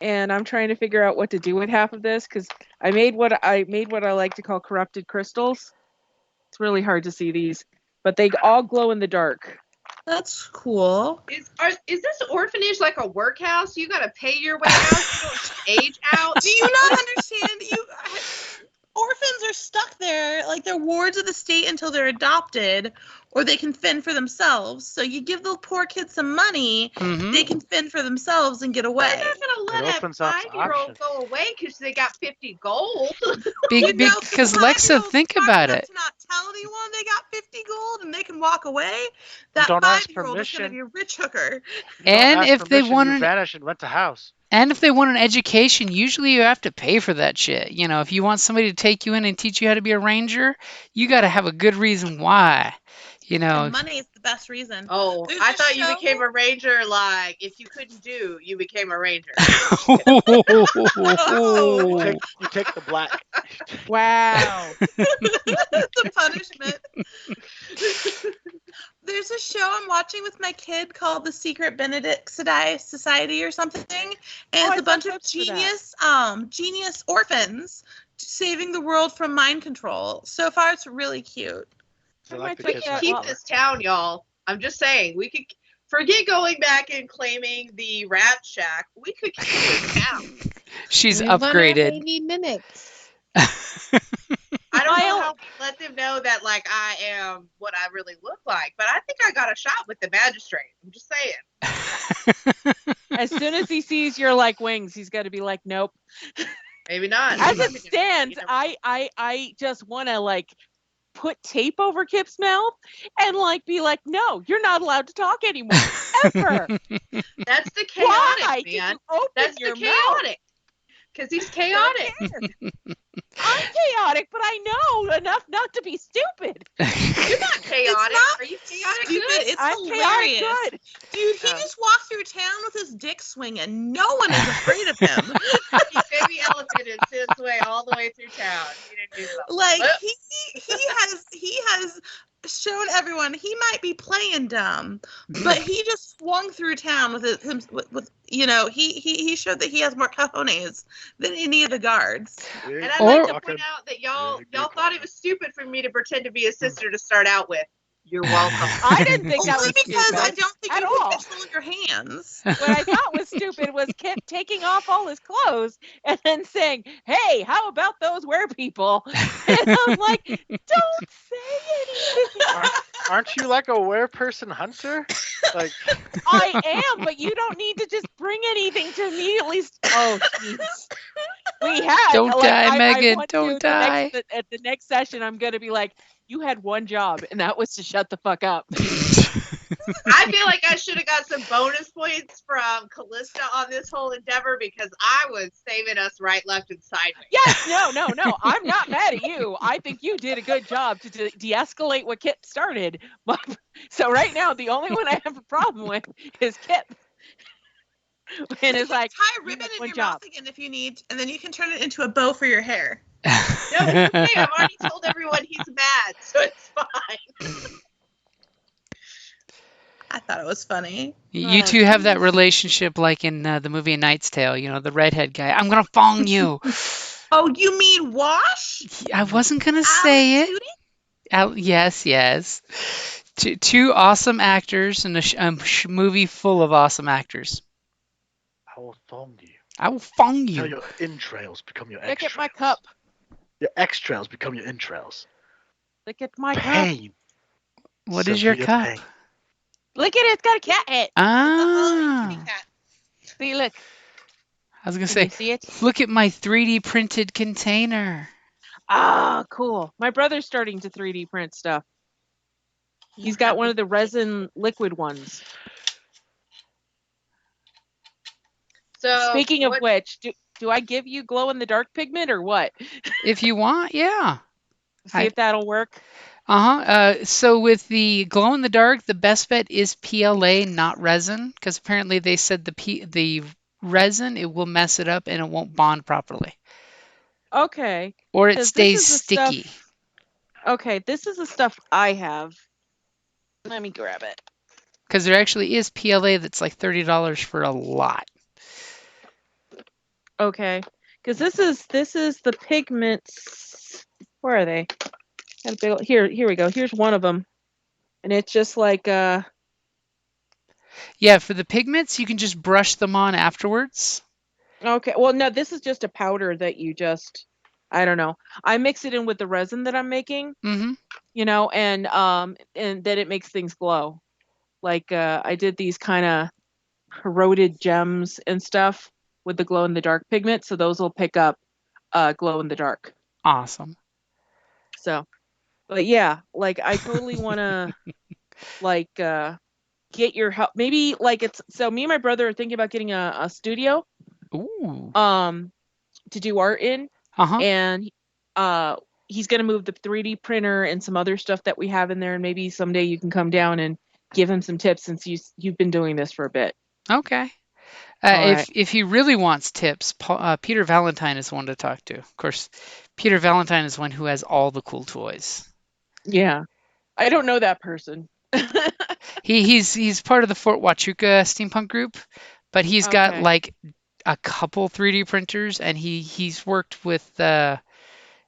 and I'm trying to figure out what to do with half of this because I made what I like to call corrupted crystals. It's really hard to see these, but they all glow in the dark. That's cool. Is this orphanage like a workhouse? You gotta pay your way out. You don't age out. Do you not understand? Orphans are stuck there, like they're wards of the state until they're adopted, or they can fend for themselves. So you give the poor kids some money, Mhm. they can fend for themselves and get They're away. not gonna It let a opens up 5-year-old options. go away because they got 50 gold. Because Lexa, think about it. To not tell anyone they got 50 gold and they can walk away. That Don't ask 5-year-old is going to permission. be a rich hooker. And Ask if they permission, want you an vanish and rent a house. And if they want an education, usually you have to pay for that shit. You know, if you want somebody to take you in and teach you how to be a ranger, you got to have a good reason why. You know, And money is the best reason. Oh, There's I a thought you show- became a ranger like if you couldn't do, you became a ranger. You take the black. Wow. the punishment. There's a show I'm watching with my kid called The Secret Benedict Society or something, and I it's a bunch saw of clips for that. genius orphans saving the world from mind control. So far, it's really cute. I I like might the check kids that next Keep out. door. this town, y'all. I'm just saying, we could forget going back and claiming the rat shack. We could keep this town. she's We won our upgraded. 80 minutes. I don't know I'll- how we let them know that like I am what I really look like, but I think I got a shot with the magistrate. I'm just saying. As soon as he sees your like wings, he's got to be like, nope. Maybe not. As Maybe it stands, you never know. I just want to like put tape over Kip's mouth and like be like, no, you're not allowed to talk anymore ever. That's the Why chaotic, did man. you open That's your the mouth? chaotic. Because he's chaotic. I'm chaotic, but I know enough not to be stupid. You're not chaotic. not Are you chaotic? Stupid. Good? It's I'm hilarious. chaotic good. Dude, he Oh. just walked through town with his dick swinging. No one is afraid of him. He baby elephant and his way all the way through town. He didn't do something. Like Well, he has shown everyone he might be playing dumb, but he just swung through town with he showed that he has more cojones than any of the guards. and I'd like to Or- point out that y'all Yeah, good thought it was stupid for me to pretend to be a sister to start out with. You're welcome. I didn't think that Only was because stupid. I don't think at you all. can control your hands. What I thought was stupid was Kip taking off all his clothes and then saying, "Hey, how about those were people?" And I'm like, "Don't say anything." Aren't you like a wereperson hunter? Like, I am, but you don't need to just bring anything to immediately. Oh, jeez. We had. Don't like, die, I Megan, want don't to, die. At the next session, I'm going to be like, you had one job, and that was to shut the fuck up. I feel like I should have got some bonus points from Callista on this whole endeavor because I was saving us right, left, and sideways. Yes, no. I'm not mad at you. I think you did a good job to de-escalate what Kip started. But, so right now, the only one I have a problem with is Kip. And it's like, tie a you ribbon have in one your job. mouth again if you need, and then you can turn it into a bow for your hair. No, it's okay. I've already told everyone he's mad, so it's fine. I thought it was funny. You two have that relationship like in the movie A Knight's Tale, you know, the redhead guy. I'm going to fong you. Oh, you mean Wash? I wasn't going to say it. Yes. Two awesome actors and a movie full of awesome actors. I will thong you. I will fong Till you. your entrails become your Look extrails. at my cup. Your extrails become your entrails. Look at my cup. Pain. What is your Severe cup? pain. Look at it. It's got a cat head. It's a Halloween kitty Ah, cat. See, look. I was gonna Can say, you see it? look at my 3D printed container. Ah, cool. My brother's starting to 3D print stuff. He's got one of the resin liquid ones. So Speaking of what- which, do I give you glow in the dark pigment or what? If you want, yeah. See if that'll work. So with the glow in the dark, the best bet is PLA, not resin, because apparently they said the resin it will mess it up and it won't bond properly, Okay. or it 'Cause this stays is the stuff- sticky. Okay, this is the stuff I have. Let me grab it. Because there actually is PLA that's like $30 for a lot. Okay. Because this is the pigments. Where are they? Got a big, here we go. Here's one of them. And it's just like Yeah, for the pigments, you can just brush them on afterwards. okay. Well, no, this is just a powder that you just I don't know. I mix it in with the resin that I'm making, Mm-hmm. and then it makes things glow. Like I did these kind of corroded gems and stuff with the glow in the dark pigment, so those will pick up glow in the dark. Awesome. So, but yeah, like I totally want to like get your help. Maybe like it's so me and my brother are thinking about getting a studio Ooh. to do art in, Uh-huh. and he's going to move the 3D printer and some other stuff that we have in there, and maybe someday you can come down and give him some tips since you've been doing this for a bit. Okay. All If right. if he really wants tips, Peter Valentine is the one to talk to. Of course, Peter Valentine is one who has all the cool toys. Yeah, I don't know that person. He's part of the Fort Huachuca steampunk group, but he's got Okay. like a couple 3D printers, and he's worked with down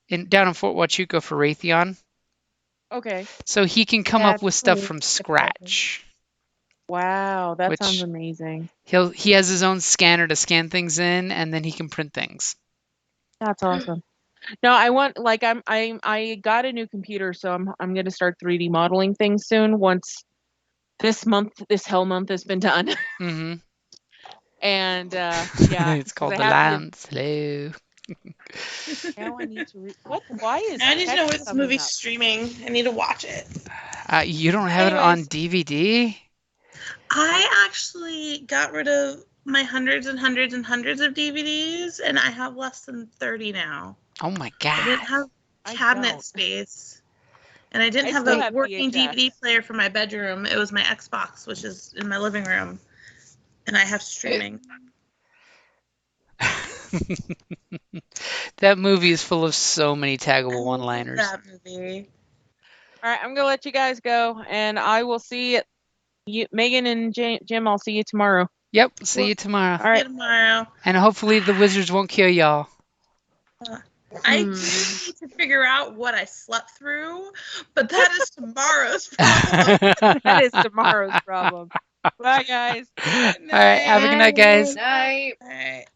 in Fort Huachuca for Raytheon, Okay. so he can come up That's with stuff cool. from scratch. Wow, that Which- sounds amazing. He has his own scanner to scan things in, and then he can print things. That's awesome. No, I want like I got a new computer, so I'm gonna start 3D modeling things soon once this hell month has been done. Mm-hmm. And yeah, It's 'cause called I the have Land Slow. now I need to why is I need to know text when this coming movie's up? streaming. I need to watch it. You don't have it on Anyways. DVD? I actually got rid of my hundreds and hundreds and hundreds of DVDs, and I have less than 30 now. Oh my I didn't God. have I cabinet don't. space, and I didn't I have still a have working VHS. DVD player for my bedroom. It was my Xbox, which is in my living room, and I have streaming. That movie is full of so many I taggable love one-liners. that movie. All right, I'm gonna let you guys go, and I will see you, Megan and Jim. I'll see you tomorrow. Yep, see you tomorrow. All right. See you tomorrow. And hopefully the wizards won't kill y'all. I do need to figure out what I slept through, but that is tomorrow's problem. That is tomorrow's problem. Bye, guys. All right, have a good night, guys. Night. Alright.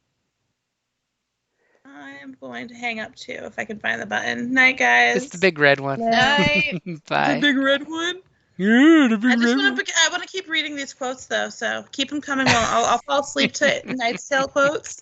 I am going to hang up too if I can find the button. Night, guys. It's the big red one. Night. Bye. The big red one. Yeah, the big I just red want one. to. I want to keep reading these quotes though, so keep them coming. I'll fall asleep to Knight's Tale quotes.